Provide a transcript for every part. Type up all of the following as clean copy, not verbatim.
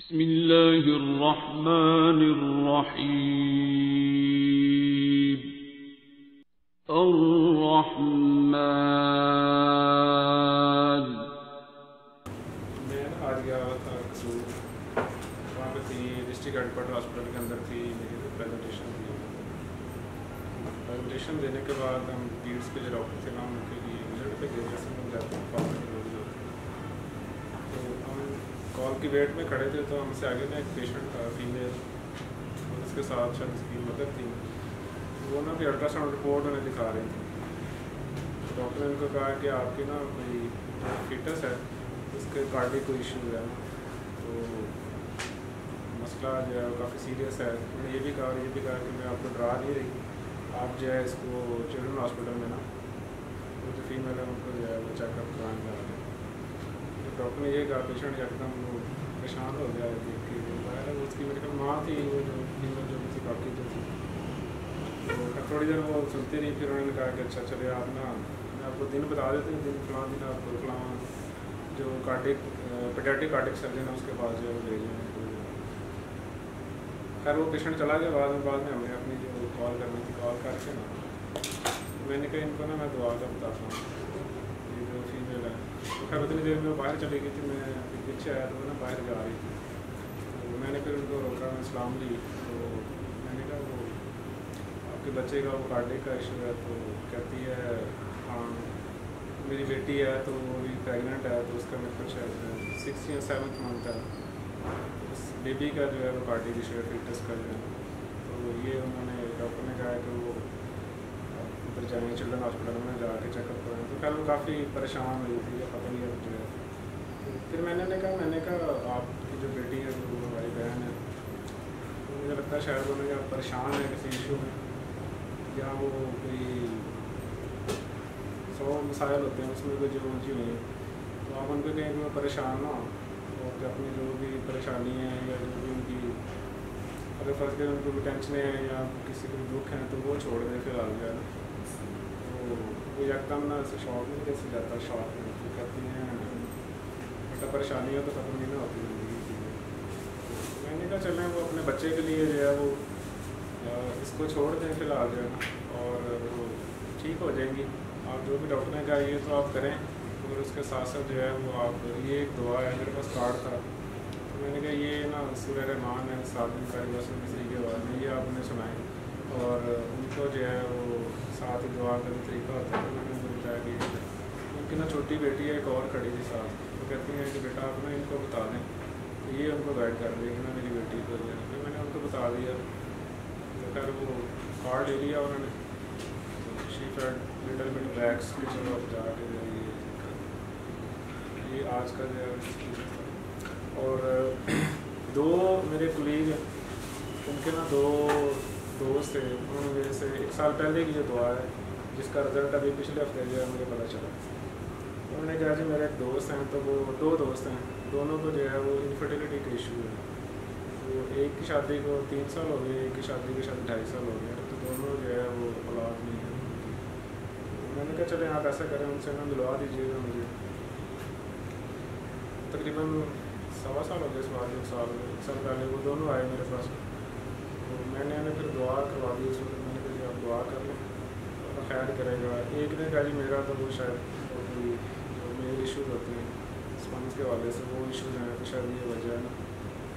بسم اللہ الرحمن الرحیم الرحمن. میں آج گیا ہوا تھا قصور، وہاں پہ تھی ڈسٹرکٹ ہیڈ کوارٹر ہاسپٹل کے اندر تھی میری پریزنٹیشن تھی. پریزنٹیشن دینے کے بعد ہم پیڈس کے جو ڈاکٹر تھے نا ان کے لیے وزٹ پہ گئے، جیسے ہم جاتے ہیں فارم کی روز ہوتی ہے. تو ہم کال کی ویٹ میں کھڑے تھے تو ہم سے آگے نا ایک پیشنٹ تھا فیمیل، اور اس کے ساتھ شاید اس کی مدر تھی. وہ نا بھی الٹرا ساؤنڈ رپورٹ انہیں دکھا رہی تھی. تو ڈاکٹر نے ان کو کہا کہ آپ کی نا کوئی فیٹس ہے، اس کے کارڈک کوئی ایشو ہے نا، تو مسئلہ جو ہے وہ کافی سیریس ہے. انہوں نے یہ بھی کہا کہ میں آپ کو ڈرا نہیں رہی، آپ جو ہے اس کو چلڈرن ہاسپٹل میں نا وہ جو فیمیل ہے ان کو جو ہے وہ چیک اپ کرانے جا رہے ہیں. ڈاکٹر نے یہ کہا، پیشنٹ ایک دم وہ پریشان ہو گیا دیکھ کے. اس کی میرے خیال ماں تھی، وہ جو فیمیل جو تھی باقی جو تھی. تو تھوڑی دیر وہ سنتی رہی، پھر انہوں نے کہا کہ اچھا چلے آپ نا میں آپ کو دن بتا دیتے ہیں، دن فلاں دن آپ کو فلاں جو کارڈک پیڈیاٹرک کارڈک سرجن ہے اس کے پاس جو ہے وہ لے جائیں. خیر وہ پیشنٹ چلا گیا. بعد میں ہم نے اپنی جو کال کرنی تھی کال کر کے نا میں نے کہا ان کو نا میں دعا کا بتاتا ہوں، یہ جو فیمیل ہے. تو خیر اتنی دیر میں وہ باہر چلی گئی تھی، میں پیچھے آیا تو وہ نا باہر جا رہی تھی. تو میں نے پھر ان کو روکا، میں سلام لی. تو میں نے کہا وہ آپ کے بچے کا وہ کارڈک کا ایشو ہے؟ تو کہتی ہے ہاں میری بیٹی ہے تو وہ بھی پریگننٹ ہے، تو اس کا میرے کچھ 6 یا 7 منتھ ہے. اس بیبی کا جو ہے وہ کارڈک ایشو ہے، فیٹس کا جو ہے. تو یہ انہوں نے ڈاکٹر نے کہا کہ وہ ادھر جائیں چلڈرن ہاسپٹل میں جا کے چیک اپ کریں. تو خیر وہ کافی پریشان ہوئی تھی، یہ پتہ نہیں ہے جو ہے. پھر میں نے کہا آپ کی جو بیٹی ہے وہ ہماری بہن ہے، تو مجھے لگتا ہے شاید انہوں نے پریشان ہے کسی ایشو میں، یا وہ کوئی 100 مسائل ہوتے ہیں اس میں کوئی جو الجھی ہوئی ہیں. تو آپ ان کو کہیں کہ وہ پریشان نہ ہو، اور کہ اپنی جو بھی پریشانی ہے یا جو بھی ان کی اگر فرض کریں ان کو بھی ٹینشنیں ہیں یا کسی کو بھی دکھ ہیں تو وہ چھوڑ دیں فی الحال جو ہے نا. تو وہ یکدم نا اسے شوق نہیں کیسے جاتا، شوق میں کہتی ہیں بیٹا پریشانی ہو تو ختم نہیں نہ ہوتی زندگی کی. میں نے کہا چلیں وہ اپنے بچے کے لیے جو ہے وہ اس کو چھوڑ دیں فی الحال جو ہے نا، اور وہ ٹھیک ہو جائیں گی. آپ جو بھی ڈاکٹر نے کہا یہ تو آپ کریں، اور اس کے ساتھ ساتھ جو ہے وہ آپ یہ ایک دعا ہے، میرے پاس کارڈ تھا تو میں نے کہا یہ نا سورہ رحمان ہے 7 دن کا وسیع کے بعد میں یہ آپ نے سنائیں، اور ان کو جو ہے وہ ساتھ ہی دعا کا بھی طریقہ ہوتا ہے. میں نے بتایا کہ ان کی نا چھوٹی بیٹی ہے ایک اور کھڑی تھی ساتھ، وہ کہتی ہیں کہ بیٹا آپ نا ان کو بتا دیں، تو یہ ان کو گائڈ کر دیں کہ نا میری بیٹی کو جو ہے. پھر میں نے ان کو بتا دیا. تو خیر وہ کارڈ لے لیا انہوں نے. شی فیلٹ لٹل بٹ بیکس کہ چلو اب جا کے یہ آج کا جو ہے. اور 2 میرے کولیگ ان کے نا 2 دوست تھے، انہوں نے میرے سے 1 سال پہلے کی جو دعا ہے جس کا رزلٹ ابھی پچھلے ہفتے جو ہے مجھے پتہ چلا. انہوں نے کہا جی میرے ایک دوست ہیں، تو وہ 2 دوست ہیں، دونوں کو جو ہے وہ انفرٹیلٹی کا ایشو ہے. تو ایک کی شادی کو 3 سال ہو گئے، ایک کی شادی کے شاید 2.5 سال ہو گئے. تو دونوں جو ہے وہ اولاد نہیں ہے. میں نے کہا چلیں آپ ایسا کریں ان سے نا ملوا دیجیے گا مجھے. تقریباً 1.25 سال ہو گئے اس بات میں، 1 سال پہلے وہ دونوں آئے میرے پاس. تو میں نے انہیں پھر دعا کروا دی اس وقت. میں نے کہا جی آپ دعا کر لیں اللہ خیر کرے گا. ایک نے کہا جی میرا تو وہ شاید کوئی جو میل ایشوز ہوتے ہیں اسپنس کے حوالے سے وہ ایشوز ہیں تو شاید یہ وجہ ہے نا.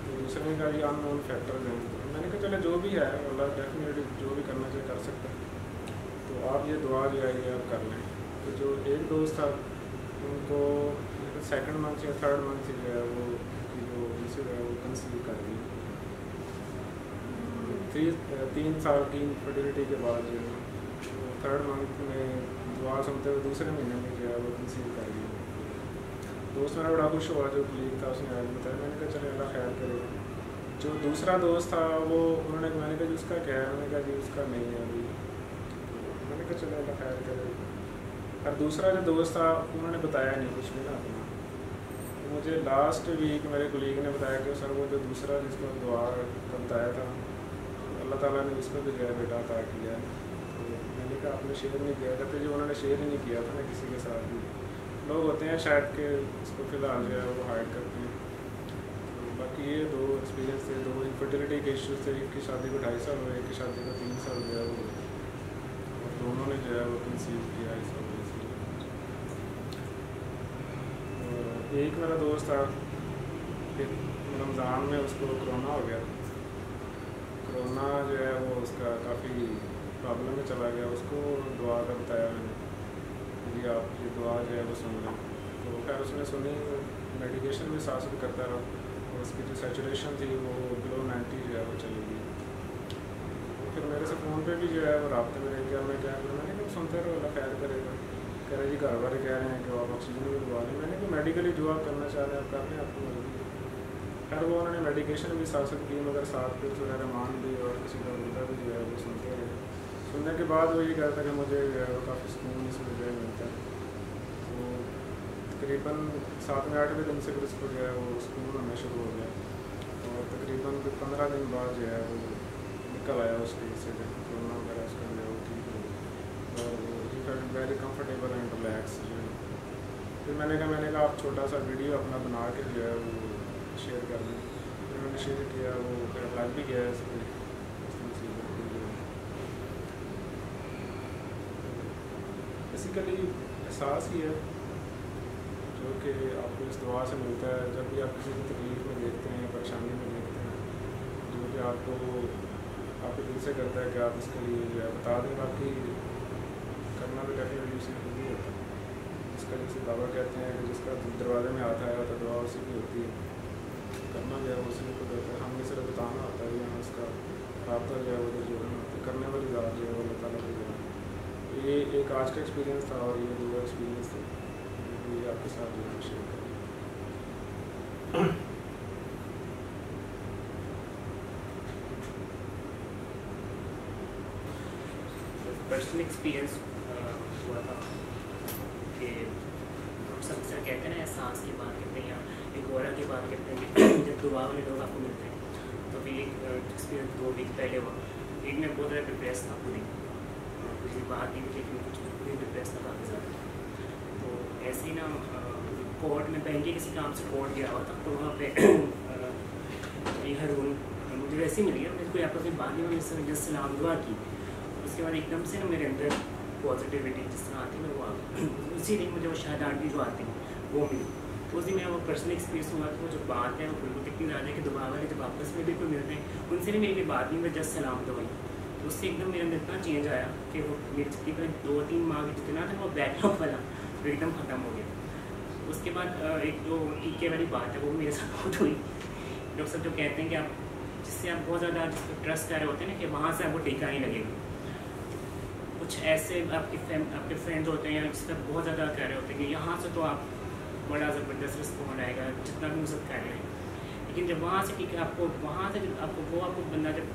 تو دوسرے نے کہا جی ان نون فیکٹرز ہیں. میں نے کہا چلے جو بھی ہے اللہ ڈیفینیٹلی جو بھی کرنا چاہے کر سکتا ہے، تو آپ یہ دعا جو ہے یہ آپ کر لیں. تو جو ایک دوست تھا ان کو 2nd منتھ یا 3rd منتھ جو ہے وہ جو مسز ہے وہ کنسیو کر دی. 3 سال کی انفرٹیلٹی کے بعد جو ہے 3rd منتھ میں دعا سنتے ہوئے دوسرے مہینے میں جو ہے وہ کنسیو کر دی. دوست میرا بڑا خوش ہوا جو کلیگ تھا، اس نے آج بتایا. میں نے کہا چلے اللہ خیر کرے گا. جو دوسرا دوست تھا وہ میں نے کہا جی اس کا کیا ہے؟ انہوں نے کہا جی اس کا نہیں ہے ابھی. میں نے کہا چلے اللہ خیر کرے گا. اور دوسرا جو دوست تھا انہوں نے بتایا نہیں کچھ بھی نا اپنا. مجھے لاسٹ ویک میرے کولیگ نے بتایا کہ سر وہ جو دوسرا جس کو دعا کا بتایا تھا اللہ تعالیٰ نے اس کو بھی جو ہے بیٹا عطا کیا ہے. تو میں نے کہا آپ نے شیئر نہیں کیا. کہتے جو انہوں نے شیئر ہی نہیں کیا تھا نا کسی کے ساتھ بھی. لوگ ہوتے ہیں شاید کہ اس کو فی الحال جو ہے وہ ہائڈ کرتے ہیں. تو باقی یہ 2 फर्टिलिटी के इश्यूज थे। एक की शादी को 2.5 साल हुए, एक की शादी को 3 साल गया वो, और दोनों ने जो है वो कंसीव किया इस वजह से। एक मेरा दोस्त था, रमज़ान में उसको कोरोना हो गया। कोरोना जो है वो उसका काफ़ी प्रॉब्लम में चला गया। उसको दुआ का बताया मैंने, जी आप ये दुआ जो है वो सुन लें। तो खैर उसने सुनी, मेडिकेशन भी साथ साथ करता रहा, और उसकी जो सैचुरेशन थी वो बिलो 90 जो है वो चली गई। तो फिर मेरे से फ़ोन पे भी जो है वो राब्ते में रह गया। मैं क्या करूँ, मैंने कहा सुनते रहो, अल्लाह खैर करेगा। कह रहे जी घर वाले कह रहे हैं कि आप ऑक्सीजन भी दवा लें। मैंने कहा मेडिकली जो आप करना चाह रहे हैं आप कर लें, आपको मर्जी है। खैर वो उन्होंने मेडिकेशन भी साथ साथ की, मगर साथ फिर सूरह रहमान भी और किसी का उर्दा भी जो है वो सुनते रहे। सुनने के बाद वो ये कहता है कि मुझे जो है वो काफ़ी सुकून इसमें जो है मिलता है। तो तकरीबन 7 में 8वें दिन से फिर उसको जो है वो सुकून होना शुरू हो गया, और तकरीबन 15 दिन बाद जो है वो निकल आया उस स्टेज से, जब कोरोना वगैरह उसका जो है वो ठीक हो गया, और he felt very comfortable and relax जो है। फिर मैंने कहा आप छोटा सा वीडियो अपना बना के जो है वो शेयर कर दें। फिर मैंने शेयर किया, वो फिर लग भी गया इस पर। बेसिकली एहसास ही है जो कि आपको इस दुआ से मिलता है। जब भी आप किसी की तकलीफ में देखते हैं, परेशानी में देखते हैं, जो कि आपको आपके दिल से करता है कि आप इसके लिए जो है बता दें। बाकी करना तो डेफिनेटली उसी को भी होता है, जिसका जैसे बाबा कहते हैं कि जिसका दरवाजे में हाथ आया तो दुआ उसी की होती है। करना जो है वो उसी को होता है, हमने सिर्फ बताना होता है, या उसका राब्ता जो है वो जोड़ना होता है। करने वाली ज़ात जो है वो अल्लाह ताला की जो है। ये एक आज का एक्सपीरियंस था, और ये 2 एक्सपीरियंस थे, ये आपके साथ जो है शेयर करें। पर्सनल एक्सपीरियंस हुआ था कि हम सब अक्सर कहते हैं ना एहसास की बात करते हैं, या एक और की बात करते हैं कि जब दुआ वाले लोग आपको मिलते हैं। तो अभी एक एक्सपीरियंस 2 वीक पहले हुआ। एक में बहुत ज़्यादा डिप्रेस था, पूरी कुछ बात नहीं थी, लेकिन कुछ पूरी डिप्रेस था काफ़ी ज़्यादा। तो ऐसे ही ना कोर्ट में बैंक के किसी काम से कोर्ट गया हुआ था, तो वहाँ पे हरून मुझे वैसे ही मिल गया। मेरे को यहाँ पर कोई बात नहीं, मैंने जस्ट सलाम दुआ की। उसके बाद एकदम से ना मेरे अंदर पॉजिटिविटी जिस तरह आती है वो आ गई। उसी दिन मुझे वो शायद आंटी जो आती हैं वो मिली। तो उस दिन मेरा वो पर्सनल एक्सपीरियंस हुआ कि वो जो बात है वो बिल्कुल इतनी ज़्यादा है कि दोबारा वाले जब आपस में भी कोई मिलते हैं उनसे भी मेरी कोई बात नहीं, मैं जस्ट सलाम तो हुई। तो उससे एकदम मेरे अंदर इतना चेंज आया कि वो मेरी तकरीबन 2-3 माह की जितना था वो बैकअप वाला वो एकदम ख़त्म हो गया। उसके बाद एक जो टीके वाली बात है वो मेरे साथ बहुत हुई। डॉक्टर साहब जो कहते हैं कि आप जिससे आप बहुत ज़्यादा जिस पर ट्रस्ट कर रहे होते हैं ना कि वहाँ से आपको टीका नहीं लगेगा। कुछ ऐसे आपके फ्रेंड्स होते हैं जिस पर बहुत ज़्यादा कह रहे होते हैं कि यहाँ से तो आप बड़ा ज़बरदस्त रिस्पॉन्ड आएगा जितना भी सब कर रहे हैं, लेकिन जब वहाँ से टीका आपको वहाँ से जब आपको बंदा जब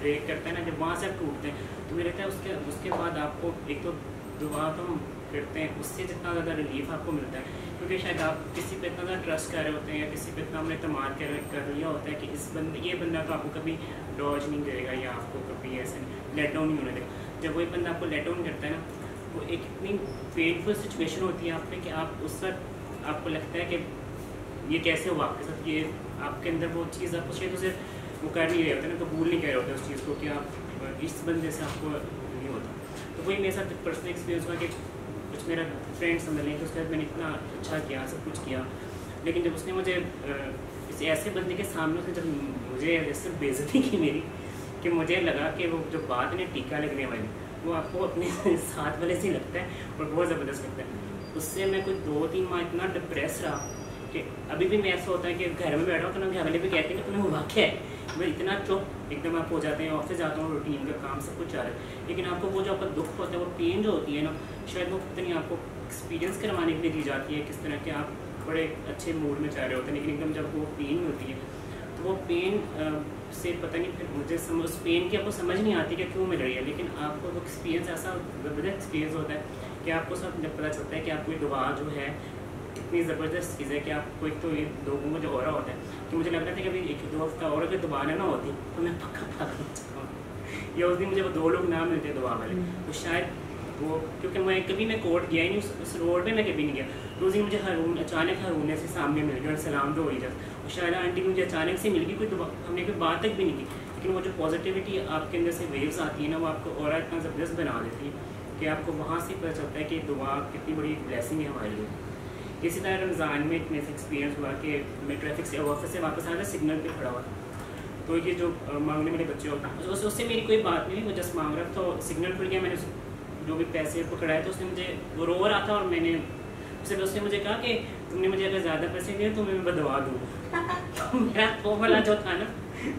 ब्रेक करता है ना, जब वहाँ से आप टूटते हैं तो मुझे लगता है उसके बाद आपको एक तो दुआ तो हम करते हैं, उससे जितना ज़्यादा रिलीफ आपको मिलता है, क्योंकि शायद आप किसी पे इतना ज़्यादा ट्रस्ट कर रहे होते हैं या किसी पे इतना हमने एतमाद कर लिया होता है कि ये बंदा तो आपको कभी डॉज नहीं करेगा या आपको कभी ऐसे लेट डाउन नहीं होने देगा। जब वही बंदा आपको लेट डाउन करता है ना, वो एक इतनी पेनफुल सिचुएशन होती है आप पे कि आप उस वक्त आपको लगता है कि ये कैसे हुआ आपके साथ, ये आपके अंदर वो चीज़ आपको शायद उसे वो कर नहीं रहे होते ना, कबूल नहीं कर रहे होते उस चीज़ को कि आप इस बंदे से आपको नहीं होता। तो वही मेरे साथ पर्सनल एक्सपीरियंस हुआ कि कुछ मेरा फ्रेंड समझ लें कि उसके बाद मैंने इतना अच्छा किया, सब कुछ किया, लेकिन जब उसने मुझे इस ऐसे बंदे के सामने उसने जब मुझे ऐसे बेइज्जती की मेरी कि मुझे लगा कि वो जो बात है टीका लगने वाली वो आपको अपने साथ वाले से लगता है और बहुत ज़बरदस्त लगता है। उससे मैं कुछ 2-3 माह इतना डिप्रेस रहा कि अभी भी मैं ऐसा होता है कि घर में बैठा हूँ तो ना घर वाले भी कहते हैं कि तुम्हें वो वाक़या है, मैं इतना चुप एकदम आप हो जाते हैं, ऑफिस जाता हूँ, रूटीन का काम सब कुछ आ रहा है, लेकिन आपको वो जो आपका दुख होता है, वो पेन जो होती है ना, शायद वो पता नहीं आपको एक्सपीरियंस करवाने के लिए दी जाती है किस तरह के आप बड़े अच्छे मूड में चाह रहे होते हैं, लेकिन एकदम जब वो पेन होती है तो वो पेन से पता नहीं फिर मुझे उस पेन की आपको समझ नहीं आती कि क्यों मिल रही है, लेकिन आपको वो एक्सपीरियंस ऐसा ज़बरदस्त एक्सपीरियंस होता है कि आपको सब जब पता चलता है कि आपको ये दुआ जो है इतनी ज़बरदस्त चीज़ है कि आपको एक तो ये लोगों को जो हो रहा होता है कि मुझे लग रहा था कि अभी 1-2 हफ्ता और अगर दोबारा ना होती तो मैं पक्का पागल हो चुका हूँ, या उस दिन मुझे वो 2 लोग ना मिलते दुआ वाले, तो शायद वो क्योंकि मैं कभी मैं कोर्ट गया ही नहीं, उस रोड पे मैं कभी नहीं गया। तो उस दिन मुझे अचानक हारून ऐसे सामने मिल गया और सलाम तो हो ही जाता, और शायरा आंटी मुझे अचानक से मिल गई, हमने कोई बात तक भी नहीं की, लेकिन वो जो पॉजिटिविटी आपके अंदर से वेव्स आती है ना, वो आपको और इतना ज़बरदस्त बना देती है कि आपको वहाँ से पता चलता है कि दुआ कितनी बड़ी ब्लेसिंग है हमारे लिए। इसी तरह रमज़ान में इतने से एक्सपीरियंस हुआ कि मैं ट्रैफिक से ऑफिस से वापस आ रहा, सिग्नल पे खड़ा हुआ, तो ये जो मांगने वाले बच्चे होते हैं उससे मेरी कोई बात नहीं, वो जस्ट मांग रहा, तो सिग्नल खुल गया, मैंने जो भी पैसे पकड़ाए तो उसने मुझे, वो रो रहा था और मैंने उसने मुझे कहा कि तुमने मुझे अगर ज़्यादा पैसे दिए तो मैं बदवा दूँ। तो मेरा वो वाला जो था ना,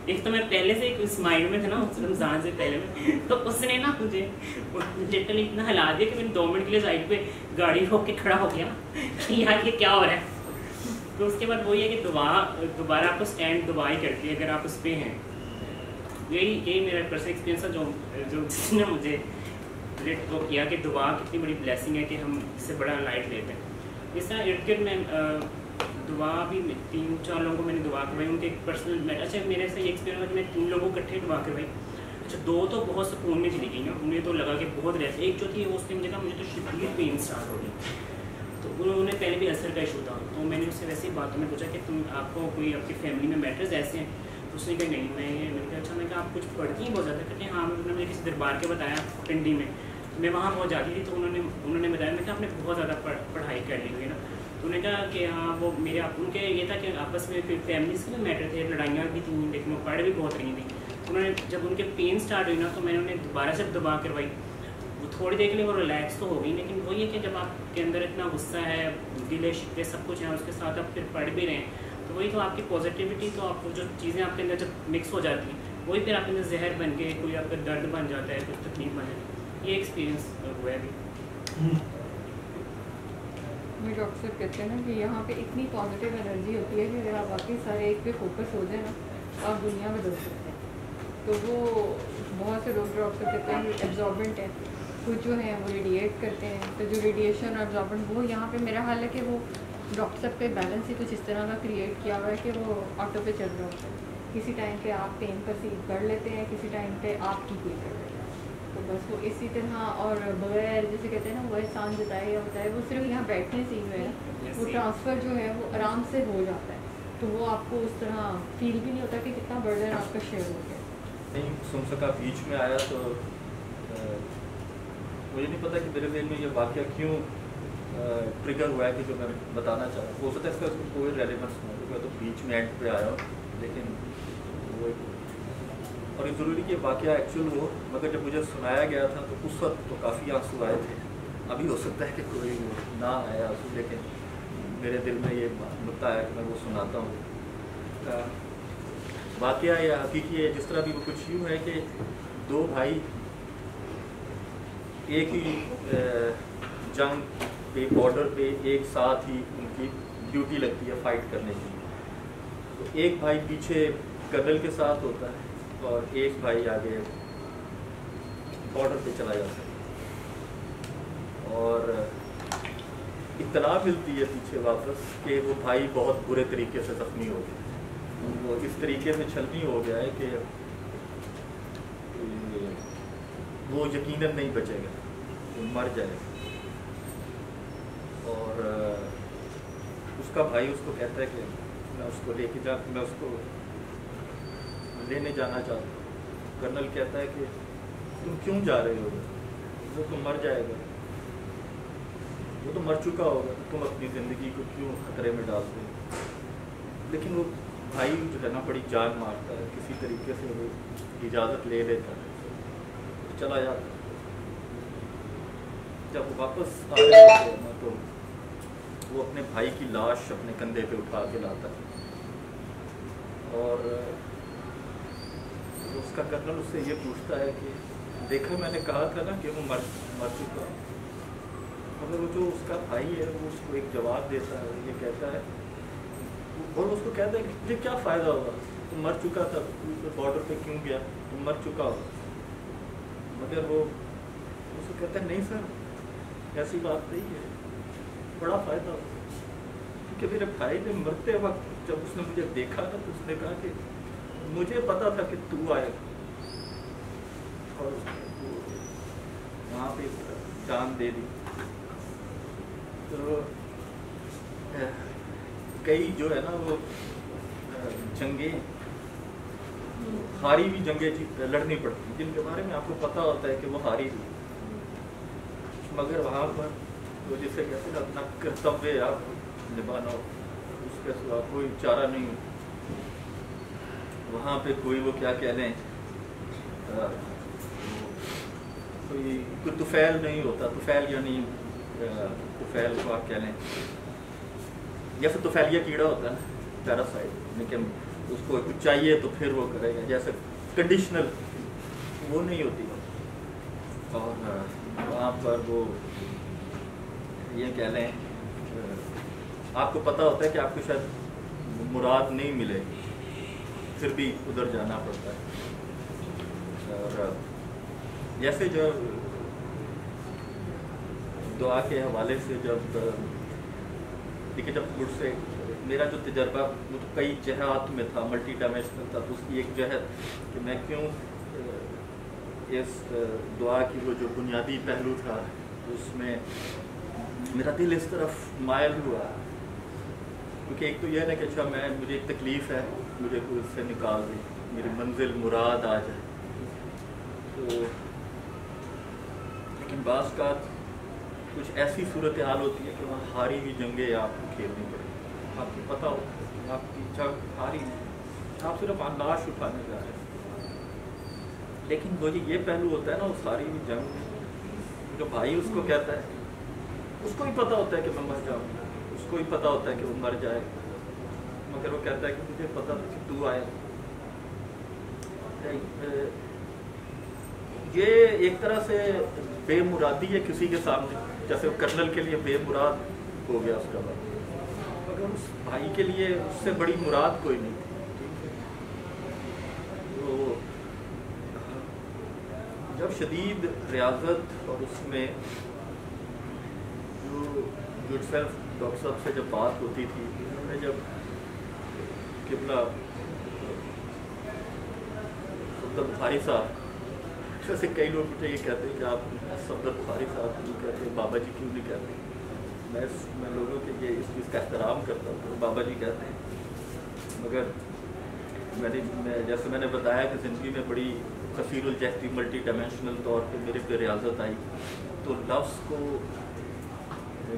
एक तो मैं पहले से एक स्माइल में था ना उस रमज़ान से पहले में, तो उसने ना मुझे लिटरली इतना हिला दिया कि मैंने 2 मिनट के लिए साइड पे गाड़ी रोक के खड़ा हो गया कि यार ये क्या हो रहा है। तो उसके बाद वही है कि दोबारा आपको स्टैंड दुआ ही करती है अगर आप उस पर हैं। यही मेरा पर्सनल एक्सपीरियंस था जो जिसने मुझे रिलेट वो किया कि दुआ कितनी बड़ी ब्लेसिंग है कि हम इससे बड़ा लाइट लेते हैं। इस तरह इर्द गिर्द में दुआ भी 3-4 लोगों को मैंने दुआ करवाई, उनके पर्सनल अच्छा मेरे से ये एक्सपीरियंस मैं 3 लोगों को इकट्ठे दुआ करवाई। अच्छा 2 तो बहुत सुकून में चली गई ना, उन्हें तो लगा कि बहुत रहते, एक जो थी उसने मुझे कहा मुझे तो शदीद पेन स्टार्ट हो गई, तो उन्होंने पहले भी अल्सर का इशू था, तो मैंने उससे वैसे ही बातों में पूछा कि आपको कोई आपकी फैमिली में मैटर्स ऐसे हैं, तो उसने कहा नहीं मैंने कहा अच्छा, मैं कहा आप कुछ पढ़ती हैं बहुत ज़्यादा, कहते हैं हाँ, उन्होंने मुझे किसी दरबार के बताया पिंडी में, मैं वहाँ बहुत जाती थी, तो उन्होंने बताया, मैं कहा आपने बहुत ज़्यादा पढ़ाई कर ली हुई ना, तो उन्होंने कहा कि हाँ वो मेरे उनके ये था कि आपस में फिर फैमिलीज के मैटर थे, लड़ाइयाँ भी थी, लेकिन वो पढ़ भी बहुत रही थी। उन्होंने जब उनके पेन स्टार्ट हुई ना, तो मैंने उन्हें दोबारा से दुआ करवाई, वो थोड़ी देर के लिए वो रिलैक्स तो हो गई, लेकिन वही है कि जब आपके अंदर इतना गुस्सा है, दिल शिकवे सब कुछ है, उसके साथ आप फिर पढ़ भी रहे हैं, तो वही तो आपकी पॉजिटिविटी, तो आपको जो चीज़ें आपके अंदर जब मिक्स हो जाती हैं वही फिर आपके अंदर जहर बन के कोई आपका दर्द बन जाता है, कुछ तकलीफ बन जाती है। ये एक्सपीरियंस हुआ है अभी। मेरे डॉक्टर साहब कहते हैं ना कि यहाँ पे इतनी पॉजिटिव एनर्जी होती है कि अगर आप बाकी सारे एक पे फोकस हो जाए ना, तो आप दुनिया बदल सकते हैं। तो वो बहुत से लोग डॉक्टर कहते हैं कि एब्जॉर्बेंट है, कुछ जो है वो रेडिएट करते हैं, तो जो रेडिएशन और एब्जॉर्बेंट वो यहाँ पे मेरा हाल है कि वो डॉक्टर साहब पे बैलेंस ही कुछ इस तरह का क्रिएट किया हुआ है कि वो ऑटो पे चल रहा होता है, किसी टाइम पे आप पेन परसीव कर लेते हैं, किसी टाइम पे आप ठीक नहीं कर लेते हैं, तो बस वो इसी तरह, और बगैर जैसे कहते हैं ना वो एहसान जताए या बताए, वो सिर्फ यहाँ बैठने से ही है, वो ट्रांसफ़र जो है वो आराम से हो जाता है, तो वो आपको उस तरह फील भी नहीं होता कि कितना बर्डन आपका शेयर हो गया। नहीं सुन सका, बीच में आया, तो मुझे नहीं पता कि मेरे दिल में ये वाक़या क्यों ट्रिगर हुआ है कि जो मैं बताना चाहूँ, हो सकता है इसका कोई रेलेवेंस नहीं होगा, तो बीच में एंड पे आया, लेकिन वो और ये ज़रूरी कि वाक़या एक्चुअल हो, मगर जब मुझे सुनाया गया था तो उस वक्त तो काफ़ी आंसू आए थे। अभी हो सकता है कि कोई ना आए आंसू, लेकिन मेरे दिल में ये नुक्ता है कि मैं वो सुनाता हूँ। वाक़या या हकीकी है, जिस तरह भी वो कुछ यूँ है कि 2 भाई एक ही जंग पे, बॉर्डर पे एक साथ ही उनकी ड्यूटी लगती है फाइट करने की, तो एक भाई पीछे कर्नल के साथ होता है और एक भाई आगे बॉर्डर पे चला जाता है, और इत्तला मिलती है पीछे वापस कि वो भाई बहुत बुरे तरीके से ज़ख्मी हो गया, वो इस तरीके से छलनी हो गया है कि वो यकीनन नहीं बचेगा, वो मर जाएगा। और उसका भाई उसको कहता है कि मैं उसको मैं उसको लेने जाना चाहता हूँ। कर्नल कहता है कि तुम क्यों जा रहे हो, वो तो मर जाएगा, वो तो मर चुका होगा, तुम अपनी ज़िंदगी को क्यों खतरे में डालते हो। लेकिन वो भाई जो है ना बड़ी जान मारता है, किसी तरीके से वो इजाज़त ले लेता है, तो चला जाता है। जब वो वापस आ रहे होते हैं ना, तो वो अपने भाई की लाश अपने कंधे पे उठा के लाता है, और उसका कर्नल उससे ये पूछता है कि देखा मैंने कहा था ना कि वो मर चुका, मगर वो जो उसका भाई है वो उसको एक जवाब देता है, ये कहता है, और उसको कहता है कि तुझे क्या फ़ायदा होगा, तुम मर चुका था, तू बॉर्डर पे क्यों गया, तुम मर चुका हो। मगर वो उसको कहता है नहीं सर, ऐसी बात नहीं है, बड़ा फ़ायदा होगा, क्योंकि मेरे भाई ने मरते वक्त जब उसने मुझे देखा था तो उसने कहा कि मुझे पता था कि तू आएगा, और वहाँ पे जान दे दी। तो कई जो है ना वो जंगें, हारी हुई जंगें लड़नी पड़ती, जिनके बारे में आपको पता होता है कि वो हारी हुई, मगर वहाँ पर तो जिसे कहते हैं अपना कर्तव्य आप निभाना हो, उसके सिवा कोई चारा नहीं। वहाँ पे कोई वो क्या कह लें, कोई तुफैल नहीं होता। तुफैल यानी तुफैल को आप कह लें, या फिर तुफैलिया कीड़ा होता है ना, पैरासाइट, लेकिन उसको कुछ चाहिए तो फिर वो करेगा, जैसे कंडीशनल वो नहीं होती। और वहाँ पर वो ये कह लें, आपको पता होता है कि आपको शायद मुराद नहीं मिले, फिर भी उधर जाना पड़ता है। और जैसे जो दुआ के हवाले से जब देखिए, जब मुझसे मेरा जो तजर्बा वो तो कई जहात में था, मल्टी डायमेंशनल था, तो उसकी एक जहत कि मैं क्यों इस दुआ की वो जो बुनियादी पहलू था उसमें मेरा दिल इस तरफ मायल हुआ, क्योंकि एक तो यह है कि अच्छा मुझे एक तकलीफ़ है, मुझे कोई उससे निकाल दे, मेरी मंजिल मुराद आ जाए। तो लेकिन बाज़ का कुछ ऐसी सूरत हाल होती है कि वहाँ हारी हुई जंगें आपको खेलनी पड़ेगी। आपको पता हो आपकी इच्छा हारी, आप सिर्फ लाश उठाने जा रहे हैं, लेकिन वो ये पहलू होता है ना उस हारी हुई जंग में, जो भाई उसको कहता है, उसको ही पता होता है कि मैं मर जाऊँगा, उसको ही पता होता है कि वो मर जाएगा, मगर वो कहता है कि मुझे पता था कि तू आए। ये एक तरह से बेमुरादी है किसी के सामने, जैसे कर्नल के लिए बेमुराद हो गया उसका बात, मगर उस भाई के लिए उससे बड़ी मुराद कोई नहीं थी। तो जब शदीद रियाजत और उसमें जो गुडसेल्फ डॉक्टर साहब से जब बात होती थी, उन्होंने जब किबला सफदर बुखारी साहब, जैसे कई लोग मुझे ये कहते हैं कि आप सफदर बुखारी साहब क्यों कहते हैं, बाबा जी क्यों नहीं कहते, मैं लोगों के ये इस चीज़ का एहतराम करता हूँ, तो बाबा जी कहते हैं। मगर जैसे मैंने बताया कि ज़िंदगी में बड़ी कसीरुल जहती मल्टी डायमेंशनल तौर पे मेरे पे रियाजत आई, तो लफ्ज़ को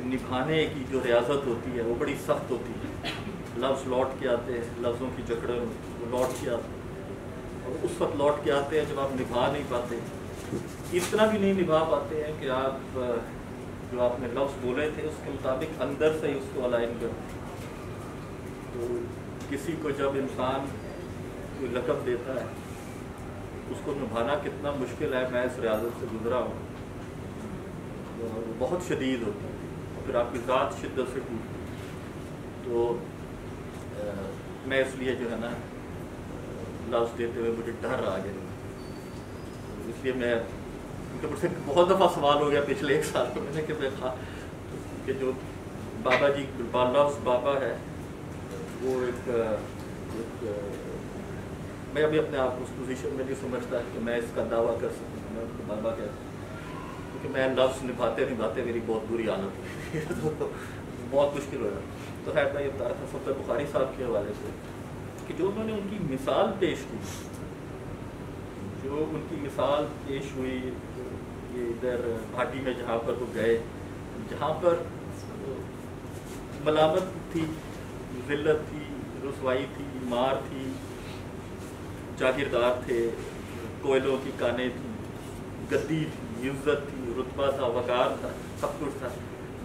निभाने की जो रियाजत होती है वो बड़ी सख्त होती है। लफ्ज़ लौट के आते हैं, लफ्ज़ों की जकड़न लौट के आते हैं, और उस वक्त लौट के आते हैं जब आप निभा नहीं पाते, इतना भी नहीं निभा पाते हैं कि आप जो आपने लफ्ज़ बोले थे उसके मुताबिक अंदर से ही उसको अलाइन कर। तो किसी को जब इंसान कोई लक़ब देता है उसको निभाना कितना मुश्किल है, मैं इस रियाजत से गुजरा हूँ, तो बहुत शदीद होता है, और फिर आपकी ज़ात शिद्दत से टूटती। तो मैं इसलिए जो है ना लफ्ज़ देते हुए मुझे डर आ गया, इसलिए मैं, क्योंकि मुझसे बहुत दफ़ा सवाल हो गया पिछले एक साल में मैंने कि मैं कि जो बाबा जी लफ्ज़ बाबा है वो एक मैं अभी अपने आप उस पोजीशन में नहीं समझता कि मैं इसका दावा कर सकूँ, मैं उसको बाबा कहता हूँ, क्योंकि मैं लफ्ज़ निभाते मेरी बहुत बुरी हालत है तो बहुत मुश्किल हो रहा। तो खैर मैं ये बता रहा था सफदर बुखारी साहब के हवाले से कि जो उन्होंने उनकी मिसाल पेश की, जो उनकी मिसाल पेश हुई ये इधर घाटी में जहाँ पर वो गए, जहाँ पर मलामत थी, ज़िल्लत थी, रुसवाई थी, मार थी, जागीरदार थे, कोयलों की कानें थी, गद्दी थी, इज़्ज़त थी, रुतबा था, वक़ार था, सब कुछ था,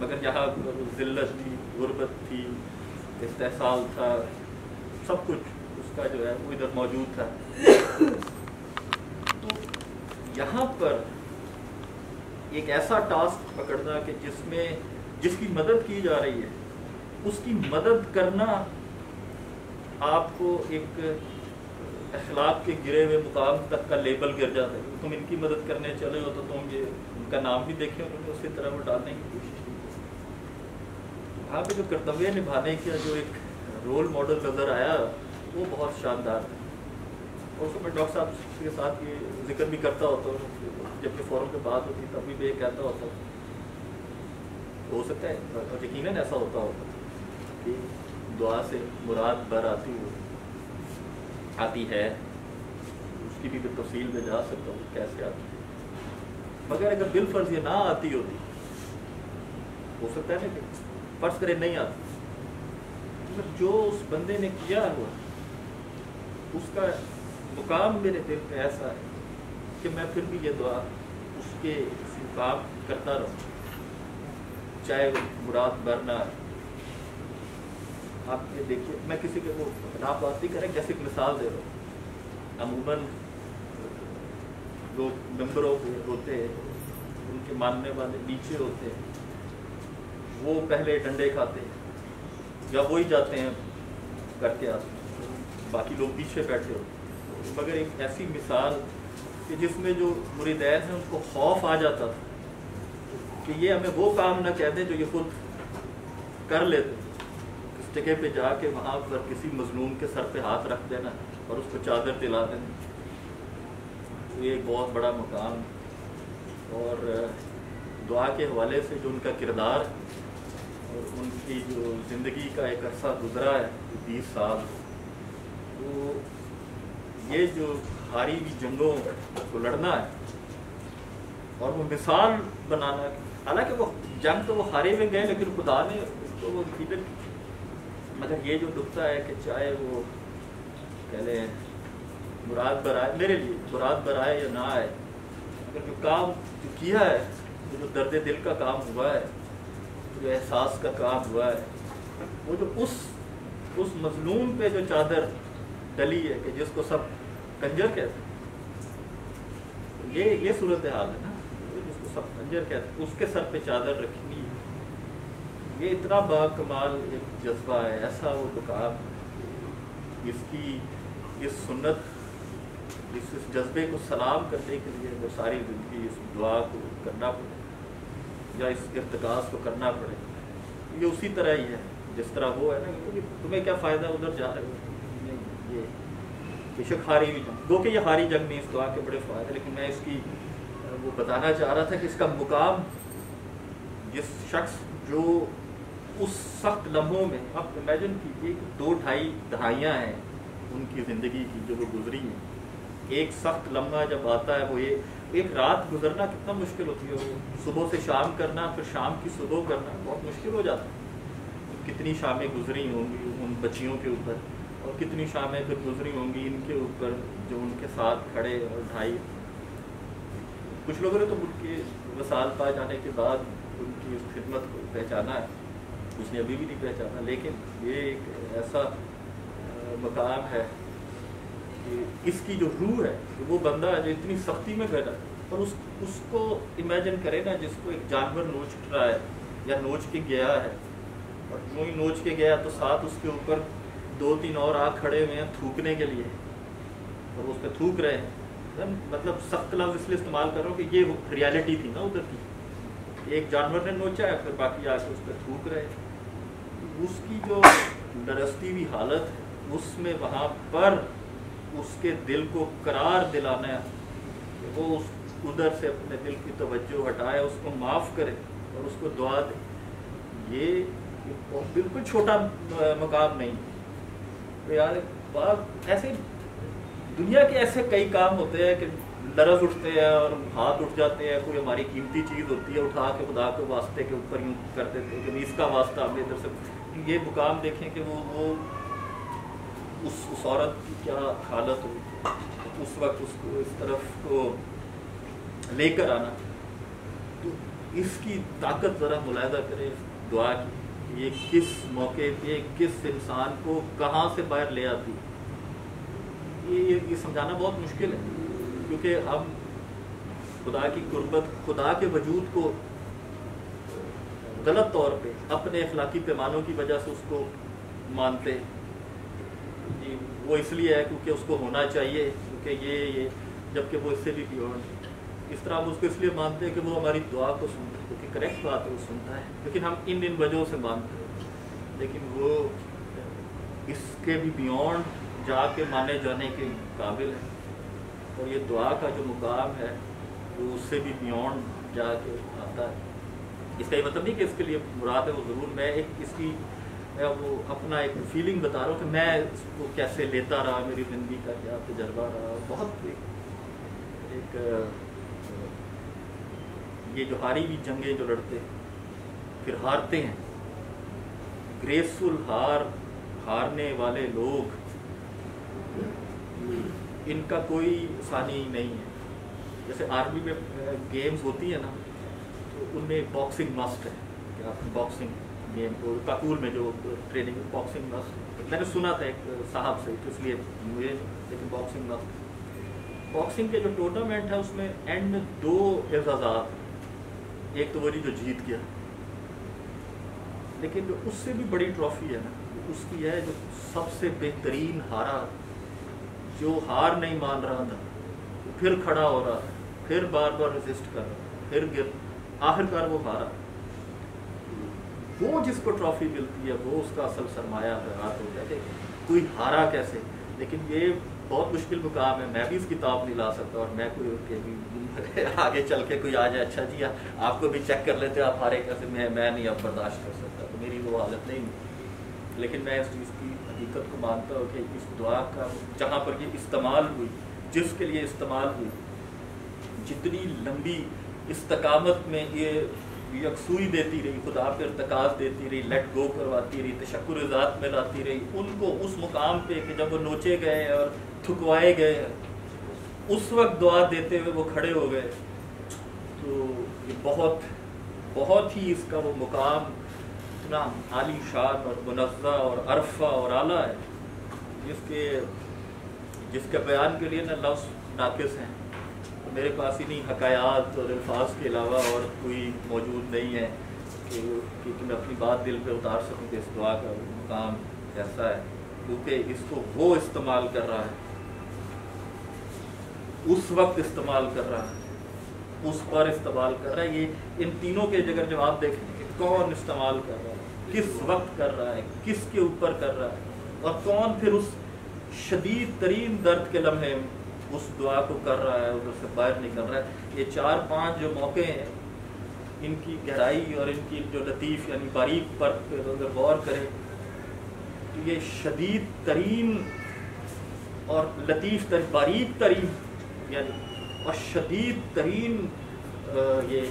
मगर यहाँ ज़िल्लत थी, गुर्बत थी, इस्तेहसाल था, सब कुछ उसका जो है वो इधर मौजूद था। तो यहाँ पर एक ऐसा टास्क पकड़ना कि जिसकी मदद की जा रही है उसकी मदद करना आपको एक अखलाक के गिरे हुए मुकाम तक का लेबल गिर जाता है। तुम इनकी मदद करने चले हो तो तुम ये उनका नाम भी देखे हो, तुमने उसी तरह वो डालने की कोशिश की। वहाँ पे जो कर्तव्य निभाने का जो एक रोल मॉडल नज़र आया वो बहुत शानदार था। और उसको मैं डॉक्टर साहब के साथ ये जिक्र भी करता होता हूँ, जब ये फोरम पे बात होती तब भी मैं ये कहता होता हूँ हो सकता है और यकीनन ऐसा होता होगा कि दुआ से मुराद बर आती है, उसकी भी तफसील में जा सकता हूँ कैसे आती है। मगर अगर बिलफर्ज ये ना आती होती, हो सकता है ना कि फर्ज करे नहीं आती, मतलब जो उस बंदे ने किया हुआ उसका मुकाम मेरे दिल पे ऐसा है कि मैं फिर भी ये दुआ उसके मुकाम करता रहूँ, चाहे वो मुराद बर ना आए। आप ये देखिए, मैं किसी के वो आप बात नहीं करें, जैसे मिसाल दे रहा हूँ, अमूमन लोग मेंबरों होते हैं, उनके मानने वाले नीचे होते हैं, वो पहले डंडे खाते हैं या वो ही जाते हैं करके आते हैं, बाकी लोग पीछे बैठे होते हैं। मगर एक ऐसी मिसाल कि जिसमें जो मुरीदैन हैं उनको खौफ आ जाता था कि ये हमें वो काम ना कह दें जो ये खुद कर लेते, इस जगह पे जाके वहाँ पर किसी मजलूम के सर पे हाथ रख देना और उसको चादर दिला देना, ये एक बहुत बड़ा मुकाम। और दुआ के हवाले से जो उनका किरदार और उनकी जो ज़िंदगी का एक अरसा गुजरा है 20 साल, तो ये जो हारी हुई जंगों को लड़ना है और वो मिसाल बनाना है। हालांकि वो जंग तो वो हारे में गए, लेकिन खुदा ने उसको वो नतीजे, मगर ये जो नुक्ता है कि चाहे वो कह लें मुराद बर आए, मेरे लिए मुराद बर आए या ना आए, अगर जो काम जो किया है, जो दर्द दिल का काम हुआ है, जो एहसास का काम हुआ है, वो जो उस मजलूम पे जो चादर डली है कि जिसको सब कंजर कहते हैं, ये सूरत हाल है ना, जिसको सब कंजर कहते हैं, उसके सर पे चादर रखनी है। ये इतना बाकमाल एक जज्बा है, ऐसा वो मुकाम, इसकी इस सुन्नत, इस जज्बे को सलाम करने के लिए वो सारी ज़िंदगी इस दुआ को करना पड़े या इस इर्तिकास को करना पड़े। ये उसी तरह ही है जिस तरह वो है ना, तुम्हें क्या फ़ायदा उधर जा रहे हो, ये बेशक हारी हुई जंग, दो कि ये हारी जंग नहीं, इस दुआ के बड़े फ़ायदे, लेकिन मैं इसकी वो बताना चाह रहा था कि इसका मुकाम जिस शख्स जो उस सख्त लम्हों में, आप इमेजिन कीजिए कि 2-2.5 दहाइयाँ हैं उनकी ज़िंदगी की जो वो गुजरी हैं, एक सख्त लम्हा जब आता है, वो ये एक रात गुजरना कितना मुश्किल होती है, वो सुबह से शाम करना, फिर शाम की सुबह करना बहुत मुश्किल हो जाता है। तो कितनी शामें गुजरी होंगी उन बच्चियों के ऊपर, और कितनी शामें फिर गुजरी होंगी इनके ऊपर जो उनके साथ खड़े, और 2.5 कुछ लोगों ने तो उनके वसाल पा जाने के बाद उनकी उस खिदमत को पहचाना है, उसने अभी भी नहीं पहचाना। लेकिन ये एक ऐसा मकाम है कि इसकी जो रूह है, वो बंदा जो इतनी सख्ती में गया, और उसको इमेजिन करे ना, जिसको एक जानवर नोच रहा है या नोच के गया है, और यूँ ही नोच के गया तो साथ उसके ऊपर 2-3 और आग खड़े हुए हैं थूकने के लिए, और उस पर थूक रहे हैं। मतलब सख्त लफ्ज़ इसलिए इस्तेमाल कर रहा हूँ कि ये रियलिटी थी ना उधर की, एक जानवर ने नोचा है, फिर बाकी आके उस पर थूक रहे हैं। उसकी जो डरस्ती हुई हालत है, उसमें वहाँ पर उसके दिल को करार दिलाना है कि वो उधर से अपने दिल की तवज्जो हटाए, उसको माफ़ करे और उसको दुआ दे। ये बिल्कुल छोटा मकाम नहीं तो यार, ऐसे दुनिया के ऐसे कई काम होते हैं कि लरज़ उठते हैं और हाथ उठ जाते हैं, कोई हमारी कीमती चीज़ होती है उठा के खुदा के वास्ते के ऊपर यूँ कर देते हैं कि इसका वास्ता हमने इधर से। ये मुकाम देखें कि वो उस औरत की क्या हालत हुई उस वक्त, उसको इस तरफ को लेकर आना, तो इसकी ताकत ज़रा मुलाहिदा करें इस दुआ की, ये किस मौके पे किस इंसान को कहाँ से बाहर ले आती है। ये समझाना बहुत मुश्किल है, क्योंकि हम खुदा की कुर्बत, खुदा के वजूद को गलत तौर पे अपने अखलाकी पैमानों की वजह से उसको मानते हैं। जी वो इसलिए है क्योंकि उसको होना चाहिए, क्योंकि ये जबकि वो इससे भी बियॉन्ड, इस तरह हम उसको इसलिए मानते हैं कि वो हमारी दुआ को सुनता है, क्योंकि करेक्ट बात है वो सुनता है, लेकिन हम इन वजहों से मानते हैं। लेकिन वो इसके भी बियॉन्ड जाके माने जाने के काबिल है, और ये दुआ का जो मुकाम है वो उससे भी बियॉन्ड जाके आता है। اس کا یہ مطلب نہیں کہ اس کے لیے مراد ہے وہ ضرور، میں ایک اس کی وہ اپنا ایک فیلنگ بتا رہا ہوں کہ میں اس کو کیسے لیتا رہا، میری زندگی کا کیا تجربہ رہا. بہت ایک یہ جو ہاری ہوئی جنگیں جو لڑتے پھر ہارتے ہیں، گریسفل ہارنے والے لوگ، ان کا کوئی ثانی نہیں ہے. جیسے آرمی میں گیمز ہوتی ہیں نا، تو ان میں باکسنگ مسٹ ہے کہ آپ باکسنگ گیم کو کاکول میں جو ٹریننگ باکسنگ مسٹ، میں نے سنا تھا ایک صاحب سے، تو اس لیے مجھے لیکن باکسنگ مسٹ. باکسنگ کے جو ٹورنامنٹ ہے اس میں اینڈ میں 2 اعزازات، ایک تو وہ جو جیت گیا، لیکن جو اس سے بھی بڑی ٹرافی ہے نا اس کی ہے جو سب سے بہترین ہارا، جو ہار نہیں مان رہا تھا، پھر کھڑا ہو رہا، پھر بار بار ریزسٹ کر رہا، پھر گر، آخر کار وہ ہارا. وہ جس کو ٹرافی ملتی ہے وہ اس کا اصل سرمایہ برباد ہو جائے. کوئی ہارا کیسے، لیکن یہ بہت مشکل مقام ہے. میں بھی اس کتاب نہیں لا سکتا، اور میں کوئی آگے چل کے کوئی آ جائے اچھا جی آپ کو بھی چیک کر لیتے آپ ہارے کیسے، میں نہیں اب برداشت کر سکتا، تو میری وہ حالت نہیں. لیکن میں اس چیز کی حقیقت کو مانتا ہوں کہ اس دعا کا جہاں پر یہ استعمال ہوئی، جس کے لیے استعمال ہوئی، جتنی لمبی استقامت میں یہ یکسوئی دیتی رہی، خدا پہ ارتکاز دیتی رہی، لیٹ گو کرواتی رہی، تشکر ذات میں لاتی رہی، ان کو اس مقام پہ کہ جب وہ نوچے گئے اور تھکوائے گئے، اس وقت دعا دیتے ہوئے وہ کھڑے ہو گئے. تو یہ بہت ہی اس کا وہ مقام اتنا عالی شان اور منزہ اور عرفہ اور اعلیٰ ہے، جس کے بیان کے لیے نا لفظ ناقص ہیں. میرے پاس انہیں حکایات اور الفاظ کے علاوہ اور کوئی موجود نہیں ہے کہ میں اپنی بات دل پہ اتار سکوں کہ اس دعا کا مقام ایسا ہے، کیونکہ اس کو وہ استعمال کر رہا ہے، اس وقت استعمال کر رہا ہے، اس پر استعمال کر رہا ہے. یہ ان تینوں کے اگر جواب دیکھیں کہ کون استعمال کر رہا ہے، کس وقت کر رہا ہے، کس کے اوپر کر رہا ہے، اور کون پھر اس شدید ترین درد کے لمحے اس دعا کو کر رہا ہے، ادھر سے باہر نکل رہا ہے. یہ 4-5 جو موقع ہیں، ان کی گہرائی اور ان کی جو لطیف یعنی باریک پر اگر غور کریں تو یہ شدید ترین اور لطیف ترین، باریک ترین یعنی اور شدید ترین یہ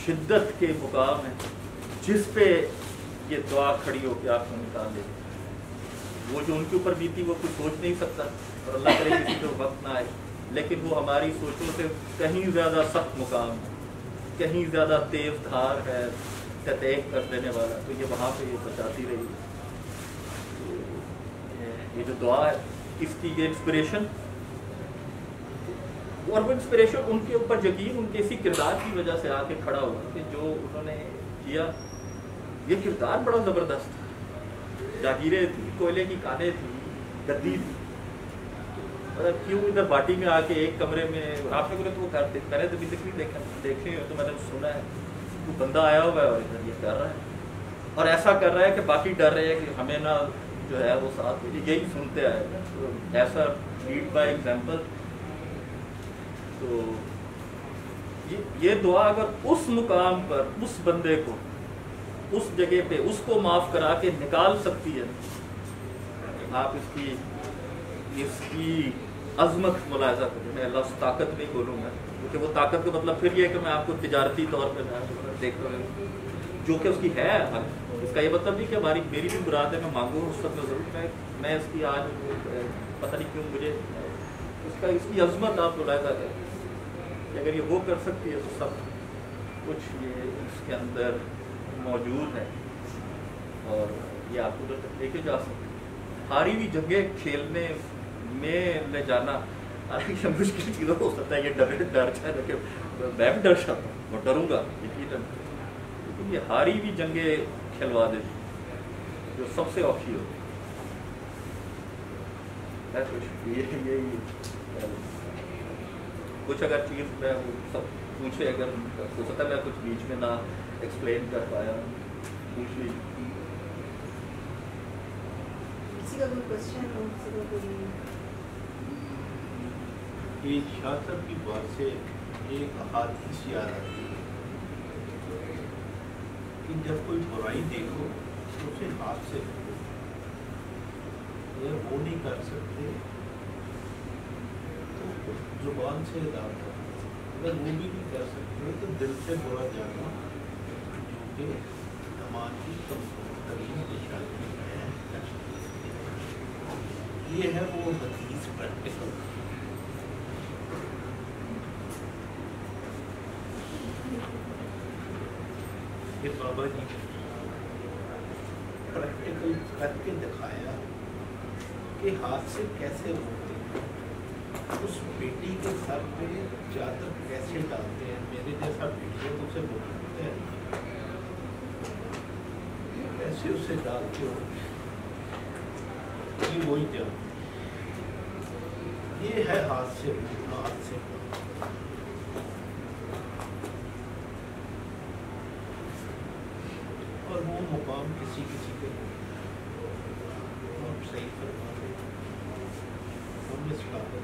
شدت کے مقام ہے جس پہ یہ دعا کھڑی ہو کے آپ کو نکال دے. وہ جو ان کے اوپر بیتی وہ کچھ سوچ نہیں سکتا، اور اللہ کرے کسی پہ وقت نہ آئے، لیکن وہ ہماری سوچوں سے کہیں زیادہ سخت مقام ہے، کہیں زیادہ تیز دھار ہے، تحقیق کر دینے والا. تو یہ وہاں پہ یہ بچاتی رہی. یہ جو دعا ہے اس کی یہ انسپریشن، اور وہ انسپریشن ان کے اوپر یقین ان کے اسی کردار کی وجہ سے آ کے کھڑا ہوا کہ جو انہوں نے کیا. یہ کردار بڑا زبردست تھا. جاگیریں تھی، کوئلے کی کانیں تھی، گدی تھی، مطلب کیوں ادھر باٹی میں آ کے ایک کمرے میں آپ نے تو وہ کرتے کرے تو دیکھے تو میں نے سنا ہے وہ بندہ آیا ہوا ہے اور ادھر یہ کر رہا ہے، اور ایسا کر رہا ہے کہ باقی ڈر رہے ہیں کہ ہمیں نہ جو ہے وہ ساتھ میں یہی سنتے آئے گا. تو ایسا لیڈ بائی ایگزامپل. تو یہ دعا اگر اس مقام پر اس بندے کو اس جگہ پہ اس کو معاف کرا کے نکال سکتی ہے، آپ اس کی عظمت ملاحظہ کریں. میں لفظ طاقت نہیں بولوں گا کیونکہ وہ طاقت کا مطلب پھر یہ ہے کہ میں آپ کو تجارتی طور پہ دیکھ رہا ہوں جو کہ اس کی ہے. اس کا یہ مطلب نہیں کہ میری بھی مراد ہے میں مانگوں اس وقت میں ضرور میں اس کی آج پتہ نہیں کیوں مجھے اس کی عظمت آپ ملاحظہ کریں کہ اگر یہ وہ کر سکتی ہے تو سب کچھ یہ اس کے اندر موجود ہے، اور یہ آپ کو ادھر تک لے کے جا سکتے. ہاری ہوئی جنگیں کھیلنے میں لے جانا مشکل چیزوں ہو سکتا ہے. یہ ڈر جائے کہ میں بھی ڈر جاتا ہوں، میں ڈروں گا یقیناً، لیکن یہ ہاری ہوئی جنگیں کھلوا دیتی جو سب سے اوکھی ہوتی ہے. کچھ اگر چیز میں سب پوچھے، اگر ہو سکتا ہے میں کچھ بیچ میں نہ ایکسپلین کر پایا، پوچھ لی. کسی کا کوئی کوشچن ہو، کسی کا کوئی یہ شاہ صاحب کی بات سے ایک احادیث یاد آتی ہے کہ جب کوئی برائی دیکھو تو اسے ہاتھ سے کرو، اگر وہ نہیں کر سکتے تو زبان سے ادا کرو، اگر وہ بھی نہیں کر سکتے تو دل سے برا جانا، جو کہ ایمان کی کمزور ترین نشانی ہے۔ یہ ہے وہ حدیث پریکٹیکل۔ یہ بابا جی پریکٹیکل کر کے دکھایا کہ ہاتھ سے کیسے روکتے ہیں، اس بیٹی کے سر پہ چادر کیسے ڈالتے ہیں، میرے جیسا بیٹی ہے تو اسے بولتے ہیں کیسے اسے ڈالتے ہو، یہ وہی جان، یہ ہے ہاتھ سے روکنا، ہاتھ سے اور وہ مقام کسی کسی کے آپ صحیح فرما رہے ہیں، ہم نے ثقافت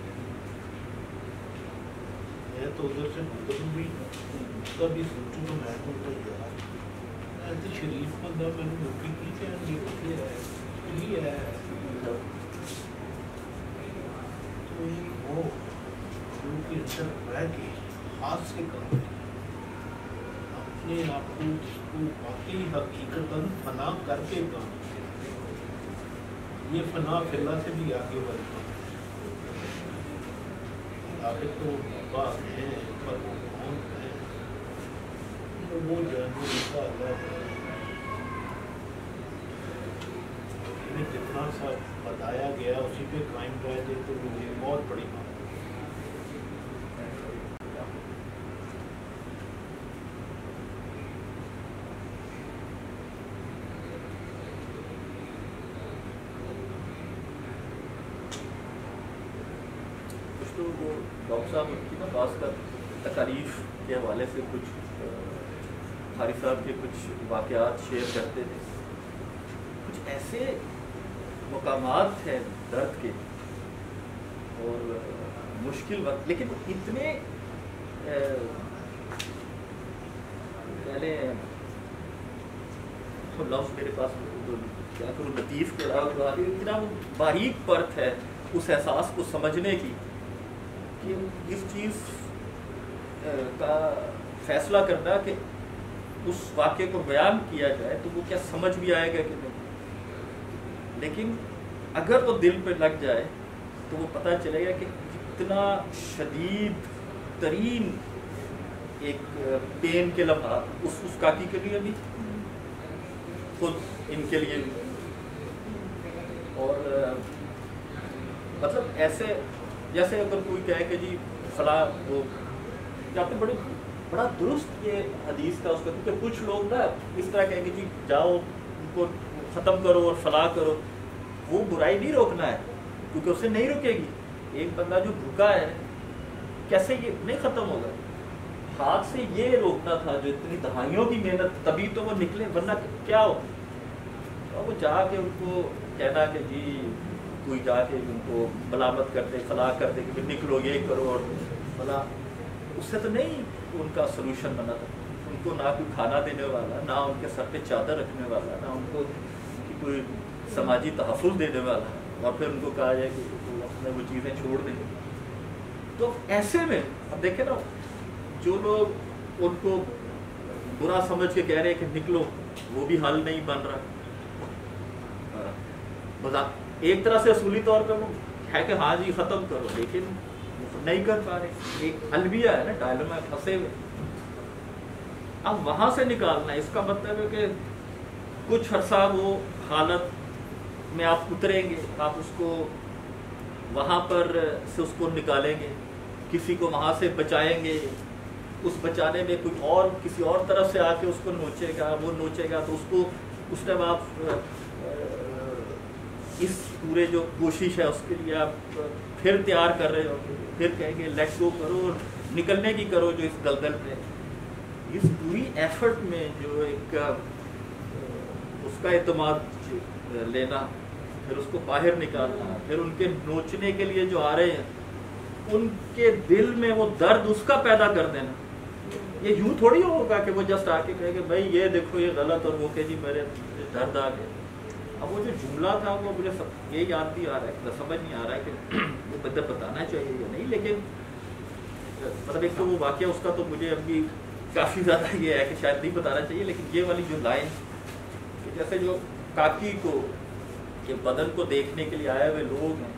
میں تو ادھر سے گزروں بھی کبھی سوچوں تو میں تو یار ایسے شریف بندہ میں نے نوکری کی کہ یہ ہے تو وہ جو کہ اندر رہ کے ہاتھ سے کام کرے، اپنے آپ کو واقعی حقیقتاً فنا کر کے کام کرے، یہ فنا فی اللہ سے بھی آگے بڑھتا ہے۔ آخر تو بات ہے پر وہ کون ہے، وہ جانور کا اللہ ہے، انہیں جتنا سا بتایا گیا اسی پہ قائم رہتے تو وہ بہت بڑی بات ہے۔ تو وہ ڈاکٹر صاحب کی نا بعض کا تکالیف کے حوالے سے کچھ حاری صاحب کے کچھ واقعات شیئر کرتے تھے، کچھ ایسے مقامات ہیں درد کے اور مشکل وقت، لیکن اتنے پہلے لفظ میرے پاس کیا کروں لطیف کے علاوہ اتنا وہ باریک پرت ہے اس احساس کو سمجھنے کی کہ اس چیز کا فیصلہ کرنا کہ اس واقعے کو بیان کیا جائے تو وہ کیا سمجھ بھی آئے گا کہ نہیں، لیکن اگر وہ دل پہ لگ جائے تو وہ پتہ چلے گا کہ اتنا شدید ترین ایک پین کے لمحات اس کاکی کے لیے بھی، خود ان کے لیے بھی، اور مطلب ایسے جیسے اگر کوئی کہے کہ جی فلاں وہ آپ نے بڑا درست یہ حدیث کا اس کا، کیونکہ کچھ لوگ نا اس طرح کہیں کہ جی جاؤ ان کو ختم کرو اور فلاں کرو، وہ برائی نہیں روکنا ہے کیونکہ اسے نہیں رکے گی، ایک بندہ جو بھوکا ہے کیسے یہ نہیں ختم ہوگا، ہاتھ سے یہ روکنا تھا جو اتنی دہائیوں کی محنت، تبھی تو وہ نکلے، ورنہ کیا ہو، اور وہ جا کے ان کو کہنا کہ جی کوئی جا کے ان کو ملامت کرتے فلاں کرتے کہ نکلو یہ کرو اور فلاں، اس سے تو نہیں ان کا سلوشن بنا تھا، ان کو نہ کوئی کھانا دینے والا، نہ ان کے سر پہ چادر رکھنے والا، نہ ان کو کوئی سماجی تحفظ دینے والا، اور پھر ان کو کہا جائے کہ اپنے وہ چیزیں چھوڑ دیں۔ تو ایسے میں اب دیکھیں نا جو لوگ ان کو برا سمجھ کے کہہ رہے ہیں کہ نکلو، وہ بھی حل نہیں بن رہا، ایک طرح سے اصولی طور پہ وہ ہے کہ ہاں جی ختم کرو، لیکن نہیں کر پا رہے، ایک البیہ ہے نا، ڈائلما میں پھنسے ہوئے، اب وہاں سے نکالنا ہے، اس کا مطلب ہے کہ کچھ عرصہ وہ حالت میں آپ اتریں گے، آپ اس کو وہاں پر سے اس کو نکالیں گے، کسی کو وہاں سے بچائیں گے، اس بچانے میں کوئی اور کسی اور طرف سے آ کے اس کو نوچے گا، وہ نوچے گا، تو اس کو اس ٹائم آپ اس پورے جو کوشش ہے اس کے لیے آپ پھر تیار کر رہے ہو، پھر کہیں گے لیٹ گو کرو اور نکلنے کی کرو جو اس دلدل پہ، اس پوری ایفرٹ میں جو ایک اس کا اعتماد لینا، پھر اس کو باہر نکالنا، پھر ان کے نوچنے کے لیے جو آ رہے ہیں ان کے دل میں وہ درد اس کا پیدا کر دینا، ये यूं थोड़ी होगा कि वो जस्ट आके कहे कि भाई ये देखो ये गलत, और वो कहे जी मेरे दर्द आ गए। अब वो जो जुमला था वो मुझे ये याद भी आ रहा है, समझ नहीं आ रहा है कि वो बदर बताना चाहिए या नहीं, लेकिन मतलब एक तो वो वाकया उसका तो मुझे अभी काफ़ी ज़्यादा ये है कि शायद नहीं बताना चाहिए, लेकिन ये वाली जो लाइन कि जैसे जो काकी को के बदन को देखने के लिए आए हुए लोग हैं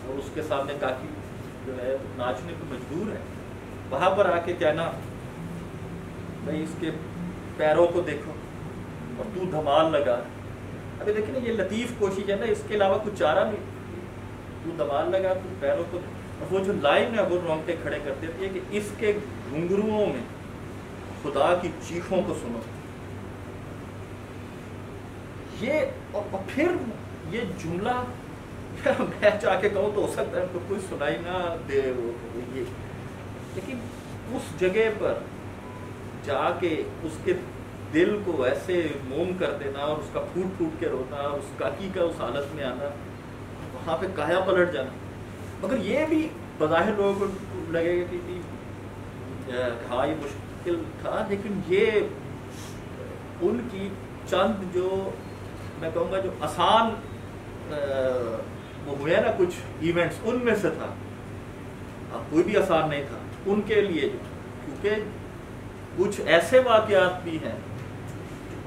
और उसके सामने काकी जो है नाचने को मजबूर है, वहाँ पर आके कहना भाई इसके पैरों को देखो और तू धमाल लगा। अभी देखिए ना ये लतीफ़ कोशिश है ना, इसके अलावा कुछ चारा नहीं, तू धमाल लगा तू पैरों को। और वो जो लाइन है वो रोंगटे खड़े कर देती है कि इसके घुंघरुओं में खुदा की चीखों को सुनो। ये और फिर ये जुमला मैं चाहे कहूँ तो हो सकता है उनको कोई सुनाई ना दे ये, लेकिन उस जगह पर जाके उसके दिल को ऐसे मोम कर देना और उसका फूट फूट के रोना, उस काकी का उस हालत में आना, वहाँ पे काया पलट जाना। मगर ये भी बज़ाहिर लोगों को लगेगा कि हाँ ये मुश्किल था, लेकिन ये उनकी चंद जो मैं कहूँगा जो आसान वो हुए ना कुछ इवेंट्स, उनमें से था। अब कोई भी आसान नहीं था उनके लिए, क्योंकि कुछ ऐसे वाक़यात भी हैं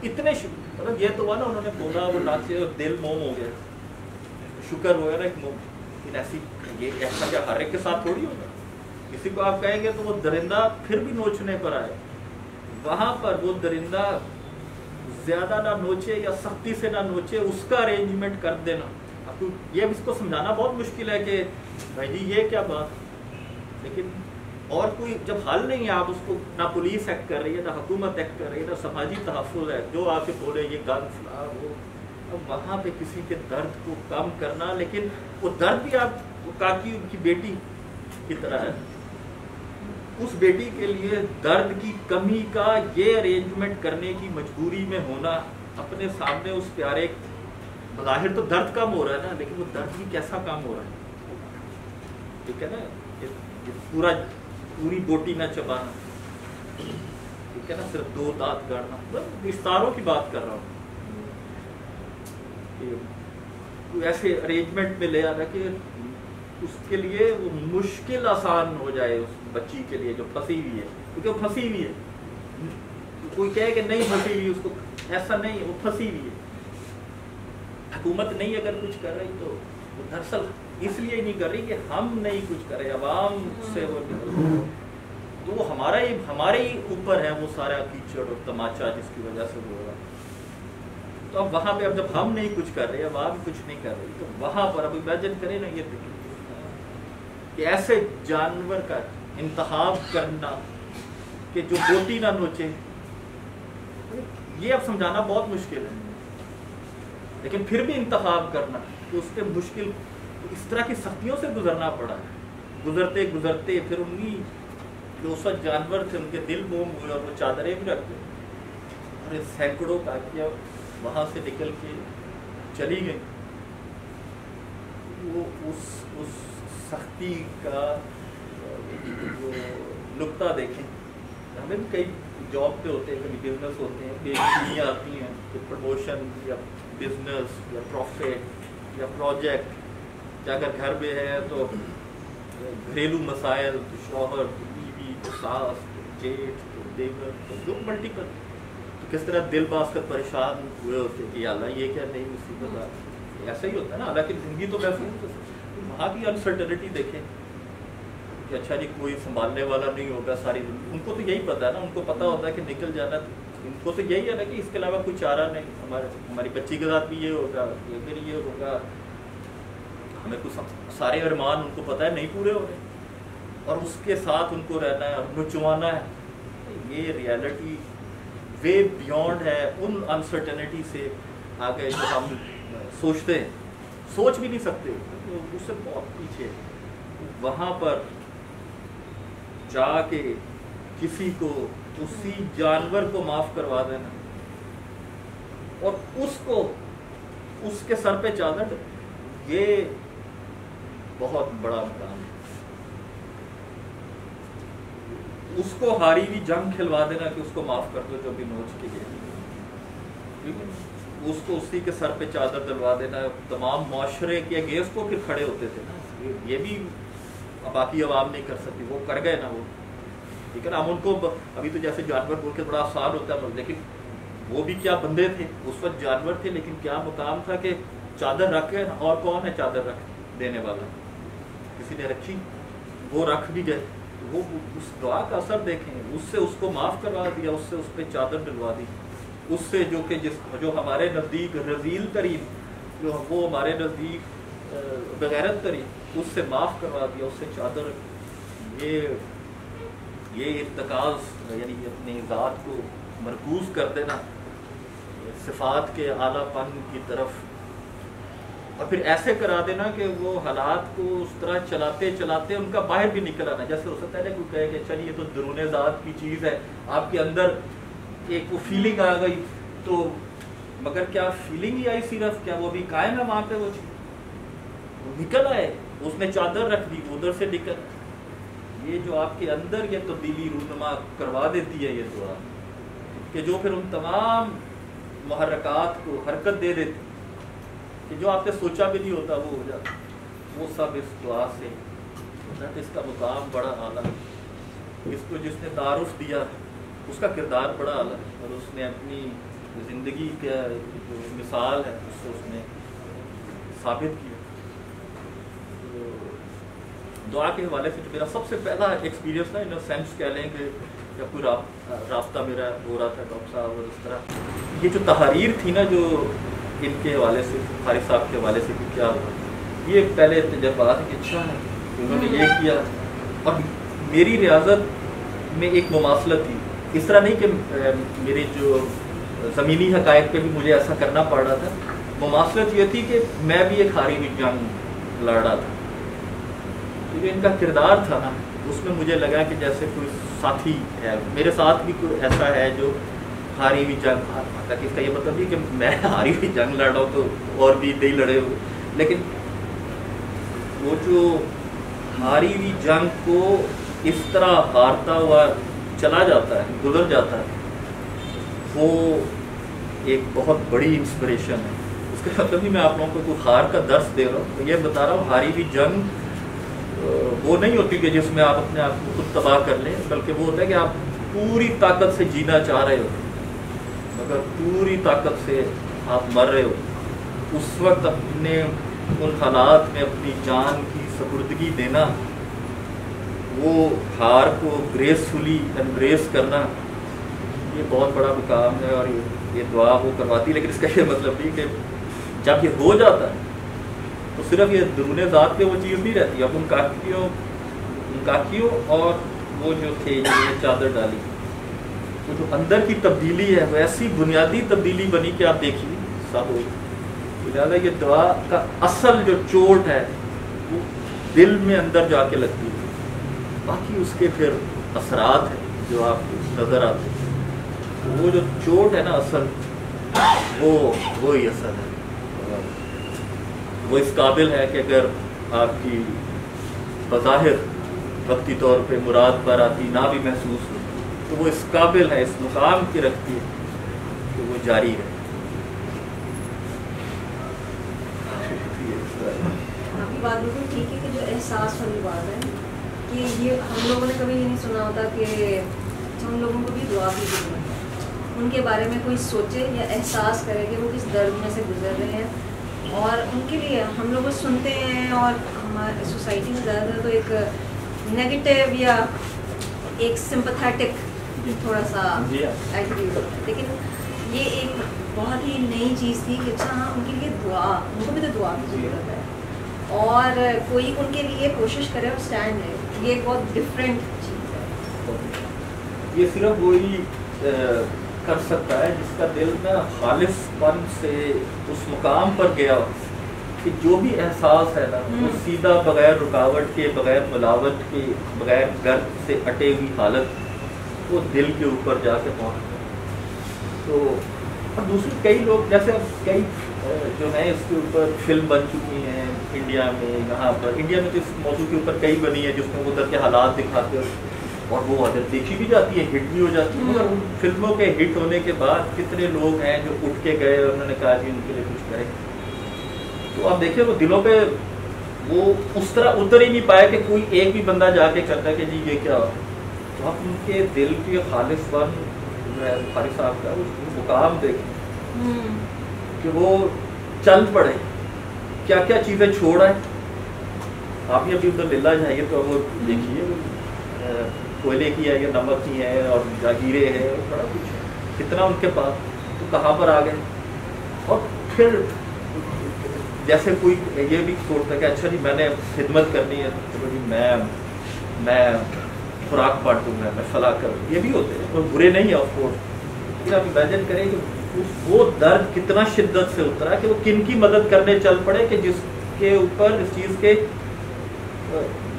इतने मतलब ये तो हुआ ना उन्होंने बोला वो नाचे और दिल मोम हो गया, शुक्र हो गया ना एक मोम। लेकिन ऐसी ये ऐसा क्या हर एक के साथ थोड़ी होगा, किसी को आप कहेंगे तो वो दरिंदा फिर भी नोचने पर आए, वहाँ पर वो दरिंदा ज़्यादा ना नोचे या सख्ती से ना नोचे, उसका अरेंजमेंट कर देना। अब ये इसको समझाना बहुत मुश्किल है कि भाई जी ये क्या बात, लेकिन और कोई जब हल नहीं है, आप उसको ना पुलिस एक्ट कर रही है, ना हुकूमत एक्ट कर रही है, ना समाजी तहफ़्फ़ुज़ है, जो आके बोले ये गन फला वो, अब वहाँ पे किसी के दर्द को कम करना, लेकिन वो दर्द भी आप वो काकी उनकी बेटी की तरह है, उस बेटी के लिए दर्द की कमी का ये अरेंजमेंट करने की मजबूरी में होना, अपने सामने उस प्यारे, ज़ाहिर तो दर्द कम हो रहा है ना, लेकिन वो दर्द भी कैसा कम हो रहा है, ठीक है ना, ये पूरी बोटी ना चबाना, ठीक है ना, सिर्फ 2 दांत गाड़ना, विस्तारों की बात कर रहा हूँ। ऐसे अरेंजमेंट में ले आना कि उसके लिए वो मुश्किल आसान हो जाए उस बच्ची के लिए जो फंसी हुई है, क्योंकि वो फंसी हुई है, कोई कहे कि नहीं फंसी हुई, उसको ऐसा नहीं, वो फंसी हुई है। हुकूमत नहीं अगर कुछ कर रही तो वो दरअसल इसलिए नहीं कर रही कि हम नहीं कुछ कर रहे, अवाम से वो तो वो हमारे ही ऊपर है वो सारा कीचड़ और तमाचा जिसकी वजह से वो हो रहा। तो अब वहाँ पे अब जब हम नहीं कुछ कर रहे, अवाम कुछ नहीं कर रही, तो वहाँ पर अब इमेजिन करें ना ये कि ऐसे जानवर का इंतखाब करना कि जो बोटी ना नोचे, ये अब समझाना बहुत मुश्किल है, लेकिन फिर भी इंतखाब करना कि उसके मुश्किल इस तरह की सख्तियों से गुजरना पड़ा है। गुजरते गुजरते फिर उन्हीं जो उस वक्त जानवर थे उनके दिल मोम हुए और वो चादरें भी रख गए, और सैकड़ों काकियाँ वहाँ से निकल के चली गई। वो उस सख्ती का वो नुक्ता देखें, हमें भी कई जॉब पे होते हैं, कभी बिजनेस होते हैं, पेशगियाँ आती हैं, तो प्रमोशन या बिजनेस या प्रॉफिट या प्रोजेक्ट, या अगर घर में है तो घरेलू मसाइल, तो शौहर, तो बीवी, तो सास, तो जेठ, तो देवर, तो जो मल्टीपल, तो किस तरह दिल बास्कर परेशान हुए होते कि अल्लाह ये क्या नहीं मुसीबत आ, ऐसा ही होता है ना। हालांकि ज़िंदगी तो महफूज है, तो वहाँ की अनसर्टनिटी देखें कि अच्छा जी कोई संभालने वाला नहीं होगा सारी ज़िंदगी, उनको तो यही पता है ना, उनको पता होता है कि निकल जाना, इनको तो यही है ना कि इसके अलावा कोई चारा नहीं, हमारी बच्ची के साथ भी ये होगा, ये फिर ये होगा, हमें कुछ सारे अरमान उनको पता है नहीं पूरे हो रहे, और उसके साथ उनको रहना है और नुचवाना है। ये रियलिटी वे बियॉन्ड है उन अनसर्टेनिटी से आगे जो हम सोचते हैं, सोच भी नहीं सकते, तो उससे बहुत पीछे। वहाँ पर जाके किसी को, उसी जानवर को माफ़ करवा देना और उसको उसके सर पे चादर, ये बहुत बड़ा मुकाम है। اس کو ہاری ہوئی جنگ کھلوا دینا کہ اس کو معاف کر دو جو بھی نوچ کے گیا، ٹھیک ہے، اس کو اسی کے سر پہ چادر ڈلوا دینا، تمام معاشرے کے اگینسٹ کو پھر کھڑے ہوتے تھے نا، یہ بھی باقی عوام نہیں کر سکتی، وہ کر گئے نا وہ، ٹھیک ہے نا. ہم ان کو ابھی تو جیسے جانور بول کے بڑا آسان ہوتا ہے، لیکن وہ بھی کیا بندے تھے اس وقت، جانور تھے، لیکن کیا مقام تھا کہ چادر رکھ گئے. اور کون ہے چادر رکھ دینے والا؟ کسی نے رکھی، وہ رکھ بھی گئے. وہ اس دعا کا اثر دیکھیں، اس سے اس کو معاف کروا دیا، اس سے اس پہ چادر ڈلوا دی، اس سے جو ہمارے نزدیک رذیل ترین، جو وہ ہمارے نزدیک بغیرت ترین، اس سے معاف کروا دیا، اس سے چادر. یہ ارتکاز یعنی اپنی ذات کو مرکوز کر دینا صفات کے اعلیٰ پن کی طرف، اور پھر ایسے کرا دینا کہ وہ حالات کو اس طرح چلاتے چلاتے ان کا باہر بھی نکل آنا. جیسے ہو سکتا ہے نا کوئی کہے کہ چلیے یہ تو درون ذات کی چیز ہے، آپ کے اندر ایک وہ فیلنگ آ گئی، تو مگر کیا فیلنگ ہی آئی صرف، کیا وہ بھی قائم ہے وہاں پہ؟ وہ چیز وہ نکل آئے، اس نے چادر رکھ دی، ادھر سے نکل. یہ جو آپ کے اندر یہ تبدیلی رونما کروا دیتی ہے یہ دعا، کہ جو پھر ان تمام محرکات کو حرکت دے دیتی، کہ جو آپ نے سوچا بھی نہیں ہوتا وہ ہو جاتا، وہ سب اس دعا سے ہوتا ہے. اس کا مقام بڑا اعلیٰ ہے. اس کو جس نے تعارف دیا اس کا کردار بڑا اعلیٰ ہے، اور اس نے اپنی زندگی کا جو مثال ہے اس نے ثابت کیا. دعا کے حوالے سے جو میرا سب سے پہلا ایکسپیرینس تھا، ان سینس کہہ لیں کہ جب کوئی رابطہ میرا ہو رہا تھا ڈاکٹر صاحب اور اس طرح، یہ جو تحریر تھی نا جو ان کے حوالے سے، فارغ صاحب کے حوالے سے، کیا ہوا یہ پہلے تجربات کہ اچھا ہے انہوں نے یہ کیا. اور میری ریاضت میں ایک مماثلت تھی، اس طرح نہیں کہ میرے جو زمینی حقائق پہ بھی مجھے ایسا کرنا پڑ رہا تھا. مماثلت یہ تھی کہ میں بھی ایک ہاری ہوئی جنگ لڑ رہا تھا، کیونکہ ان کا کردار تھا نا، اس میں مجھے لگا کہ جیسے کوئی ساتھی ہے میرے ساتھ بھی کوئی ایسا ہے جو ہاری ہوئی جنگ. حالانکہ اس کا یہ مطلب نہیں کہ میں ہاری ہوئی جنگ لڑ رہا ہوں تو اور بھی نہیں لڑے ہوئے، لیکن وہ جو ہاری ہوئی جنگ کو اس طرح ہارتا ہوا چلا جاتا ہے، گزر جاتا ہے، وہ ایک بہت بڑی انسپریشن ہے. اس کا مطلب نہیں میں آپ لوگوں کو کوئی ہار کا درس دے رہا ہوں، یہ بتا رہا ہوں ہاری ہوئی جنگ وہ نہیں ہوتی کہ جس میں آپ اپنے آپ کو خود تباہ کر لیں، بلکہ وہ ہوتا ہے کہ آپ پوری طاقت سے جینا چاہ رہے ہو مگر پوری طاقت سے آپ مر رہے ہو. اس وقت اپنے ان حالات میں اپنی جان کی سپردگی دینا، وہ ہار کو گریسفلی ایمبریس کرنا، یہ بہت بڑا مقام ہے. اور یہ دعا وہ کرواتی، لیکن اس کا یہ مطلب نہیں کہ جب یہ ہو جاتا ہے تو صرف یہ درون ذات پہ وہ چیز نہیں رہتی. اب ان کاکیوں اور وہ جو تھے یہ چادر ڈالی، وہ جو اندر کی تبدیلی ہے وہ ایسی بنیادی تبدیلی بنی کہ آپ دیکھیے سب ہوئی. لہٰذا یہ دعا کا اصل جو چوٹ ہے وہ دل میں اندر جا کے لگتی ہے، باقی اس کے پھر اثرات ہیں جو آپ کو نظر آتے ہیں. وہ جو چوٹ ہے نا اصل، وہی اصل ہے. وہ اس قابل ہے کہ اگر آپ کی بظاہر وقتی طور پہ مراد پر آتی نہ بھی محسوس ہو تو وہ اس قابل ہے، اس مقام کی رکھتی ہے کہ وہ جاری ہے. آپ کی بات بالکل ٹھیک ہے کہ جو احساس والی بات ہے کہ یہ ہم لوگوں نے کبھی نہیں سنا ہوتا کہ ہم لوگوں کو بھی دعا کی ضرورت ہے. ان کے بارے میں کوئی سوچے یا احساس کرے کہ وہ کس درد میں سے گزر رہے ہیں، اور ان کے لیے ہم لوگ سنتے ہیں. اور ہمارے سوسائٹی میں زیادہ تر تو ایک نیگیٹو یا ایک سمپتھیٹک تھوڑا سا ایٹیٹیوڈ ہوتا ہے، لیکن یہ ایک بہت ہی نئی چیز تھی کہ اچھا ہاں ان کے لیے دعا، ان کو بھی تو دعا کی ضرورت ہے، اور کوئی ان کے لیے کوشش کرے اور اسٹینڈ لے. یہ ایک بہت ڈفرینٹ چیز ہے. یہ صرف وہی کر سکتا ہے جس کا دل میں خالص پن سے اس مقام پر گیا کہ جو بھی احساس ہے نا وہ سیدھا بغیر رکاوٹ کے، بغیر ملاوٹ کے، بغیر گرد سے اٹے ہوئی حالت وہ دل کے اوپر جا کے پہنچ گیا. تو اور دوسری کئی لوگ جیسے اب کئی جو ہیں اس کے اوپر فلم بن چکی ہیں انڈیا میں، یہاں پر انڈیا میں تو اس موضوع کے اوپر کئی بنی ہے جس میں ادھر کے حالات دکھاتے ہیں. और वो अगर देखी भी जाती है, हिट भी हो जाती है, मगर उन फिल्मों के हिट होने के बाद कितने लोग हैं जो उठ के गए, उन्होंने कहा कि उनके लिए कुछ करें। तो आप देखिए वो दिलों पे वो उस तरह उतर ही नहीं पाया कि कोई एक भी बंदा जाके करता कि जी ये क्या। तो आप उनके दिल के खालिसपन बुखारी साहब का वो मुकाम देखें कि वो चल पड़े, क्या क्या चीज़ें छोड़ा है। आप ही अभी उधर लीला जाइए तो वो देखिए कोयले की है या नमक की है और जागीरे है और बड़ा कुछ है, कितना उनके पास, तो कहाँ पर आ गए। और फिर जैसे कोई ये भी सोचता है कि अच्छा जी मैंने खिदमत करनी है, चलो जी मैं खुराक बांटूंगा, मैं फला करूँ, ये भी होते हैं, तो बुरे नहीं है ऑफकोर्स। लेकिन आप इमेजिन करें कि वो दर्द कितना शिद्दत से उतरा कि वो किन की मदद करने चल पड़े कि जिसके ऊपर इस चीज़ के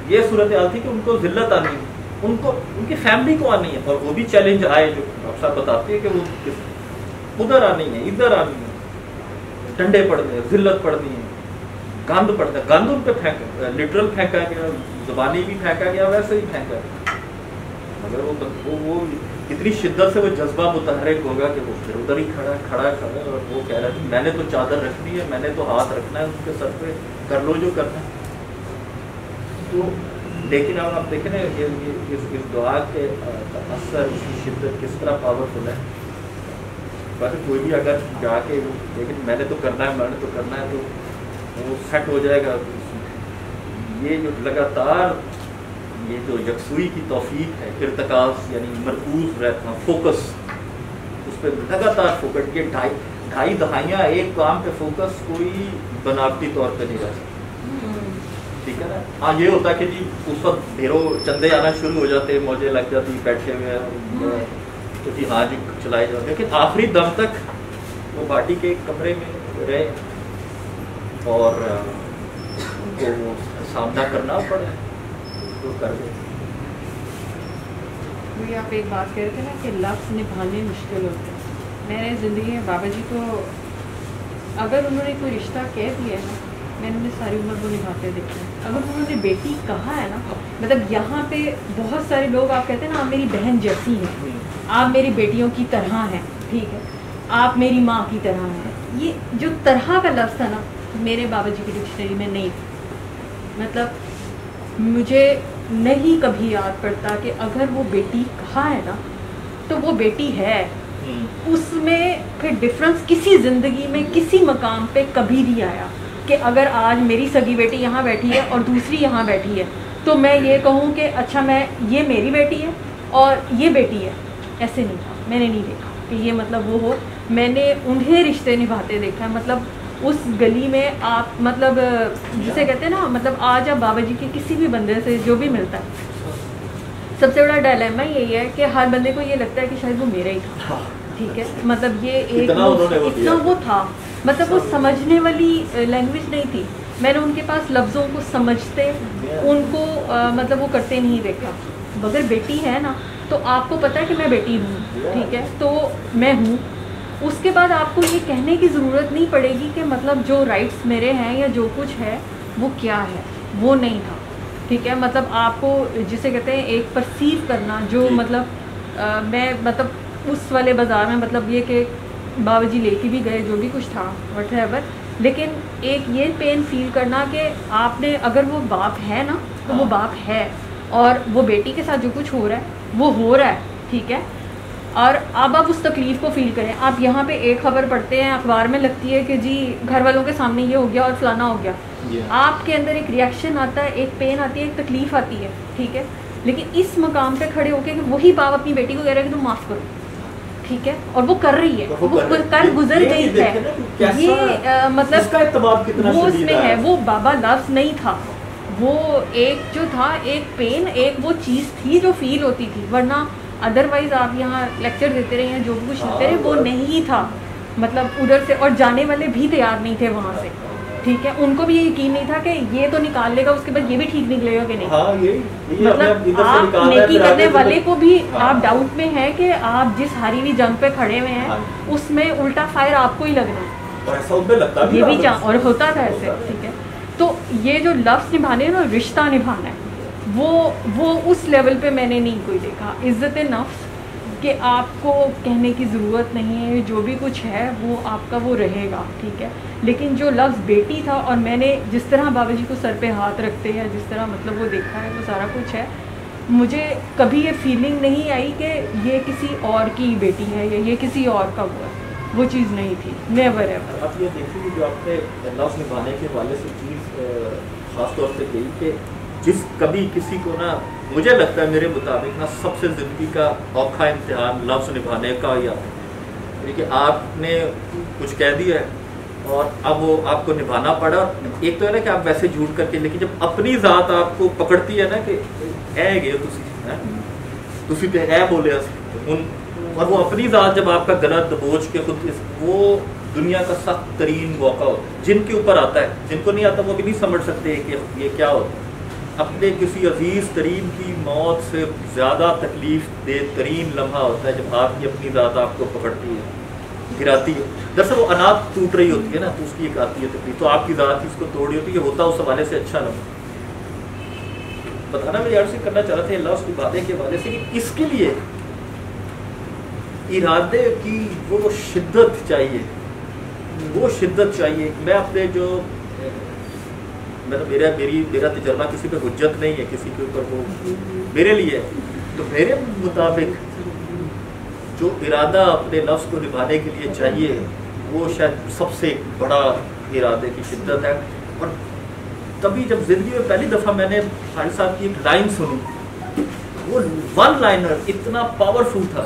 ये सूरत हाल थी कि उनको जिल्लत आनी है, उनको उनकी फैमिली को आनी है, और वो भी चैलेंज आए जो आप सब बताते हैं कि वो उधर आनी है, इधर आनी है, डंडे पड़ने हैं, जिल्लत पड़नी है, गंद पड़ता है, गंद उन पे फेंका, लिटरल फेंका गया, ज़बानी भी फेंका गया, वैसे ही फेंका गया। मगर वो इतनी शिद्दत से वो जज्बा मुतहरिक होगा कि वो फिर उधर ही खड़ा और वो कह रहा है मैंने तो चादर रखनी है, मैंने तो हाथ रखना है उसके सर पे, कर लो जो करना है। तो लेकिन अब आप देखें ना इस दुआ के असर, इसकी शिद्दत किस तरह पावरफुल है। बस कोई भी अगर जाके लेकिन मैंने तो करना है तो वो सेट हो जाएगा। ये जो लगातार ये जो यकसुई की तौफीक है, इर्तिकास यानी मरकूज रहना, फोकस, उस पर लगातार फोकस, ये ढाई दहाइयाँ एक काम पे फोकस कोई बनावटी तौर पे नहीं रह सकता, ठीक है ना। हाँ ये होता है कि जी उस वक्त ढेरों चंदे आना शुरू हो जाते, मौजें लग जाती, बैठे हुए तो जी हाँ जी चलाए जाओ, लेकिन आखिरी दम तक वो पार्टी के कमरे में रहे और उनको वो सामना करना पड़ा, तो कर गए। वही आप एक बात कह रहे थे ना कि लफ्ज़ निभाने मुश्किल होते हैं। मैंने ज़िंदगी में बाबा जी को अगर उन्होंने कोई रिश्ता कह दिया है ना, मैंने उन्हें सारी उम्र वो निभाते देखा है। अगर उन्होंने बेटी कहा है ना, मतलब यहाँ पे बहुत सारे लोग आप कहते हैं ना आप मेरी बहन जैसी हैं, आप मेरी बेटियों की तरह हैं, ठीक है, आप मेरी माँ की तरह हैं, ये जो तरह का लफ्ज़ था ना मेरे बाबा जी की डिक्शनरी में नहीं था। मतलब मुझे नहीं कभी याद पड़ता कि अगर वो बेटी कहा है ना तो वो बेटी है, उसमें फिर डिफरेंस किसी ज़िंदगी में किसी मकाम पे कभी नहीं आया कि अगर आज मेरी सगी बेटी यहाँ बैठी है और दूसरी यहाँ बैठी है तो मैं ये कहूँ कि अच्छा मैं ये मेरी बेटी है और ये बेटी है, ऐसे नहीं था। मैंने नहीं देखा कि ये मतलब वो हो, मैंने उन्हें रिश्ते निभाते देखा है। मतलब उस गली में आप मतलब जिसे कहते हैं ना, मतलब आज आप बाबा जी के किसी भी बंदे से जो भी मिलता है, सबसे बड़ा डायलेमा यही है कि हर बंदे को ये लगता है कि शायद वो मेरा ही था, ठीक है। मतलब ये एक इतना वो था, मतलब वो समझने वाली लैंग्वेज नहीं थी। मैंने उनके पास लफ्ज़ों को समझते उनको मतलब वो करते नहीं देखा। अगर बेटी है ना तो आपको पता है कि मैं बेटी हूँ, ठीक है, तो मैं हूँ। उसके बाद आपको ये कहने की ज़रूरत नहीं पड़ेगी कि मतलब जो राइट्स मेरे हैं या जो कुछ है वो क्या है, वो नहीं था, ठीक है। मतलब आपको जिसे कहते हैं एक परसीव करना, जो मतलब मैं मतलब उस वाले बाज़ार में मतलब ये कि बाबा जी लेके भी गए जो भी कुछ था व्हाटएवर, लेकिन एक ये पेन फील करना कि आपने अगर वो बाप है ना तो वो बाप है, और वो बेटी के साथ जो कुछ हो रहा है वो हो रहा है, ठीक है। और अब आप उस तकलीफ़ को फील करें। आप यहाँ पे एक खबर पढ़ते हैं अखबार में, लगती है कि जी घर वालों के सामने ये हो गया और फलाना हो गया, आपके अंदर एक रिएक्शन आता है, एक पेन आती है, एक तकलीफ़ आती है, ठीक है। लेकिन इस मकाम पे खड़े होकर कि वही बाप अपनी बेटी को कह रहा है कि तुम माफ़ करो, ठीक है, और वो कर रही है, वो कर गुजर गई है। ये मतलब वो उसमें है, वो बाबा लफ्ज़ नहीं था, वो एक जो था एक पेन, एक वो चीज़ थी जो फील होती थी। वरना अदरवाइज़ आप यहाँ लेक्चर देते रहे हैं, जो भी कुछ देते रहे, वो नहीं था। मतलब उधर से, और जाने वाले भी तैयार नहीं थे वहाँ से, ठीक है। उनको भी ये यकीन नहीं था कि ये तो निकाल लेगा, उसके बाद ये भी ठीक निकलेगा कि नहीं। मतलब आप नेकी करने वाले को भी आप डाउट में है कि आप जिस हारी हुई जंग पे खड़े हुए हैं उसमें उल्टा फायर आपको ही लगना है, ये भी और होता था ऐसे, ठीक है। तो ये जो लफ्ज़ निभाने ना, रिश्ता निभाना है, وہ اس لیول پہ میں نے نہیں کوئی دیکھا. عزت نفس کہ آپ کو کہنے کی ضرورت نہیں ہے، جو بھی کچھ ہے وہ آپ کا وہ رہے گا، ٹھیک ہے. لیکن جو لفظ بیٹی تھا، اور میں نے جس طرح بابا جی کو سر پہ ہاتھ رکھتے ہیں، جس طرح مطلب وہ دیکھا ہے، وہ سارا کچھ ہے، مجھے کبھی یہ فیلنگ نہیں آئی کہ یہ کسی اور کی بیٹی ہے یا یہ کسی اور کا ہوا ہے. وہ چیز نہیں تھی، نیور ایور. آپ یہ دیکھیے جو آپ نے لفظ نبھانے کے حوالے سے چیز خاص طور پہ کہی کہ جس کبھی کسی کو نا، مجھے لگتا ہے میرے مطابق نا سب سے زندگی کا اوکھا امتحان لفظ نبھانے کا یا کہ آپ نے کچھ کہہ دیا ہے اور اب وہ آپ کو نبھانا پڑا. ایک تو ہے نا کہ آپ ویسے جھوٹ کر کے، لیکن جب اپنی ذات آپ کو پکڑتی ہے نا کہ اے گئے تسی تے اے بولے اور وہ اپنی ذات جب آپ کا گلا دبوچ کے خود وہ دنیا کا سخت ترین موقع ہوتا ہے. جن کے اوپر آتا ہے، جن کو نہیں آتا وہ بھی نہیں سمجھ سکتے کہ یہ کیا ہوتا ہے. اپنے کسی عزیز ترین کی موت سے زیادہ تکلیف دہ ترین لمحہ ہوتا ہے جب آپ کی اپنی ذات آپ کو پکڑتی ہے، گراتی ہے. دراصل وہ انات ٹوٹ رہی ہوتی ہے نا، تو اس کی ایک آتی ہے تکلیف، تو آپ کی ذات اس کو توڑی ہوتی ہے. یہ ہوتا اس حوالے سے اچھا لمحہ. بتانا میں یار سے کرنا چاہ رہا تھا اللہ اس کی باتیں کے حوالے سے کہ اس کے لیے ارادے کی وہ شدت چاہیے، وہ شدت چاہیے. میں اپنے جو میرا تجربہ کسی پہ حجت نہیں ہے، کسی کے اوپر وہ میرے لیے ہے. تو میرے مطابق جو ارادہ اپنے لفظ کو نبھانے کے لیے چاہیے وہ شاید سب سے بڑا ارادے کی شدت ہے. اور تبھی جب زندگی میں پہلی دفعہ میں نے خالد صاحب کی ایک لائن سنی، وہ ون لائنر اتنا پاورفل تھا.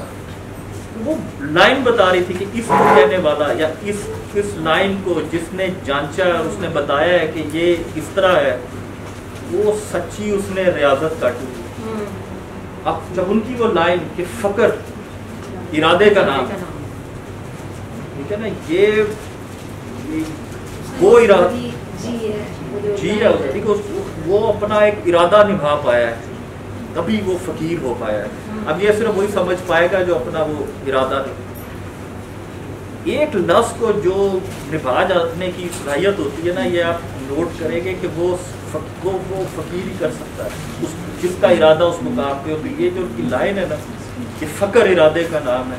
وہ لائن بتا رہی تھی کہ اس کو کہنے والا یا اس لائن کو جس نے جانچا اور اس نے بتایا ہے کہ یہ اس طرح ہے، وہ سچی اس نے ریاضت کاٹی. اب جب ان کی وہ لائن کہ فقر ارادے کا نام، ٹھیک ہے نا، یہ وہ ارادہ جی ہے، وہ اپنا ایک ارادہ نبھا پایا ہے، تبھی وہ فقیر ہو پایا ہے. اب یہ صرف وہی سمجھ پائے گا جو اپنا وہ ارادہ ایک لفظ کو جو نبھا جانے کی صلاحیت ہوتی ہے نا، یہ آپ نوٹ کریں گے کہ وہ فقیر ہی کر سکتا ہے جس کا ارادہ اس مقام پہ ہوتی ہے. یہ جو ان کی لائن ہے نا کہ فقر ارادے کا نام ہے،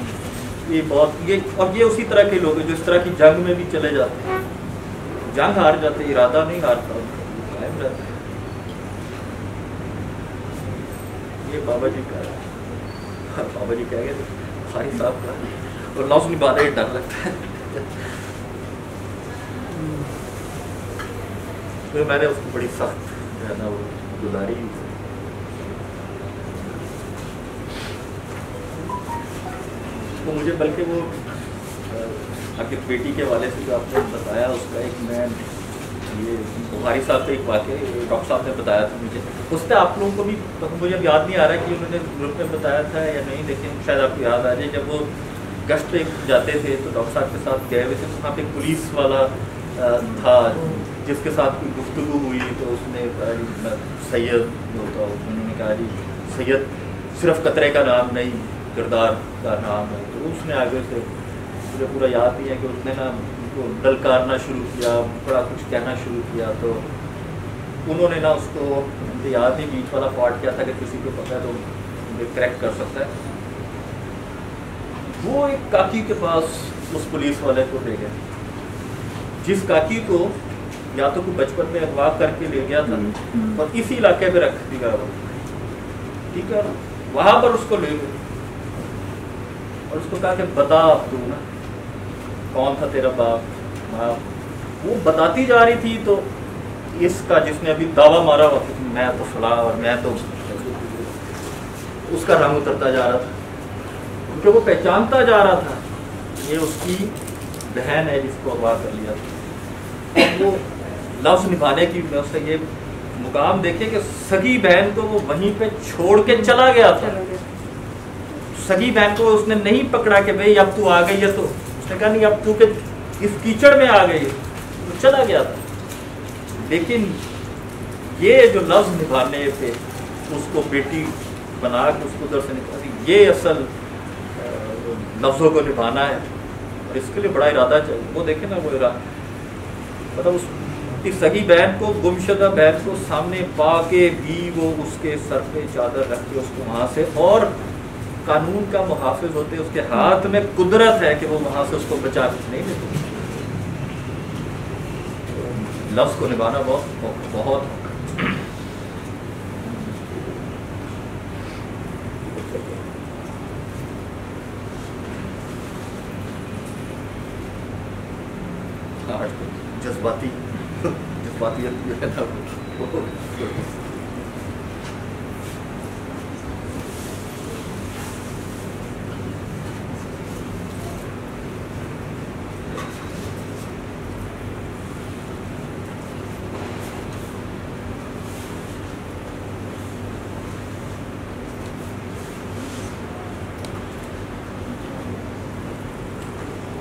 یہ بہت اور یہ اسی طرح کے لوگ ہیں جو اس طرح کی جنگ میں بھی چلے جاتے ہیں، جنگ ہار جاتے، ارادہ نہیں ہارتا، قائم رہتا ہے. یہ بابا جی کا بابا جی کہہ گئے خاری صاحب کا، اور لفظ نبھانے میں ڈر لگتا ہے. تو میں نے اس کو بڑی سخت جو ہے نا وہ گزاری. تو مجھے بلکہ وہ آپ کی بیٹی کے حوالے سے جو آپ نے بتایا اس کا ایک میں یہ بخاری صاحب سے ایک واقعہ ڈاکٹر صاحب نے بتایا تھا مجھے، اس سے آپ لوگوں کو بھی مجھے اب یاد نہیں آ رہا کہ انہوں نے گروپ میں بتایا تھا یا نہیں، لیکن شاید آپ کو یاد آ جائے. جب وہ گشت پہ جاتے تھے تو ڈاکٹر صاحب کے ساتھ گئے ہوئے تھے، وہاں پہ پولیس والا تھا جس کے ساتھ کوئی گفتگو ہوئی تو اس نے کہا جی سید ہوتا، انہوں نے کہا جی سید صرف قطرے کا نام نہیں کردار کا نام ہے. تو اس نے آگے سے مجھے پورا یاد نہیں ہے کہ اس نے نا دلکارنا شروع کیا، بڑا کچھ کہنا شروع کیا. تو انہوں نے نا اس کو مجھے یاد نہیں بیچ والا پارٹ کیا تھا کہ کسی کو پتہ ہے تو مجھے کریکٹ کر سکتا ہے. وہ ایک کاکی کے پاس اس پولیس والے کو لے گئے جس کاکی کو یا تو کوئی بچپن میں اغوا کر کے لے گیا تھا اور اسی علاقے میں رکھ دیا وہ، ٹھیک ہے، وہاں پر اس کو لے گئے اور اس کو کہا کہ بتا اب تو نا کون تھا تیرا باپ. وہ بتاتی جا رہی تھی تو اس کا جس نے ابھی دعویٰ مارا ہوا تھا میں تو فلاں اور میں تو، اس کا رنگ اترتا جا رہا تھا کیونکہ وہ پہچانتا جا رہا تھا یہ اس کی بہن ہے جس کو اغوا کر لیا تھا. وہ لفظ نبھانے کی میں سے یہ مقام دیکھے کہ سگی بہن کو وہ وہیں پہ چھوڑ کے چلا گیا تھا. سگی بہن کو اس نے نہیں پکڑا کہ بھئی اب تو آ گئی ہے، تو اس نے کہا نہیں اب تو کہ اس کیچڑ میں آ گئی ہے، تو چلا گیا تھا. لیکن یہ جو لفظ نبھانے پہ اس کو بیٹی بنا کے اس کو در سے نکالی، یہ اصل لفظوں کو نبھانا ہے اور اس کے لیے بڑا ارادہ چاہیے. وہ دیکھیں نا وہ ارادہ مطلب اس کہ صحیح بہن کو، گمشدہ بہن کو سامنے پا کے بھی وہ اس کے سر پہ چادر رکھ کے اس کو وہاں سے، اور قانون کا محافظ ہوتے اس کے ہاتھ میں قدرت ہے کہ وہ وہاں سے اس کو بچا کے نہیں لیتے. لفظ کو نبھانا بہت جذباتی جو ہے نا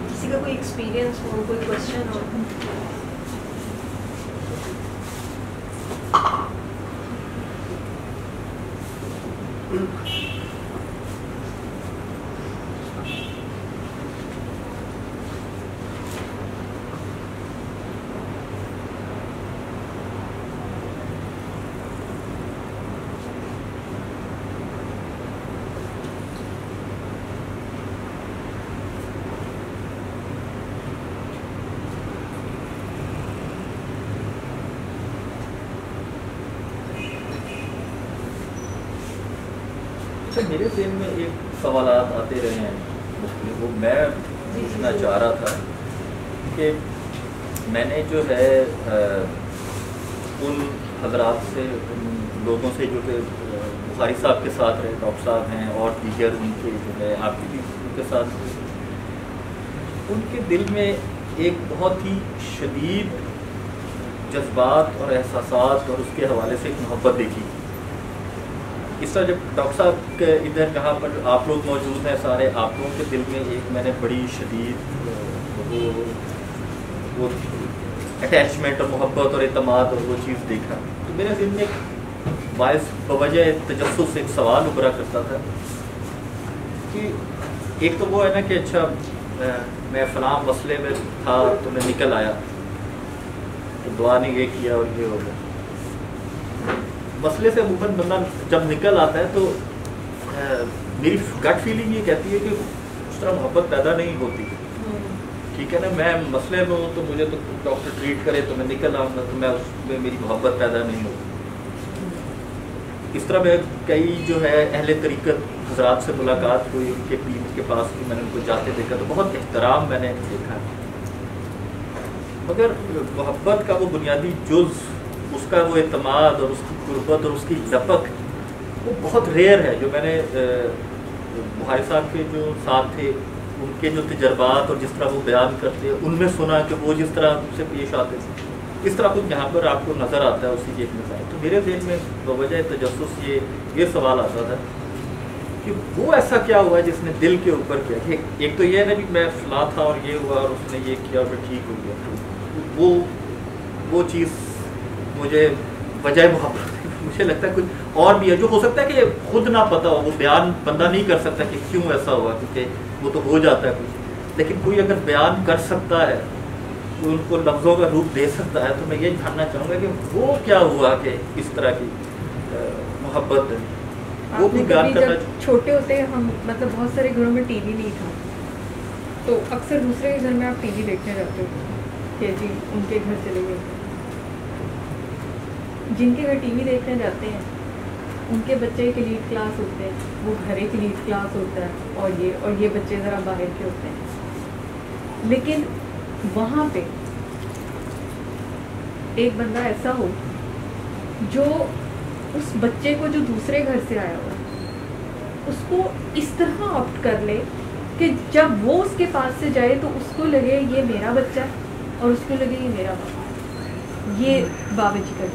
کسی کا کوئی ایکسپیرینس ہو، کوئی کوشچن ہو. میرے ذہن میں ایک سوالات آتے رہے ہیں مختلف، وہ میں پوچھنا چاہ رہا تھا کہ میں نے جو ہے ان حضرات سے، ان لوگوں سے جو کہ بخاری صاحب کے ساتھ رہے، ڈاکٹر صاحب ہیں اور دیگر ان کے جو ہے آپ بھی ان کے ساتھ، ان کے دل میں ایک بہت ہی شدید جذبات اور احساسات اور اس کے حوالے سے ایک محبت دیکھی. اس طرح جب ڈاکٹر صاحب کے ادھر کہاں پر آپ لوگ موجود ہیں سارے، آپ لوگوں کے دل میں ایک میں نے بڑی شدید وہ اٹیچمنٹ اور محبت اور اعتماد اور وہ چیز دیکھا. تو میرے ذہن میں باعث بوجہ تجسس سے ایک سوال ابھرا کرتا تھا کہ ایک تو وہ ہے نا کہ اچھا میں فلاں مسئلے میں تھا تو میں نکل آیا، تو دعا نے یہ کیا اور یہ ہو گیا. مسئلے سے عموماً بندہ جب نکل آتا ہے تو میری گٹ فیلنگ یہ کہتی ہے کہ اس طرح محبت پیدا نہیں ہوتی. ٹھیک ہے نا، میں مسئلے میں ہوں تو مجھے تو ڈاکٹر ٹریٹ کرے تو میں نکل آؤں گا تو میں اس میں میری محبت پیدا نہیں ہوتی. اس طرح میں کئی جو ہے اہل طریقت حضرات سے ملاقات ہوئی، ان کے پیر کے پاس بھی میں نے ان کو جاتے دیکھا تو بہت احترام میں نے دیکھا، مگر محبت کا وہ بنیادی جز، اس کا وہ اعتماد اور اس کی قربت اور اس کی لپک وہ بہت ریئر ہے. جو میں نے بخاری صاحب کے جو ساتھ تھے ان کے جو تجربات اور جس طرح وہ بیان کرتے ہیں ان میں سنا کہ وہ جس طرح سے پیش آتے تھے، اس طرح کچھ یہاں پر آپ کو نظر آتا ہے اسی کی ایک مثال. تو میرے ذہن میں بوجہ تجسس یہ سوال آتا تھا کہ وہ ایسا کیا ہوا ہے جس نے دل کے اوپر کیا. ایک تو یہ ہے نا کہ میں فلاں تھا اور یہ ہوا اور اس نے یہ کیا اور میں ٹھیک ہو گیا، وہ چیز مجھے وجہ محبت مجھے لگتا ہے کچھ اور بھی ہے جو ہو سکتا ہے کہ خود نہ پتہ ہو، وہ بیان بندہ نہیں کر سکتا کہ کیوں ایسا ہوا، کیونکہ وہ تو ہو جاتا ہے کچھ، لیکن کوئی اگر بیان کر سکتا ہے تو ان کو لفظوں کا روپ دے سکتا ہے. تو میں یہ جاننا چاہوں گا کہ وہ کیا ہوا کہ اس طرح کی محبت وہ بھی بیان کرنا. جب چھوٹے ہوتے ہم مطلب بہت سارے گھروں میں ٹی وی نہیں تھا تو اکثر دوسرے کے گھر میں آپ ٹی وی دیکھنے جاتے ہو کہ جی ان کے گھر چلے گئے. جن کے گھر ٹی وی دیکھنے جاتے ہیں ان کے بچے کے لیڈ کلاس ہوتے ہیں، وہ گھر کے لیڈ کلاس ہوتا ہے اور یہ بچے ذرا باہر کے ہوتے ہیں. لیکن وہاں پہ ایک بندہ ایسا ہو جو اس بچے کو جو دوسرے گھر سے آیا ہوا اس کو اس طرح آپٹ کر لے کہ جب وہ اس کے پاس سے جائے تو اس کو لگے یہ میرا بچہ ہے اور اس کو لگے یہ میرا باپ، یہ بابا جی کا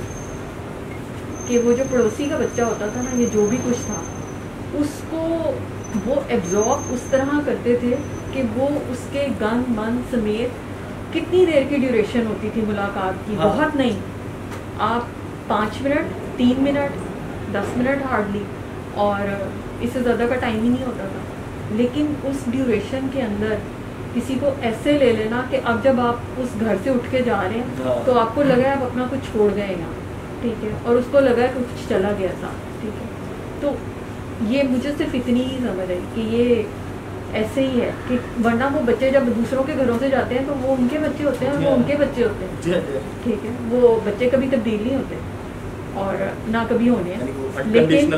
کہ وہ جو پڑوسی کا بچہ ہوتا تھا نا، یہ جو بھی کچھ تھا اس کو وہ ایبزارب اس طرح کرتے تھے کہ وہ اس کے گن من سمیت کتنی دیر کی ڈیوریشن ہوتی تھی ملاقات کی، بہت نہیں، آپ 5 منٹ 3 منٹ 10 منٹ ہارڈلی، اور اس سے زیادہ کا ٹائم ہی نہیں ہوتا تھا. لیکن اس ڈیوریشن کے اندر किसी को ऐसे ले लेना कि अब जब आप उस घर से उठ के जा रहे हैं तो आपको लगा है आप अपना कुछ छोड़ गए यहाँ, ठीक है, और उसको लगा है कि कुछ चला गया था, ठीक है। तो ये मुझे सिर्फ इतनी ही समझ आई कि ये ऐसे ही है कि वरना वो बच्चे जब दूसरों के घरों से जाते हैं तो वो उनके बच्चे होते हैं और वो उनके बच्चे होते हैं, ठीक है, वो बच्चे कभी तब्दील नहीं होते और ना कभी होने हैं। लेकिन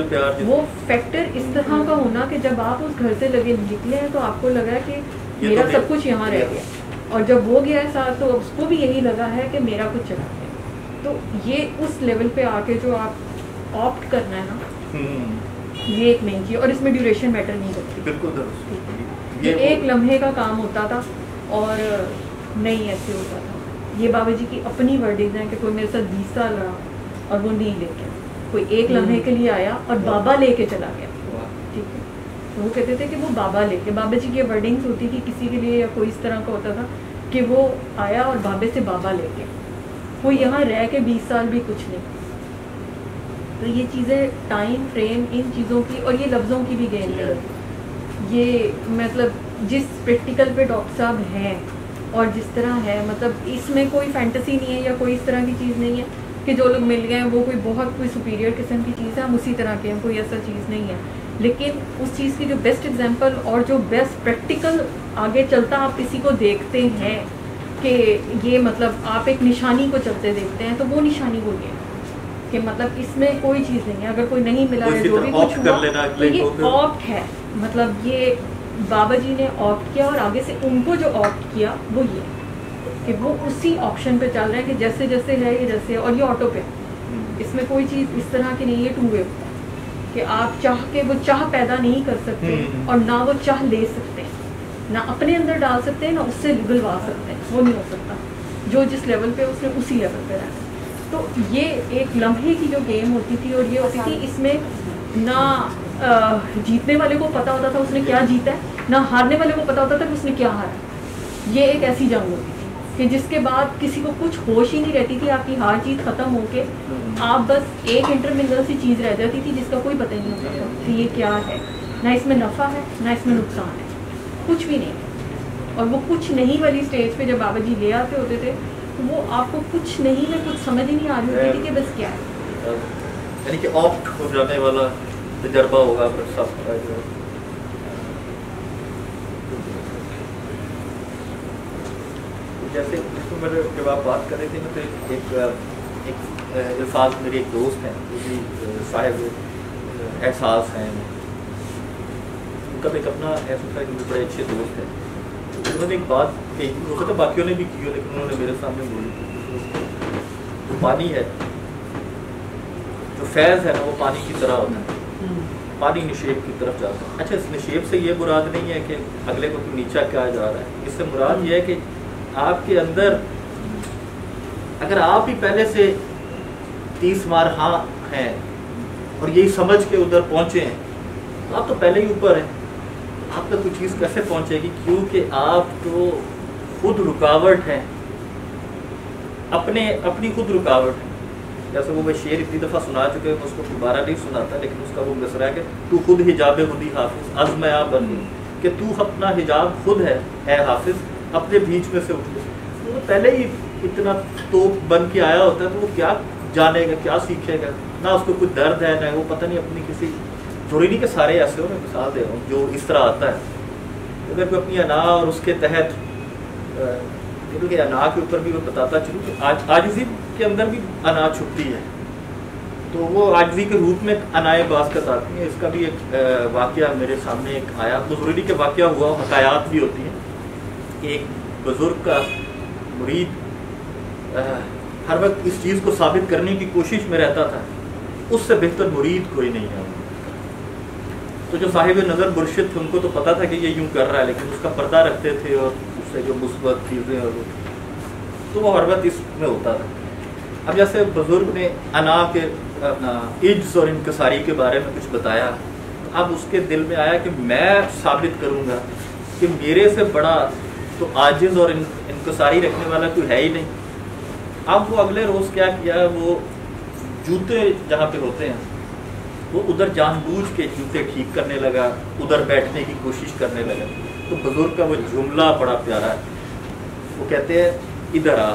वो फैक्टर इस तरह का होना कि जब आप उस घर से लगे निकले हैं तो आपको लगा कि मेरा सब कुछ यहाँ रह गया, और जब वो गया है साथ तो उसको भी यही लगा है कि मेरा कुछ चला गया। तो ये उस लेवल पे आके जो आप ऑप्ट करना है ना, ये एक मेन चीज़, और इसमें ड्यूरेशन मैटर नहीं करती। बिल्कुल ये एक लम्हे का काम होता था और नहीं ऐसे होता था। ये बाबा जी की अपनी वर्डिंग है कि कोई मेरे साथ 20 साल रहा और वो नहीं लेके, कोई एक लम्हे के लिए आया और बाबा लेके चला गया, ठीक है। तो वो कहते थे कि वो बाबा लेके, बाबा जी की वर्डिंग्स होती थी किसी के लिए, या कोई इस तरह का होता था कि वो आया और बाबे से बाबा लेके, वो यहाँ रह के 20 साल भी कुछ नहीं। तो ये चीज़ें टाइम फ्रेम इन चीज़ों की और ये लफ्ज़ों की भी गेम है। ये मतलब जिस प्रैक्टिकल पे डॉक्टर साहब हैं और जिस तरह है, मतलब इसमें कोई फैंटेसी नहीं है या कोई इस तरह की चीज़ नहीं है कि जो लोग मिल गए हैं वो कोई बहुत कोई सुपीरियर किस्म की चीज़ है, हम उसी तरह के हैं, कोई ऐसा चीज़ नहीं है। लेकिन उस चीज़ की जो बेस्ट एग्जांपल और जो बेस्ट प्रैक्टिकल आगे चलता आप किसी को देखते हैं कि ये मतलब आप एक निशानी को चलते देखते हैं, तो वो निशानी वो ये कि मतलब इसमें कोई चीज़ नहीं है। अगर कोई नहीं मिला है जो भी कुछ हुआ तो ये ऑप्ट है, मतलब ये बाबा जी ने ऑप्ट किया और आगे से उनको जो ऑप्ट किया वो ये कि वो उसी ऑप्शन पे चल रहे हैं कि जैसे जैसे है ये जैसे, और ये ऑटो पे, इसमें कोई चीज़ इस तरह की नहीं है टू वे कि आप चाह के वो चाह पैदा नहीं कर सकते और ना वो चाह ले सकते, ना अपने अंदर डाल सकते हैं ना उससे निगलवा सकते हैं, वो नहीं हो सकता। जो जिस लेवल पे उसने उसी लेवल पे रहना। तो ये एक लम्हे की जो गेम होती थी और ये होती थी, इसमें ना जीतने वाले को पता होता था उसने क्या जीता है, ना हारने वाले को पता होता था कि उसने क्या हारा। ये एक ऐसी जंग होती थी कि जिसके बाद किसी को कुछ होश ही नहीं रहती थी, आपकी हार जीत खत्म होके आप बस एक इंटरमिनल सी चीज़ रह जाती थी जिसका कोई पता ही नहीं होता था कि ये क्या है, ना इसमें नफ़ा है ना इसमें नुकसान है, कुछ भी नहीं। और वो कुछ नहीं वाली स्टेज पे जब बाबा जी ले आते होते थे तो वो आपको कुछ नहीं में कुछ समझ ही नहीं आ रही होती थी कि बस क्या है, यानी कि ऑप्ट हो जाने वाला तजर्बा होगा फिर सब। जैसे इसको मेरे जब आप बात कर रहे थे ना, तो एक अल्फाज मेरे एक दोस्त हैं, वो भी साहिब एहसास हैं, उनका एक अपना ऐसा था कि बड़े अच्छे दोस्त हैं। उन्होंने एक बात कही, हो सकता बाकियों ने भी की हो लेकिन उन्होंने मेरे सामने बोली, जो पानी है, जो फैज़ है ना, वो पानी की तरह होता है, पानी निशेब की तरफ जाता है। अच्छा, इस निशेब से ये मुराद नहीं है कि अगले को नीचा क्या जा रहा है, इससे मुराद ये है कि आपके अंदर अगर आप ही पहले से 30 मार हाँ हैं और यही समझ के उधर पहुंचे हैं, तो आप तो पहले ही ऊपर हैं। आप तक कोई चीज़ कैसे पहुंचेगी, क्योंकि आप तो खुद रुकावट हैं, अपनी खुद रुकावट है। जैसे वो मैं शेर इतनी दफ़ा सुना चुके हैं, मैं उसको दोबारा नहीं सुनाता, लेकिन उसका वो मिसरा है कि तू खुद हिजाब खुद ही हाफिज अज़्म या बन, कि तू अपना हिजाब खुद है ए हाफिज, अपने बीच में से उठ। वो पहले ही इतना तोप बन के आया होता है, तो वो क्या जानेगा, क्या सीखेगा, ना उसको कुछ दर्द है, ना वो पता नहीं अपनी किसी, जरूरी नहीं कि सारे ऐसे हो, मैं मिसाल दे रहा हूँ जो इस तरह आता है। अगर कोई अपनी अना और उसके तहत क्योंकि अना के ऊपर भी वो बताता चलूँ कि आजिज़ी के अंदर भी अना छुपती है, तो वो आजिज़ी के रूप में अनाए बाज़ आती है। इसका भी एक वाक़या मेरे सामने एक आया, तो ज़रूरी के वाक़या हुआ, हकायात भी होती हैं। एक बुज़ुर्ग का मुरीद हर वक्त इस चीज़ को साबित करने की कोशिश में रहता था, उससे बेहतर मुरीद कोई नहीं है। तो जो साहिब नज़र मुर्शिद थे उनको तो पता था कि ये यूँ कर रहा है, लेकिन उसका पर्दा रखते थे और उससे जो मुस्बत चीज़ें और तो वो हर वक्त इसमें होता था। अब जैसे बुज़ुर्ग ने अना के इज्ज़ और इनकसारी के बारे में कुछ बताया, तो अब उसके दिल में आया कि मैं साबित करूँगा कि मेरे से बड़ा तो आजिज़ और इनकसारी रखने वाला कोई है ही नहीं। अब वो अगले रोज़ क्या किया, वो जूते जहाँ पे होते हैं वो उधर जानबूझ के जूते ठीक करने लगा, उधर बैठने की कोशिश करने लगा। तो बुजुर्ग का वो जुमला बड़ा प्यारा है, वो कहते हैं इधर आ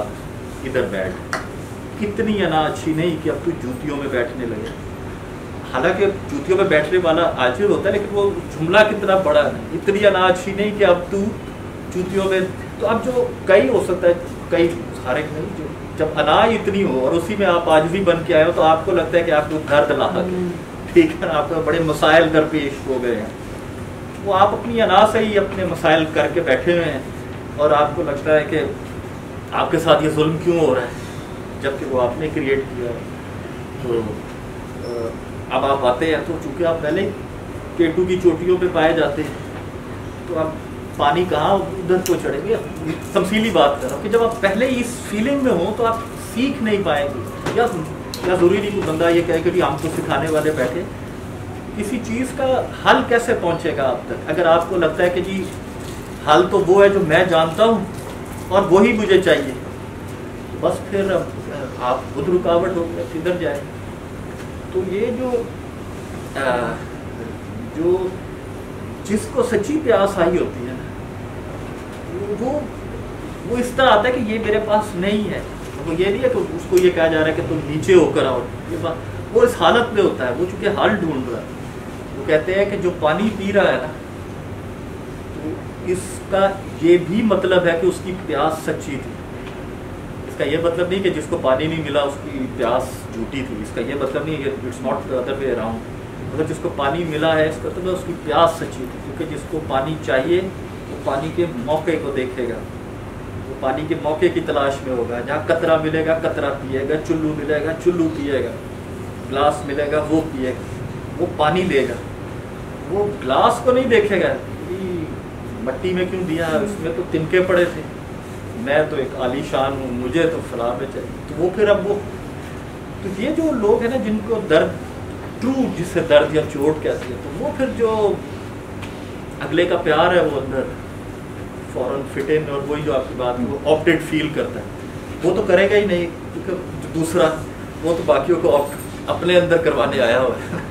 इधर बैठ, कितनी अना अच्छी नहीं कि अब तू जूतियों में बैठने लगे। हालांकि जूतियों में बैठने वाला आजिर होता है, लेकिन वो जुमला कितना बड़ा है, इतनी अना अच्छी नहीं कि अब तू जूतियों में। तो अब जो कई हो सकता है, कई सारे नहीं, जो जब अना इतनी हो और उसी में आप आजिज़ी बन के आए हो तो आपको लगता है कि आपको दर्द लाहक है, ठीक है ना, आपको बड़े मसाइल दरपेश हो गए हैं। वो आप अपनी अना से ही अपने मसाइल करके बैठे हुए हैं और आपको लगता है कि आपके साथ ये जुल्म क्यों हो रहा है, जबकि वो आपने क्रिएट किया है। तो अब आप आते हैं तो चूँकि आप पहले केटू की चोटियों पे पाए जाते हैं, तो आप पानी कहाँ उधर को चढ़ेंगे। तमसीली बात कर रहा हूँ कि जब आप पहले इस फीलिंग में हो तो आप सीख नहीं पाएंगे। या ज़रूरी नहीं कोई बंदा ये कहे कि जी हमको सिखाने वाले बैठे, किसी चीज़ का हल कैसे पहुँचेगा आप तक अगर आपको लगता है कि जी हल तो वो है जो मैं जानता हूँ और वही मुझे चाहिए, बस फिर आप खुद रुकावट हो गए, किधर जाए। तो ये जो जिसको सच्ची प्यास आई होती है ना, वो इस तरह आता है कि ये मेरे पास नहीं है। वो ये नहीं है कि उसको ये कहा जा रहा है कि तुम नीचे होकर आओ, ये बात वो इस हालत में होता है, वो चूँकि हल ढूंढ रहा है। वो कहते हैं कि जो पानी पी रहा है ना, तो इसका ये भी मतलब है कि उसकी प्यास सच्ची थी। इसका ये मतलब नहीं कि जिसको पानी नहीं मिला उसकी प्यास झूठी थी, इसका ये मतलब नहीं है, it's not the other way around. अगर जिसको पानी मिला है इसका तो उसकी प्यास सच्ची थी, क्योंकि जिसको पानी चाहिए वो पानी के मौके को देखेगा, वो पानी के मौके की तलाश में होगा। जहाँ कतरा मिलेगा कतरा पिएगा, चुल्लू मिलेगा चुल्लू पिएगा, ग्लास मिलेगा वो पिएगा, वो पानी लेगा। वो ग्लास को नहीं देखेगा मट्टी में क्यों दिया, इसमें तो तिनके पड़े थे, मैं तो एक आलीशान हूँ, मुझे तो फलां में चाहिए। तो वो फिर अब वो तो ये जो लोग हैं ना जिनको दर्द ट्रू, जिससे दर्द या चोट कहती है, तो वो फिर जो अगले का प्यार है वो अंदर फौरन फिट इन, और वही जो आपकी बात है वो ऑप्टेड फील करता है, वो तो करेगा ही नहीं, क्योंकि दूसरा वो तो बाकियों को अपने अंदर करवाने आया हुआ है।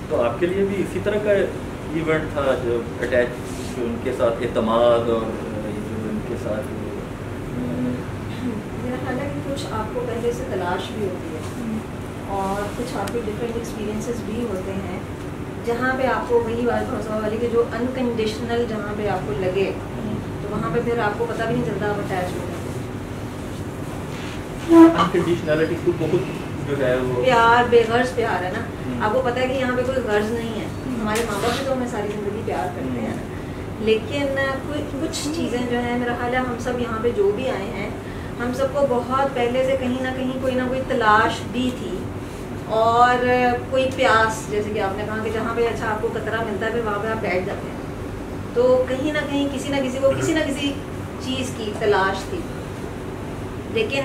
तो आपके लिए भी इसी तरह का इवेंट था जो अटैच, जो उनके साथ एतमाद और जो उनके साथ मेरा ख्याल है कि कुछ आपको पहले से तलाश भी होती है और कुछ आपके डिफरेंट एक्सपीरियंसेस भी होते हैं, जहाँ पे आपको वही बात भरोसा वाली कि जो अनकंडीशनल जहाँ पे आपको लगे तो वहाँ पे फिर आपको पता भी नहीं चलता आप अटैच हो जाते। अनकंडीशनलिटी को बहुत जो है वो प्यार बेगर्ज प्यार है ना, आपको पता है कि यहाँ पे कोई गर्ज नहीं है। हमारे माँ बाप भी तो हमें सारी ज़िंदगी प्यार करते हैं ना, लेकिन कुछ चीज़ें जो है मेरा ख्याल है हम सब यहाँ पे जो भी आए हैं हम सबको बहुत पहले से कहीं ना कोई तलाश भी थी और कोई प्यास, जैसे कि आपने कहा कि जहाँ पे अच्छा आपको कतरा मिलता है फिर वहाँ पे आप बैठ जाते हैं, तो कहीं ना कहीं किसी ना किसी को किसी ना किसी चीज़ की तलाश थी। लेकिन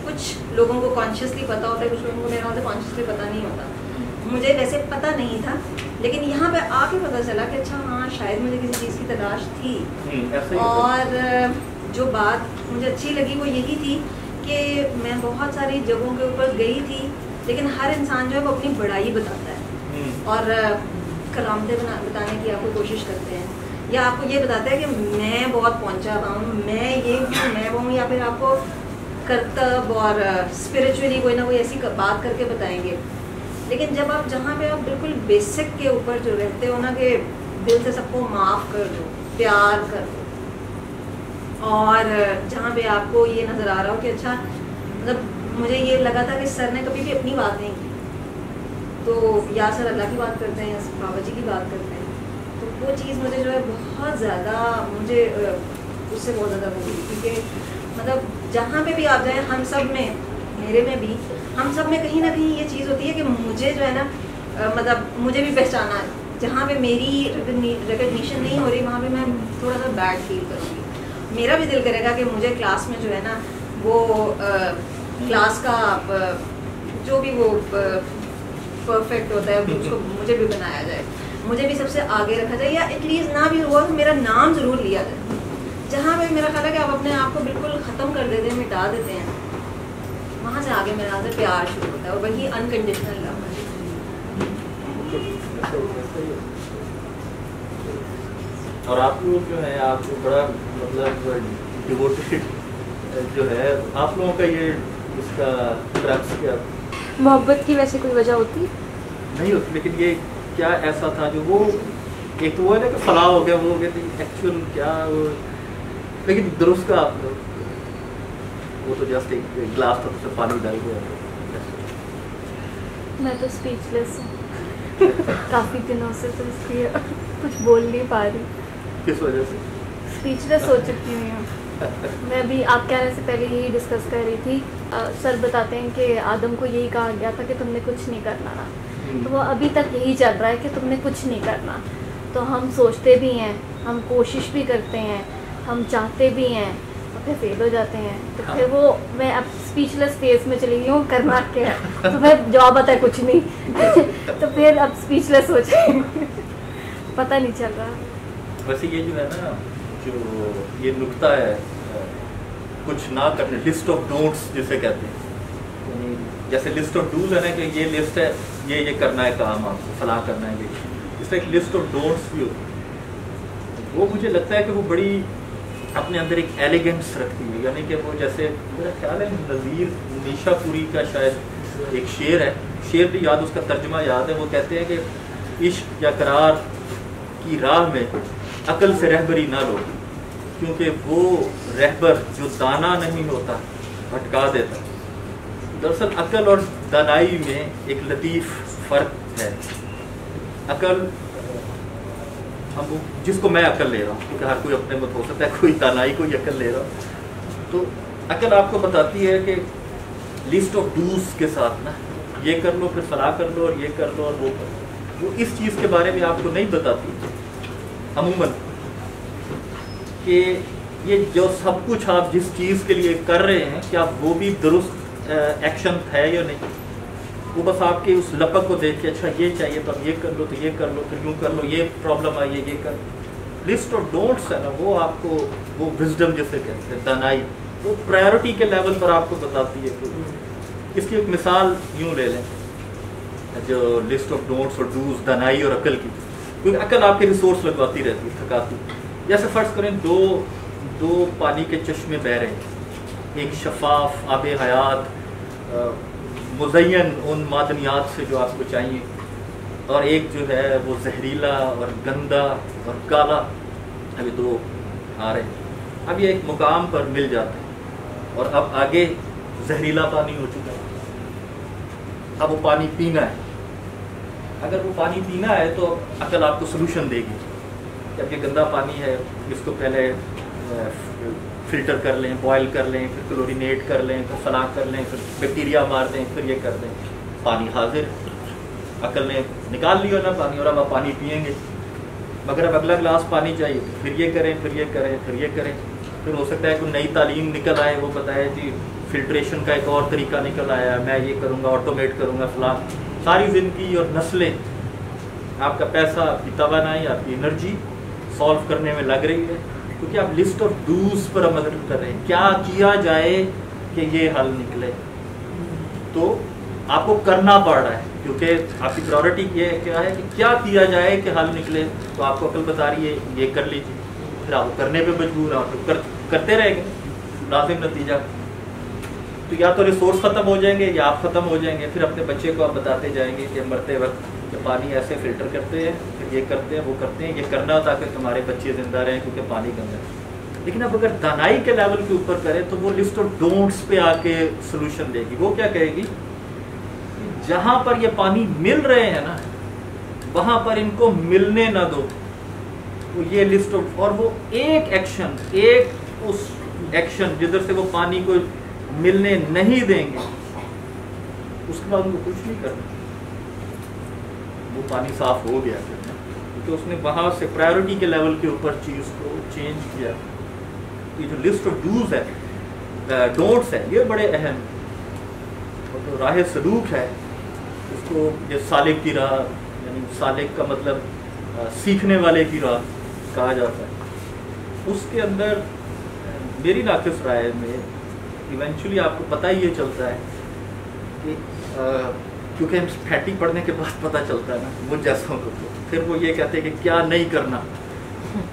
कुछ लोगों को कॉन्शियसली पता होता है, कुछ लोगों को मेरे ख्याल से कॉन्शियसली पता नहीं होता। मुझे वैसे पता नहीं था, लेकिन यहाँ पे आके पता चला कि अच्छा हाँ शायद मुझे किसी चीज़ की तलाश थी। और जो बात मुझे अच्छी लगी वो यही थी कि मैं बहुत सारी जगहों के ऊपर गई थी, लेकिन हर इंसान जो है वो अपनी बड़ाई बताता है और करामतें बताने की आपको कोशिश करते हैं, या आपको ये बताता है कि मैं बहुत पहुँचा रहा हूँ, मैं ये हूँ मैं वो हूँ, या फिर आपको करतब और स्पिरिचुअली कोई ना कोई ऐसी बात करके बताएंगे। लेकिन जब आप जहाँ पे आप बिल्कुल बेसिक के ऊपर जो रहते हो ना कि दिल से सबको माफ़ कर दो, प्यार कर दो, और जहाँ पे आपको ये नज़र आ रहा हो कि अच्छा मतलब मुझे ये लगा था कि सर ने कभी भी अपनी बात नहीं की, तो या सर अल्लाह की बात करते हैं या बाबा जी की बात करते हैं, तो वो चीज़ मुझे जो है बहुत ज़्यादा मुझे उससे बहुत ज़्यादा वो हुई, क्योंकि मतलब जहाँ पे भी आप जाएँ हम सब में, मेरे में भी, हम सब में कहीं ना कहीं ये चीज़ होती है कि मुझे जो है ना मतलब मुझे भी पहचाना है, जहाँ पे मेरी रिकग्निशन नहीं हो रही वहाँ पे मैं थोड़ा सा बैड फील करूँगी। मेरा भी दिल करेगा कि मुझे क्लास में जो है ना वो क्लास का जो भी वो परफेक्ट होता है उसको मुझे भी बनाया जाए, मुझे भी सबसे आगे रखा जाए, या एटलीस्ट ना भी हुआ तो मेरा नाम ज़रूर लिया जाए। जहाँ पे मेरा ख्याल है कि आप अपने आप को बिल्कुल ख़त्म कर देते हैं, मिटा देते हैं, वहाँ से आगे मेरा से प्यार शुरू होता है, और वही अनकंडीशनल लव है। और आप लोग जो है, आपको बड़ा मतलब डिवोटेड जो है आप लोगों का, ये इसका क्रक्स क्या? मोहब्बत की वैसे कोई वजह होती नहीं होती, लेकिन ये क्या ऐसा था जो वो, एक तो वो है ना कि फलाह हो गया, वो हो गया, एक्चुअल क्या वो, लेकिन दुरुस्त का आप लोग, वो तो जस्ट एक गिलास था, उससे पानी डाल गया। मैं तो स्पीचलेस हूँ काफ़ी दिनों से, तो इसलिए कुछ बोल नहीं पा रही। किस वजह से? स्पीचलेस हो चुकी हुई हूँ मैं भी। आप कहने से पहले यही डिस्कस कर रही थी, सर बताते हैं कि आदम को यही कहा गया था कि तुमने कुछ नहीं करना ना, तो वो अभी तक यही चल रहा है कि तुमने कुछ नहीं करना। तो हम सोचते भी हैं, हम कोशिश भी करते हैं, हम चाहते भी हैं, और फिर फेल हो जाते हैं। तो फिर वो, मैं अब स्पीचलेस फेज में चली गई हूँ, करना क्या है, तो फिर जवाब आता है कुछ नहीं तो फिर अब स्पीचलेस हो जाए पता नहीं चल रहा। वैसे ये जो है ना, जो ये नुक्ता है कुछ ना करने, लिस्ट ऑफ डोंट्स जिसे कहते हैं, यानी जैसे लिस्ट ऑफ डूज है ना कि ये लिस्ट है, ये करना है काम, आपको फलाह करना है, इसमें एक लिस्ट ऑफ डोंट्स भी होती है। वो मुझे लगता है कि वो बड़ी अपने अंदर एक एलिगेंस रखती है, यानी कि वो जैसे मेरा ख्याल है नज़ीर निशापुरी का शायद एक शेर है, शेर भी याद, उसका तर्जुमा याद है, वो कहते हैं कि इश्क या करार की राह में अकल से रहबरी ना लो, क्योंकि वो रहबर जो दाना नहीं होता भटका देता। दरअसल अकल और दानाई में एक लतीफ़ फ़र्क है। अकल, हम जिसको मैं अकल ले रहा हूँ, क्योंकि हर कोई अपने मत हो सकता है, कोई दानाई कोई अकल ले रहा हूँ, तो अकल आपको बताती है कि लिस्ट ऑफ डूज के साथ ना, ये कर लो, फिर फलाह कर लो, और ये कर लो, और वो कर लो। वो इस चीज़ के बारे में आपको नहीं बताती अमूमन कि ये जो सब कुछ आप जिस चीज़ के लिए कर रहे हैं, क्या वो भी दुरुस्त एक्शन है या नहीं। वो बस आपके उस लपक को देख के, अच्छा ये चाहिए तो अब ये कर लो, तो ये कर लो, फिर यूँ कर लो, ये प्रॉब्लम आई है, ये कर। लिस्ट ऑफ डोंट्स है ना, वो आपको, वो विजडम जिसे कहते हैं, दानाई, वो प्रायोरिटी के लेवल पर आपको बताती है। इसकी एक मिसाल यूँ ले लें, जो लिस्ट ऑफ डोंट्स और डूज, दानाई और अकल की, क्योंकि अकल आपके रिसोर्स लगवाती रहती है, थकाती। जैसे फ़र्ज़ करें दो पानी के चश्मे बह रहे हैं, एक शफाफ आब हयात मुज़य्यन उन मादनियात से जो आपको चाहिए, और एक जो है वो जहरीला और गंदा और काला। अभी दो आ रहे हैं, अब ये एक मुकाम पर मिल जाते हैं, और अब आगे जहरीला पानी हो चुका है, अब वो पानी पीना है। अगर वो पानी पीना है तो अकल आपको सोल्यूशन देगी, जब ये गंदा पानी है इसको पहले फ़िल्टर कर लें, बॉयल कर लें, फिर क्लोरीनेट कर लें, फिर फलाह कर लें, फिर बैक्टीरिया मार दें, फिर ये कर दें, पानी हाजिर। अकल ने निकाल लिया ना पानी, और अब आप पानी पिएंगे। मगर अब अगला गिलास पानी चाहिए, तो फिर ये करें, फिर ये करें, फिर ये करें। फिर हो सकता है कोई नई तालीम निकल आए, वो बताए जी फिल्ट्रेशन का एक और तरीका निकल आया, मैं ये करूँगा, ऑटोमेट करूँगा, फलाह। सारी ज़िंदगी और नस्लें, आपका पैसा, आपकी तवानाई, आपकी एनर्जी सॉल्व करने में लग रही है, क्योंकि आप लिस्ट ऑफ डूज पर अमल कर रहे हैं। क्या किया जाए कि ये हल निकले, तो आपको करना पड़ रहा है, क्योंकि आपकी प्रायोरिटी ये क्या है कि क्या किया जाए कि हल निकले। तो आपको अकल बता रही है ये कर लीजिए, फिर आप करने पे मजबूर, आप करते रहेंगे, लाजिम नतीजा। तो या तो रिसोर्स ख़त्म हो जाएंगे या आप ख़त्म हो जाएंगे। फिर अपने बच्चे को आप बताते जाएंगे कि मरते वक्त कि पानी ऐसे फ़िल्टर करते हैं, फिर ये करते हैं, वो करते हैं, ये करना ताकि तुम्हारे बच्चे ज़िंदा रहें, क्योंकि पानी गंदा है। लेकिन अब अगर दानाई के लेवल के ऊपर करें तो वो लिस्ट ऑफ डोंट्स पे आके सोल्यूशन देगी। वो क्या कहेगी, जहाँ पर ये पानी मिल रहे हैं ना, वहाँ पर इनको मिलने ना दो। तो ये लिस्ट ऑफ, और वो एक एक्शन, एक उस एक्शन जिधर से वो पानी को मिलने नहीं देंगे, उसके बाद उनको कुछ नहीं करना, वो पानी साफ हो गया फिर, क्योंकि उसने वहाँ से प्रायोरिटी के लेवल के ऊपर चीज़ को चेंज किया। ये जो लिस्ट ऑफ डूज है, डोंट्स है, ये बड़े अहम। और तो राह सलूक है, इसको ये सालिक की राह, यानी सालिक का मतलब सीखने वाले की राह कहा जाता है। उसके अंदर मेरी नाकिस राय में इवेंचुअली आपको पता ही ये चलता है कि क्योंकि हम फैटी पढ़ने के बाद पता चलता है ना मुझ जैसों को, तो फिर वो ये कहते हैं कि क्या नहीं करना।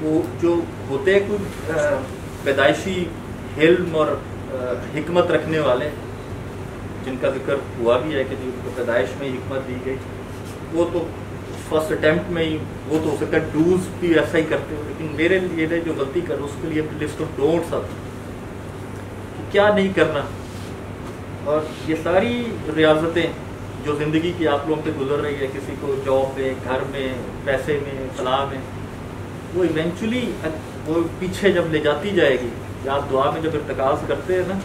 वो जो होते हैं कुछ पैदाइशी हिल्म और हिकमत रखने वाले, जिनका जिक्र हुआ भी है कि जिनको पैदाइश में हिकमत दी गई, वो तो फर्स्ट अटैम्प्ट में ही वो तो हो सकता है डूज भी ऐसा ही करते हो। लेकिन मेरे लिए जो गलती कर उसके लिए लिस्ट ऑफ डोंट्स आती कि क्या नहीं करना। और ये सारी रियाजतें जो ज़िंदगी की आप लोगों पे गुजर रही है, किसी को जॉब में, घर में, पैसे में, फलाह में, वो इवेंचुअली वो पीछे जब ले जाती जाएगी, या आप दुआ में जब इर्तिकाज़ करते हैं ना,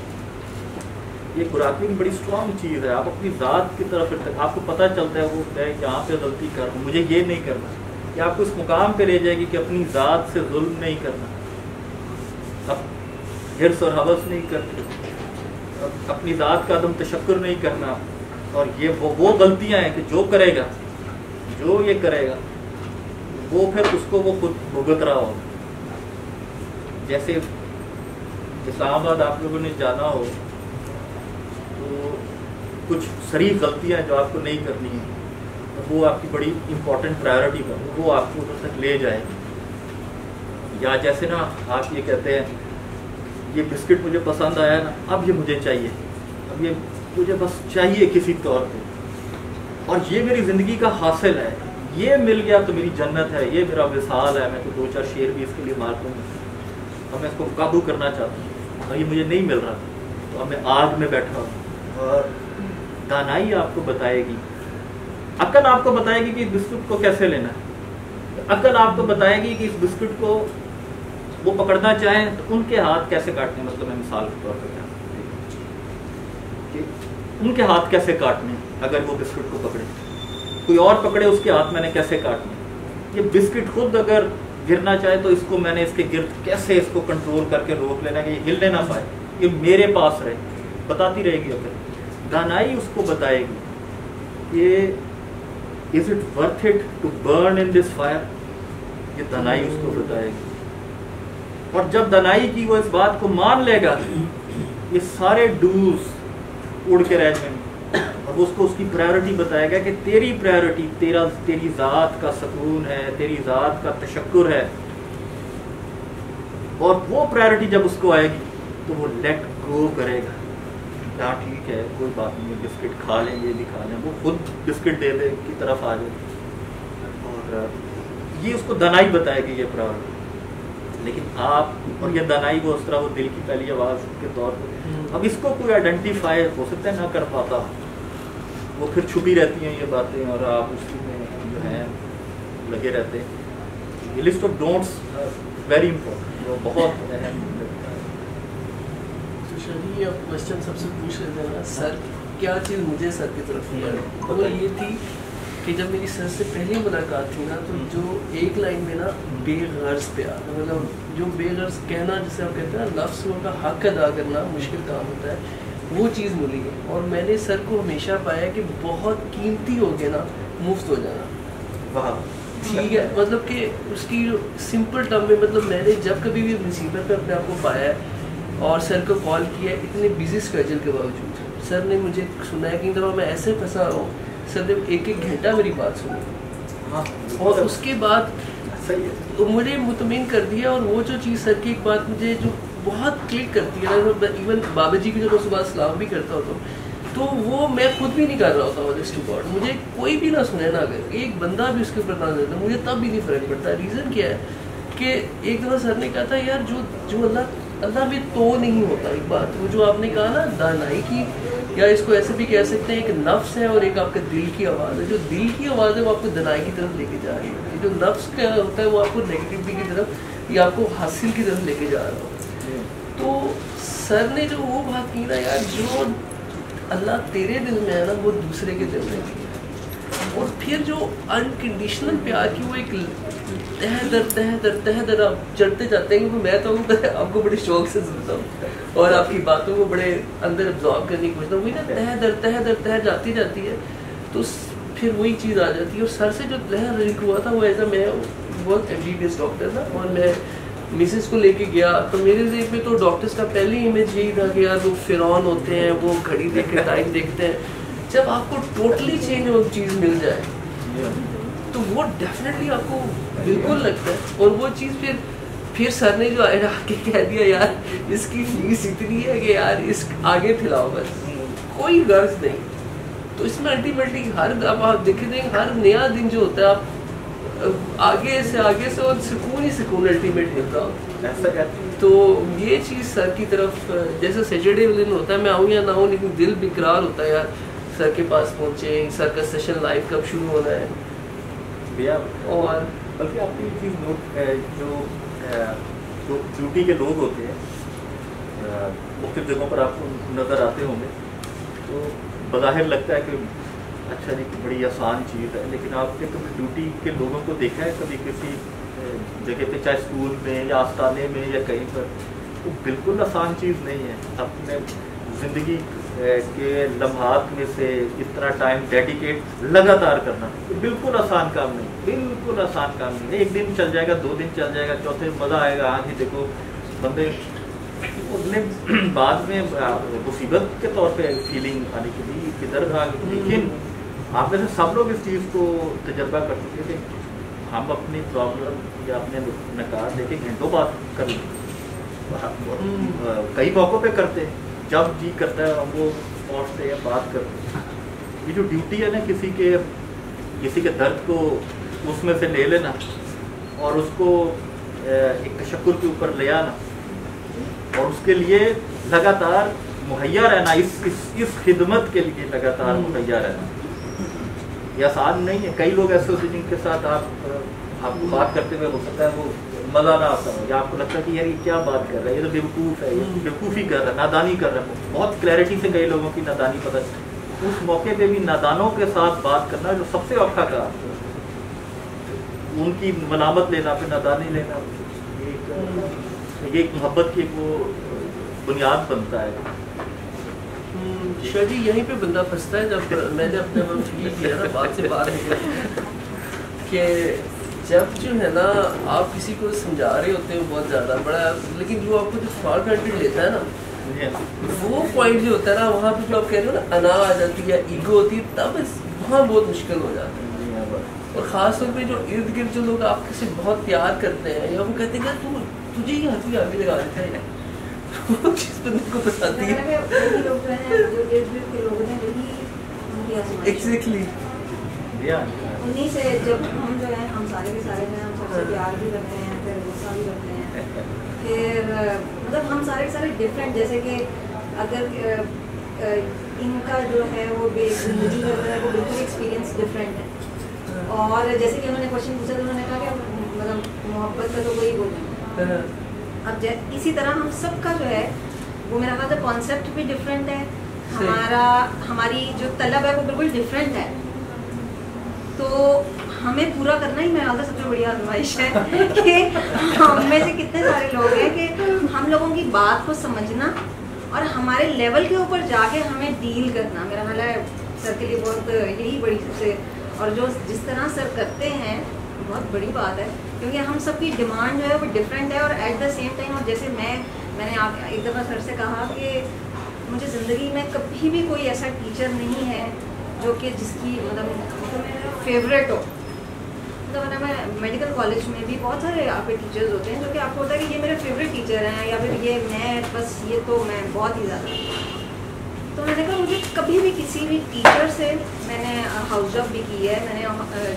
ये कुराकी की बड़ी स्ट्रॉन्ग चीज़ है। आप अपनी ज़ात की तरफ आपको पता चलता है वो मैं यहाँ पे गलती कर रहा हूँ, मुझे ये नहीं करना। ये आपको इस मुकाम पे ले जाएगी कि अपनी ज़ात से जुल्म नहीं करना, अब हिर्स और हवस नहीं करते, अपनी ज़ात का अदम तशक्कुर नहीं करना। और ये वो गलतियाँ हैं कि जो करेगा, जो ये करेगा, वो फिर उसको वो खुद भुगत रहा होगा। जैसे इस्लामाबाद आप लोगों ने जाना हो तो कुछ सरीह गलतियाँ जो आपको नहीं करनी है, तो वो आपकी बड़ी इम्पोर्टेंट प्रायोरिटी पर वो आपको उधर तक ले जाएगी। या जैसे ना आप ये कहते हैं ये बिस्किट मुझे पसंद आया ना, अब ये मुझे चाहिए, अब ये मुझे बस चाहिए किसी तौर पे, और ये मेरी ज़िंदगी का हासिल है, ये मिल गया तो मेरी जन्नत है, ये मेरा विसाल है, मैं तो 2-4 शेर भी इसके लिए मार दूँगा, अब मैं इसको काबू करना चाहता हूँ, और ये मुझे नहीं मिल रहा, तो अब मैं आग में बैठा हूँ। और दानाई आपको बताएगी, अकल आपको बताएगी कि इस बिस्कुट को कैसे लेना है, अकल आपको बताएगी कि इस बिस्कुट को वो पकड़ना चाहें तो उनके हाथ कैसे काटने, मतलब मैं मिसाल के तौर पर उनके हाथ कैसे काटने, अगर वो बिस्कुट को पकड़े, कोई और पकड़े उसके हाथ मैंने कैसे काटने। ये बिस्किट खुद अगर गिरना चाहे तो इसको मैंने इसके गिर्द कैसे इसको कंट्रोल करके रोक लेना कि ये हिलने ना पाए, ये मेरे पास रहे, बताती रहेगी। अगर दानाई उसको बताएगी ये is it worth it to burn in this fire, ये दानाई उसको बताएगी। और जब दानाई की वो इस बात को मान लेगा, ये सारे डूज उड़ के रह जाएंगे, और वो उसको उसकी प्रायोरिटी बताएगा कि तेरी प्रायोरिटी तेरी ज़ात का सुकून है, तेरी ज़ात का तशक्कुर है। और वो प्रायोरिटी जब उसको आएगी तो वो लेट गो करेगा, हाँ ठीक है कोई बात नहीं, बिस्किट खा लेंगे, ये भी खा लें, वो खुद बिस्किट दे दे की तरफ आ जाए। और ये उसको दानाई बताएगी ये प्रायोरिटी। लेकिन आप और ये दानाई वो उस तरह वो दिल की पहली आवाज़ के तौर पर, अब इसको कोई आइडेंटिफाई हो सकता है ना कर पाता, वो फिर छुपी रहती हैं ये बातें, और आप उसी में जो है लगे रहते हैं। ये list of don'ts very important, वो बहुत अहम लगता है। तो शरी ये क्वेश्चन सबसे पूछ रहे थे ना सर, क्या चीज़ मुझे सर की तरफ लिया, तो वो ये थी कि जब मेरी सर से पहली मुलाकात थी ना, तो जो एक लाइन में ना बेगर्ज पे आता, मतलब जो बेगर्ज कहना जिसे हम कहते हैं लफ्ज़ का हक अदा करना मुश्किल काम होता है, वो चीज़ मिली है। और मैंने सर को हमेशा पाया कि बहुत कीमती हो गया ना मुफ्त हो जाना, वाह ठीक है, मतलब कि उसकी सिंपल टर्म में, मतलब मैंने जब कभी भी मुसीबत में अपने आप को पाया है और सर को कॉल किया, इतने बिजी स्केड्यूल के बावजूद सर ने मुझे सुनाया कि दफ़ा मैं ऐसे फंसा रहा हूँ, सर ने 1-1 घंटा मेरी बात सुनी। हाँ, और उसके बाद सही है, तो मुझे मुतमिन कर दिया। और वो जो चीज़ सर की एक बात मुझे जो बहुत क्लिक करती है ना, इवन बाबा जी की जो मैं सुबह सलाम भी करता होता हूँ, तो वो मैं खुद भी नहीं कर रहा होता ऑनेस्ट टू गॉड, मुझे कोई भी ना सुने ना, अगर एक बंदा भी उसके ऊपर ना देता मुझे तब भी नहीं फ़र्क पड़ता। रीज़न क्या है कि एक दफ़ा सर ने कहा था यार जो अल्लाह में तो नहीं होता, एक बात वो जो आपने कहा ना दानाई की, या इसको ऐसे भी कह सकते हैं एक नफ्स है और एक आपके दिल की आवाज़ है। जो दिल की आवाज़ है वो आपको दनाई की तरफ लेके जा रही है, जो नफ्स का होता है वो आपको नेगेटिविटी की तरफ या आपको हासिल की तरफ लेके जा रहा हो। तो सर ने जो वो बात की ना यार, जो अल्लाह तेरे दिल में है ना वो दूसरे के दिल में भी है। और फिर जो अनकंडीशनल प्यार की वो एक तह दर आप चढ़ते जाते हैं, क्योंकि मैं तो आपको बड़े शौक से सुनता हूँ और आपकी बातों को बड़े अंदर एब्जॉर्ब करने की कोशिश करता हूँ, वही ना तह दर जाती जाती है, तो फिर वही चीज़ आ जाती है। और सर से जो लहर लिंक हुआ था वो ऐसा, मैं बहुत MBBS डॉक्टर था और मैं मिसेस को लेके गया तो मेरे ज़हन में तो डॉक्टर्स का पहली इमेज यही था कि यार वो फिरौन होते हैं, वो घड़ी देख के टाइम देखते हैं। जब आपको टोटली चेंज वो चीज़ मिल जाए तो वो डेफिनेटली आपको बिल्कुल लगता है। और वो चीज़ फिर सर ने जो आके कह दिया यार इसकी फीस इतनी है कि यार इस आगे खिलाओ बस, कोई गर्ज नहीं। तो इसमें अल्टीमेटली अब आप देखें हर नया दिन जो होता है आप आगे से और सुकून ही सुकून अल्टीमेट मिलता हो ऐसा। तो ये चीज़ सर की तरफ जैसे सैटरडे दिन होता है मैं आऊँ या ना आऊँ लेकिन दिल बेकरार होता है यार सर के पास पहुँचे, सर का सेशन लाइव कब शुरू होना है भैया। और बल्कि आपकी ये चीज़ नोट जो ड्यूटी के लोग होते हैं मुख्तलिफ जगहों पर आपको नज़र आते होंगे तो बज़ाहिर लगता है कि अच्छा नहीं बड़ी आसान चीज़ है, लेकिन आपने कभी ड्यूटी के लोगों को देखा है कभी किसी जगह पे चाहे स्कूल में या आस्थाने में या कहीं पर? वो बिल्कुल आसान चीज़ नहीं है। अपने ज़िंदगी के लम्हात में से इतना टाइम डेडिकेट लगातार करना बिल्कुल आसान काम नहीं, बिल्कुल आसान काम नहीं। एक दिन चल जाएगा, 2 दिन चल जाएगा, चौथे मज़ा आएगा। हाँ जी देखो बंदे उसने बाद में मुसीबत के तौर पे फीलिंग आने के लिए किधर था। लेकिन आप में से सब लोग इस चीज़ को तजर्बा कर चुके थे। हम अपनी प्रॉब्लम या अपने नकार लेके घंटों बात कर लें, कई मौक़ों पे करते हैं, जब जी करता है हम वो पहुँचते हैं बात करते हैं। ये जो ड्यूटी है ना किसी के दर्द को उसमें से ले लेना और उसको एक तशक्कुर के ऊपर ले आना और उसके लिए लगातार मुहैया रहना, इस खिदमत के लिए लगातार मुहैया रहना ये आसान नहीं है। कई लोग ऐसे होते हैं जिनके साथ आपको बात करते हुए हो सकता है वो मज़ा ना आता हो या आपको लगता है कि यार ये क्या बात कर रहा है, ये तो बेवकूफ़ है, ये बेवकूफ़ी कर रहा है, नादानी कर रहा है। बहुत क्लैरिटी से कई लोगों की नादानी पता है। उस मौके पे भी नादानों के साथ बात करना जो सबसे औखा का उनकी मलामत लेना फिर नादानी लेना एक मोहब्बत की वो बुनियाद बनता है। शायद यहीं पे बंदा फंसता है। जब मैंने अपने मन फील किया ना बात से बाहर निकल कि जब जो है ना आप किसी को समझा रहे होते हो बहुत ज़्यादा बड़ा, लेकिन जो आपको जो फॉर ग्रांटेड लेता है ना वो पॉइंट जो होता है ना वहाँ पे जो आप कह रहे हो ना अना आ जाती है, ईगो होती है, तब वहाँ बहुत मुश्किल हो जाता है। और ख़ास तौर पे जो इर्द गिर्द जो लोग आपके से बहुत प्यार करते हैं या वो कहते हैं कि तुझे ही हंसी आगे लगा देता है वो चीज़ बंदे को पसंद है। एग्जैक्टली उन्हीं से जब हम जो है हम सारे के सारे हैं, हम सबसे प्यार भी करते हैं, फिर गुस्सा भी करते हैं, फिर मतलब हम सारे के सारे डिफरेंट। जैसे कि अगर इनका जो है वो ज़िंदगी जो है वो बिल्कुल एक्सपीरियंस डिफरेंट है। और जैसे कि उन्होंने क्वेश्चन पूछा तो उन्होंने कहा कि मतलब मोहब्बत का तो वही बोलेंगे। अब इसी तरह हम सबका जो है वो मेरा ख्याल से कॉन्सेप्ट भी डिफरेंट है, हमारी जो तलब है वो बिल्कुल डिफरेंट है। तो हमें पूरा करना ही मेरा ख्याल से सबसे बड़ी आजमाइश है कि हम में से कितने सारे लोग हैं कि हम लोगों की बात को समझना और हमारे लेवल के ऊपर जाके हमें डील करना। मेरा ख्याल है सर के लिए बहुत यही बड़ी सबसे और जो जिस तरह सर करते हैं बहुत बड़ी बात है, क्योंकि हम सबकी डिमांड जो है वो डिफरेंट है। और एट द सेम टाइम और जैसे मैंने एक दफ़ा सर से कहा कि मुझे ज़िंदगी में कभी भी कोई ऐसा टीचर नहीं है जो कि जिसकी मतलब फेवरेट हो। मतलब मैं मेडिकल कॉलेज में भी बहुत सारे यहाँ पे टीचर्स होते हैं जो कि आपको होता है कि ये मेरे फेवरेट टीचर हैं या फिर ये मैं बस ये तो मैं बहुत ही ज़्यादा। तो मैंने कहा मुझे कभी भी किसी भी टीचर से, मैंने हाउस जॉब भी की है, मैंने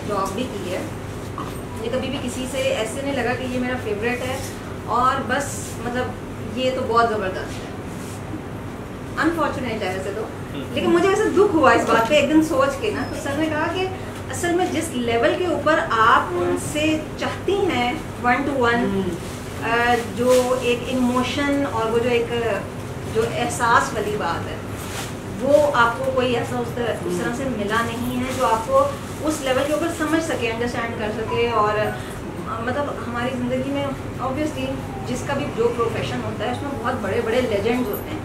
जॉब भी की है, ये कभी भी किसी से ऐसे नहीं लगा कि ये मेरा फेवरेट है और बस मतलब ये तो बहुत ज़बरदस्त है। अनफॉर्चुनेट है वैसे तो, लेकिन मुझे ऐसा दुख हुआ इस बात पे एक दिन सोच के ना। तो सर ने कहा कि असल में जिस लेवल के ऊपर आप उनसे चाहती हैं 1-to-1 जो एक इमोशन और वो जो एक जो एहसास वाली बात है वो आपको कोई ऐसा उस तरह से मिला नहीं है जो आपको उस लेवल के ऊपर समझ सके, अंडरस्टैंड कर सके। और मतलब हमारी ज़िंदगी में ऑब्वियसली जिसका भी जो प्रोफेशन होता है उसमें बहुत बड़े बड़े लेजेंड्स होते हैं,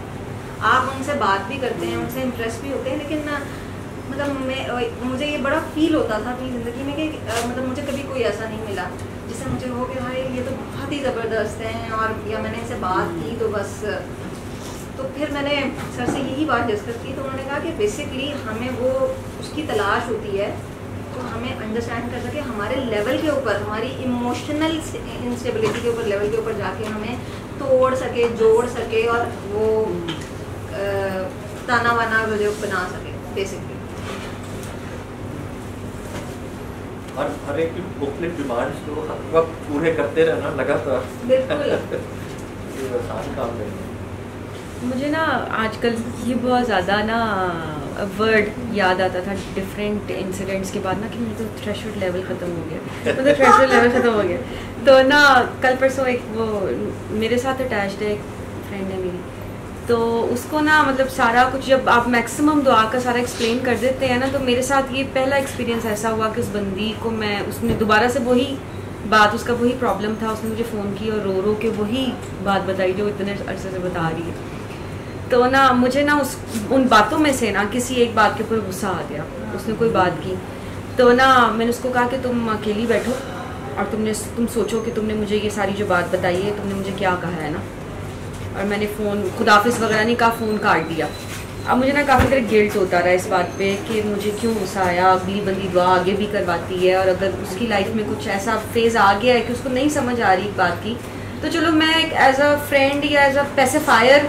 आप उनसे बात भी करते हैं, उनसे इम्प्रेस भी होते हैं। लेकिन मतलब मुझे ये बड़ा फील होता था अपनी ज़िंदगी में कि मतलब मुझे कभी कोई ऐसा नहीं मिला जिससे मुझे हो कि भाई ये तो बहुत ही ज़बरदस्त हैं, और या मैंने इनसे बात की तो बस, तो फिर मैंने सर से यही बात डिस्कस की, तो उन्होंने कहा कि बेसिकली हमें वो उसकी तलाश होती है तो हमें अंडरस्टैंड कर सके हमारे लेवल के ऊपर, हमारी इमोशनल इंस्टेबिलिटी के ऊपर, लेवल के ऊपर जाके हमें तोड़ सके, जोड़ सके और वो ताना वाना जो बना सके बेसिकली। हर एक की मुख्तलिफ डिमांड्स को हर वक्त पूरे करते रहना लगातार, बिल्कुल ये आसान काम नहीं है। मुझे ना आजकल ये बहुत ज़्यादा ना वर्ड याद आता था डिफरेंट इंसिडेंट्स के बाद ना कि मेरा तो थ्रेशोल्ड लेवल ख़त्म हो गया, मतलब थ्रेशोल्ड लेवल ख़त्म हो गया। तो ना कल परसों एक वो मेरे साथ अटैच्ड है, एक फ्रेंड है मेरी, तो उसको ना मतलब सारा कुछ जब आप मैक्सिमम दुआ का सारा एक्सप्लेन कर देते हैं ना, तो मेरे साथ ये पहला एक्सपीरियंस ऐसा हुआ कि उस बंदी को मैं, उसने दोबारा से वही बात, उसका वही प्रॉब्लम था, उसने मुझे फ़ोन की और रो रो के वही बात बताई जो इतने अरसे से बता रही है। तो ना मुझे ना उन बातों में से ना किसी एक बात के ऊपर गुस्सा आ गया, उसने कोई बात की, तो ना मैंने उसको कहा कि तुम अकेली बैठो और तुम सोचो कि तुमने मुझे ये सारी जो बात बताई है तुमने मुझे क्या कहा है ना, और मैंने फ़ोन खुदाफिज वगैरह नहीं कहा, फ़ोन काट दिया। अब मुझे ना काफ़ी देर गिल्ट होता रहा इस बात पे कि मुझे क्यों गुस्सा आया, अगली बंदी दुआ आगे भी करवाती है, और अगर उसकी लाइफ में कुछ ऐसा फेज़ आ गया है कि उसको नहीं समझ आ रही बात की, तो चलो मैं एक एज अ फ्रेंड या एज अ पैसिफायर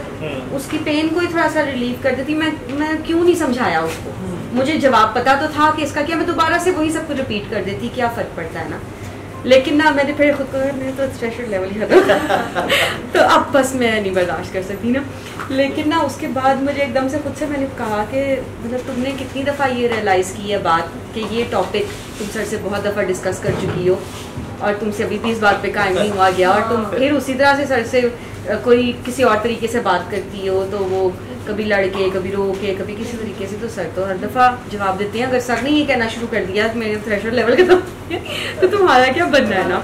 उसकी पेन को ही थोड़ा सा रिलीव कर देती। मैं क्यों नहीं समझाया उसको, मुझे जवाब पता तो था कि इसका क्या, मैं दोबारा से वही सब कुछ रिपीट कर देती, क्या फ़र्क पड़ता है ना। लेकिन ना मैंने फिर खुद को मेरे तो थ्रेशोल्ड लेवल ही खत्म तो अब बस मैं नहीं बर्दाश्त कर सकती ना। लेकिन ना उसके बाद मुझे एकदम से खुद से मैंने कहा कि मतलब तुमने कितनी दफ़ा ये रियलाइज़ की है बात कि ये टॉपिक तुम सर से बहुत दफ़ा डिस्कस कर चुकी हो और तुमसे अभी भी इस बात पे कायम नहीं हुआ गया, और तुम फिर उसी तरह से सर से कोई किसी और तरीके से बात करती हो, तो वो कभी लड़के, कभी रो के, कभी किसी तरीके से, तो सर तो हर दफ़ा जवाब देते हैं। अगर सर ने ये कहना शुरू कर दिया मेरे थ्रेशोल्ड लेवल के तो तुम्हारा क्या बनना है ना।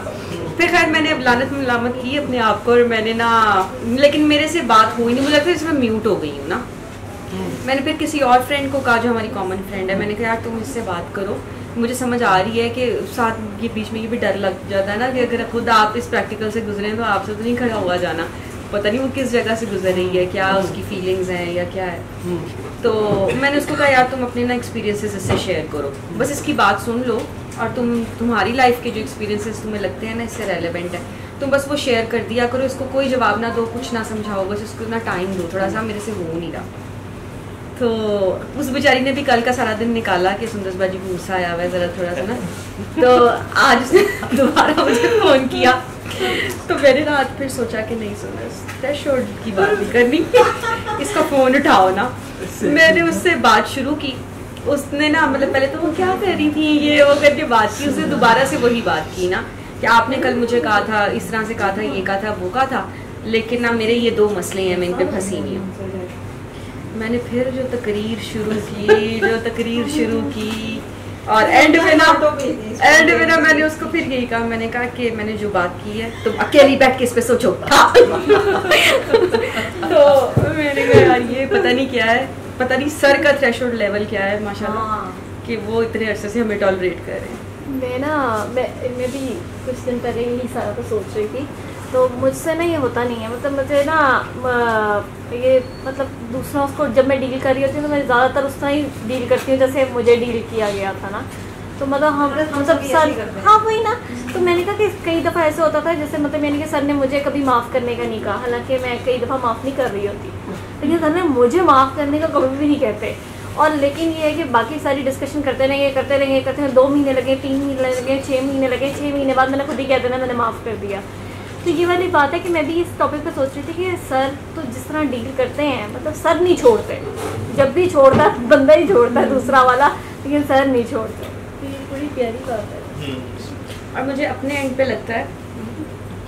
फिर खैर मैंने अब लानत मलामत की अपने आप को, और मैंने ना, लेकिन मेरे से बात हुई नहीं, मुझे लगता है इसमें म्यूट हो गई हूँ ना। मैंने फिर किसी और फ्रेंड को कहा जो हमारी कॉमन फ्रेंड है, मैंने कहा यार तुम इससे बात करो, मुझे समझ आ रही है कि साथ ये बीच में ये भी डर लग जाता है ना कि अगर खुद आप इस प्रैक्टिकल से गुजरें तो आपसे तो नहीं खड़ा हुआ जाना, पता नहीं वो किस जगह से गुजर रही है, क्या उसकी फीलिंग्स हैं या क्या है। तो मैंने उसको कहा यार तुम अपने ना एक्सपीरियंसेस इससे शेयर करो, बस इसकी बात सुन लो, और तुम्हारी लाइफ के जो एक्सपीरियंसेस तुम्हें लगते हैं ना इससे रेलेवेंट है, तुम बस वो शेयर कर दिया करो, इसको कोई जवाब ना दो, कुछ ना समझाओ, बस इसको ना टाइम दो, थोड़ा सा मेरे से हो नहीं रहा। तो उस बेचारी ने भी कल का सारा दिन निकाला कि सुंदर बाजी को गुस्सा आया हुआ है ज़रा थोड़ा सा ना, तो आज उसने दोबारा मुझे फ़ोन किया, तो मैंने रात फिर सोचा कि नहीं सुंदर थ्रेशोल्ड की बात नहीं करनी इसका फ़ोन उठाओ ना। मैंने उससे बात शुरू की, उसने ना मतलब पहले तो वो क्या कर रही थी ये वो करके बात की, उसने दोबारा से वही बात की ना कि आपने कल मुझे कहा था, इस तरह से कहा था, ये कहा था, वो कहा था, लेकिन ना मेरे ये 2 मसले हैं, मैं इन पे फंसी नहीं हूँ। मैंने फिर जो तकरीर शुरू की और एंड में ना मैंने उसको फिर यही कहा, मैंने कहा कि मैंने जो बात की है तुम अकेली बैठ के इस पे सोचो तो मैंने कहा यार ये पता नहीं क्या है, पता नहीं सर का थ्रेशोल्ड लेवल क्या है माशाल्लाह कि वो इतने अरसे से हमें टॉलरेट कर रहे हैं। मैं भी कुछ दिन पहले यही सारा तो सोच रही थी, तो मुझसे ना ये होता नहीं है, मतलब मुझे ना ये मतलब दूसरा उसको जब मैं डील कर रही होती हूँ तो मैं ज़्यादातर उस तरह ही डील करती हूँ जैसे मुझे डील किया गया था ना, तो मतलब हम सब सर, हाँ वही ना। तो मैंने कहा कि कई दफ़ा ऐसे होता था जैसे मतलब मैंने कि सर ने मुझे कभी माफ़ करने का नहीं कहा, हालांकि मैं कई दफ़ा माफ़ नहीं कर रही होती, लेकिन सर ने मुझे माफ़ करने का कभी भी नहीं कहते। और लेकिन ये है कि बाकी सारी डिस्कशन करते रहेंगे 2 महीने लगे, 3 महीने लगे, 6 महीने लगे, 6 महीने बाद मैंने खुद ही कह देना मैंने माफ़ कर दिया। तो ये वाली बात है कि मैं भी इस टॉपिक पे सोच रही थी कि सर तो जिस तरह डील करते हैं, मतलब सर नहीं छोड़ते, जब भी छोड़ता है बंदा ही छोड़ता है दूसरा वाला, लेकिन सर नहीं छोड़ते। तो ये बड़ी प्यारी बात है। और मुझे अपने एंड पे लगता है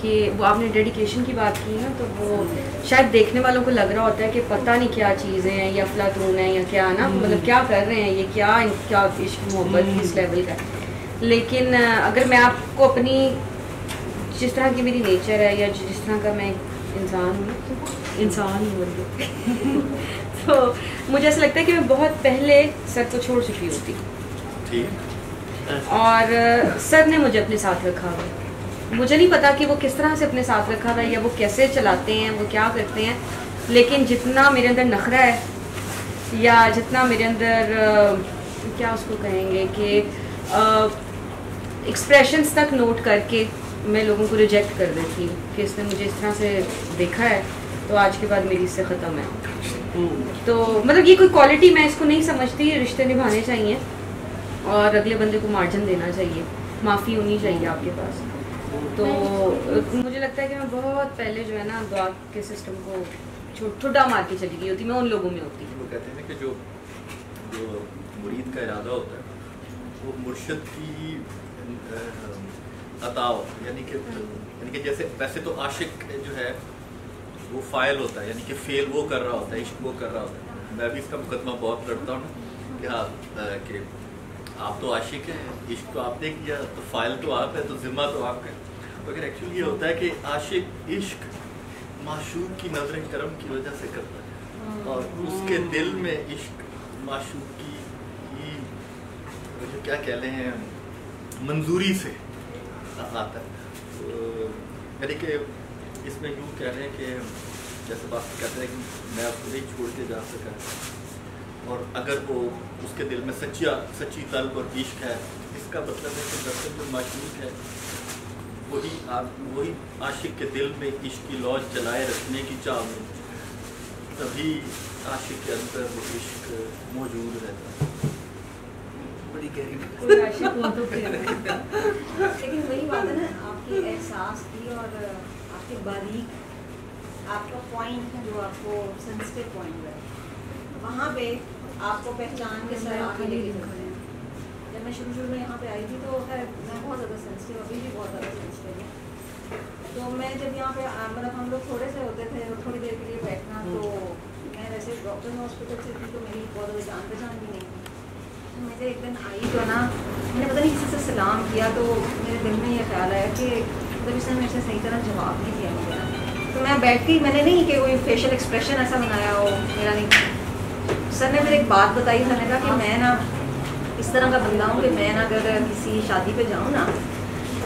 कि वो आपने डेडिकेशन की बात की ना, तो वो शायद देखने वालों को लग रहा होता है कि पता नहीं क्या चीज़ें हैं या अफलातून है या क्या ना, मतलब क्या कर रहे हैं ये, क्या इश्क मोहब्बत किस लेवल का। लेकिन अगर मैं आपको अपनी जिस तरह की मेरी नेचर है या जिस तरह का मैं इंसान हूँ तो मुझे ऐसा लगता है कि मैं बहुत पहले सर को छोड़ चुकी होती, और सर ने मुझे अपने साथ रखा हुआ, مجھے نہیں پتا کہ وہ کس طرح سے اپنے ساتھ رکھا تھا یا وہ کیسے چلاتے ہیں، وہ کیا کرتے ہیں، لیکن جتنا میرے اندر نخرہ ہے یا جتنا میرے اندر کیا اس کو کہیں گے کہ ایکسپریشنز تک نوٹ کر کے میں لوگوں کو ریجیکٹ کر دیتی ہوں کہ اس نے مجھے اس طرح سے دیکھا ہے تو آج کے بعد میری اس سے ختم ہے. تو مطلب یہ کوئی کوالٹی میں اس کو نہیں سمجھتی. رشتے نبھانے چاہیے اور اگلے بندے کو مارجن دینا چاہیے، معافی ہونی چاہیے آپ کے پاس. تو مجھے لگتا ہے کہ میں بہت پہلے جو ہے نا دعا کے سسٹم کو ٹھڈا مار کے چلی گئی ہوتی، میں ان لوگوں میں ہوتی. وہ کہتے ہیں کہ جو مرید کا ارادہ ہوتا ہے وہ مرشد کی عطا ہو، یعنی کہ جیسے ویسے تو عاشق جو ہے وہ فائل ہوتا ہے، یعنی کہ فیل وہ کر رہا ہوتا ہے، عشق وہ کر رہا ہوتا ہے. میں بھی اس کا مقدمہ بہت لڑتا ہوں کہ ہاں کہ آپ تو عاشق ہیں، عشق تو آپ نے کیا، تو فائل تو آپ ہے، تو ذمہ تو آپ کا ہے. لیکن ایکچولی یہ ہوتا ہے کہ عاشق عشق معشوق کی نظر کرم کی وجہ سے کرتا ہے، اور اس کے دل میں عشق معشوق کی کیا کہہ لیں منظوری سے آتا ہے. یعنی کہ اس میں یوں کہہ رہے ہیں کہ جیسے بات کہتے ہیں کہ میں آپ کو نہیں چھوڑ کے جا سکا، اور اگر وہ اس کے دل میں سچی طلب اور عشق ہے، اس کا مطلب ہے کہ دراصل جو معشوق ہے وہی عاشق کے دل میں عشق کی لوج جلائے رکھنے کی چاہ میں، تبھی عاشق کے اندر وہ عشق موجود رہتا ہے. بڑی گہری لیکن وہی بات ہے نا آپ کے احساس کی اور آپ کے باریک آپ کا پوائنٹ جو آپ کو سینسٹیو پوائنٹ ہے، وہاں پہ آپ کو پہچان کے ساتھ آگے لے کے چلتے ہیں. جب میں شروع میں یہاں پہ آئی تھی تو خیر میں بہت زیادہ سینسٹیو، ابھی بھی بہت زیادہ سینسٹیو ہوں. تو میں جب یہاں پہ مطلب ہم لوگ تھوڑے سے ہوتے تھے اور تھوڑی دیر کے لیے بیٹھنا، تو میں ویسے ڈاکٹر ہاسپٹل سے تھی تو میری بہت زیادہ جان پہچان بھی نہیں تھی. مجھے ایک دن آئی تو نا میں نے پتہ نہیں کسی سے سلام کیا، تو میرے دل میں یہ خیال آیا کہ مطلب اس نے میرے سے صحیح طرح جواب نہیں دیا مجھے نا. تو میں بیٹھ کے میں نے نہیں کہ کوئی فیشیل ایکسپریشن ایسا بنایا ہو میرا نہیں. سر نے میرے ایک بات بتائی، سر نے کہا کہ میں نا اس طرح کا بندہ ہوں کہ میں نا اگر کسی شادی پہ جاؤں نا،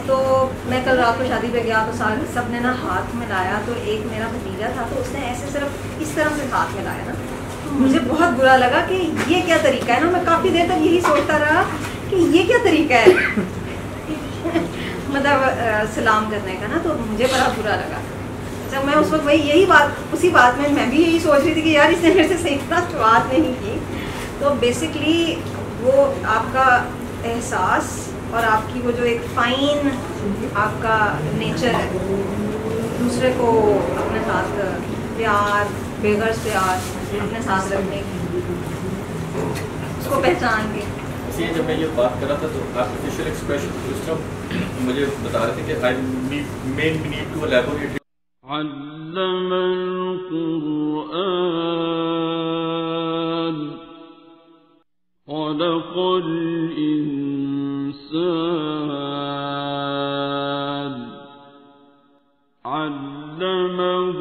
تو میں کل رات کو شادی پہ گیا تو سب نے نا ہاتھ ملایا، تو ایک میرا بھتیجا تھا تو اس نے ایسے صرف اس طرح سے ہاتھ ملایا نا. مجھے بہت برا لگا کہ یہ کیا طریقہ ہے نا. میں کافی دیر تک یہی سوچتا رہا کہ یہ کیا طریقہ ہے مطلب سلام کرنے کا نا. تو مجھے بڑا برا لگا. جب میں اس وقت وہی یہی بات اسی بات میں بھی یہی سوچ رہی تھی کہ یار اس نے میرے سے صحیح طرح بات نہیں کی. تو بیسکلی وہ آپ کا احساس اور آپ کی وہ جو ایک فائن آپ کا نیچر ہے، دوسرے کو اپنے ساتھ پیار، بے غرض پیار اپنے ساتھ رکھنے کی، اس کو پہچان کے. یہ جب میں یہ بات کر رہا تھا تو آپ کے فیشیل ایکسپریشن اس طرح مجھے بتا رہے تھے کہ I may need to elaborate. علم القرآن خلق الإنسان علمه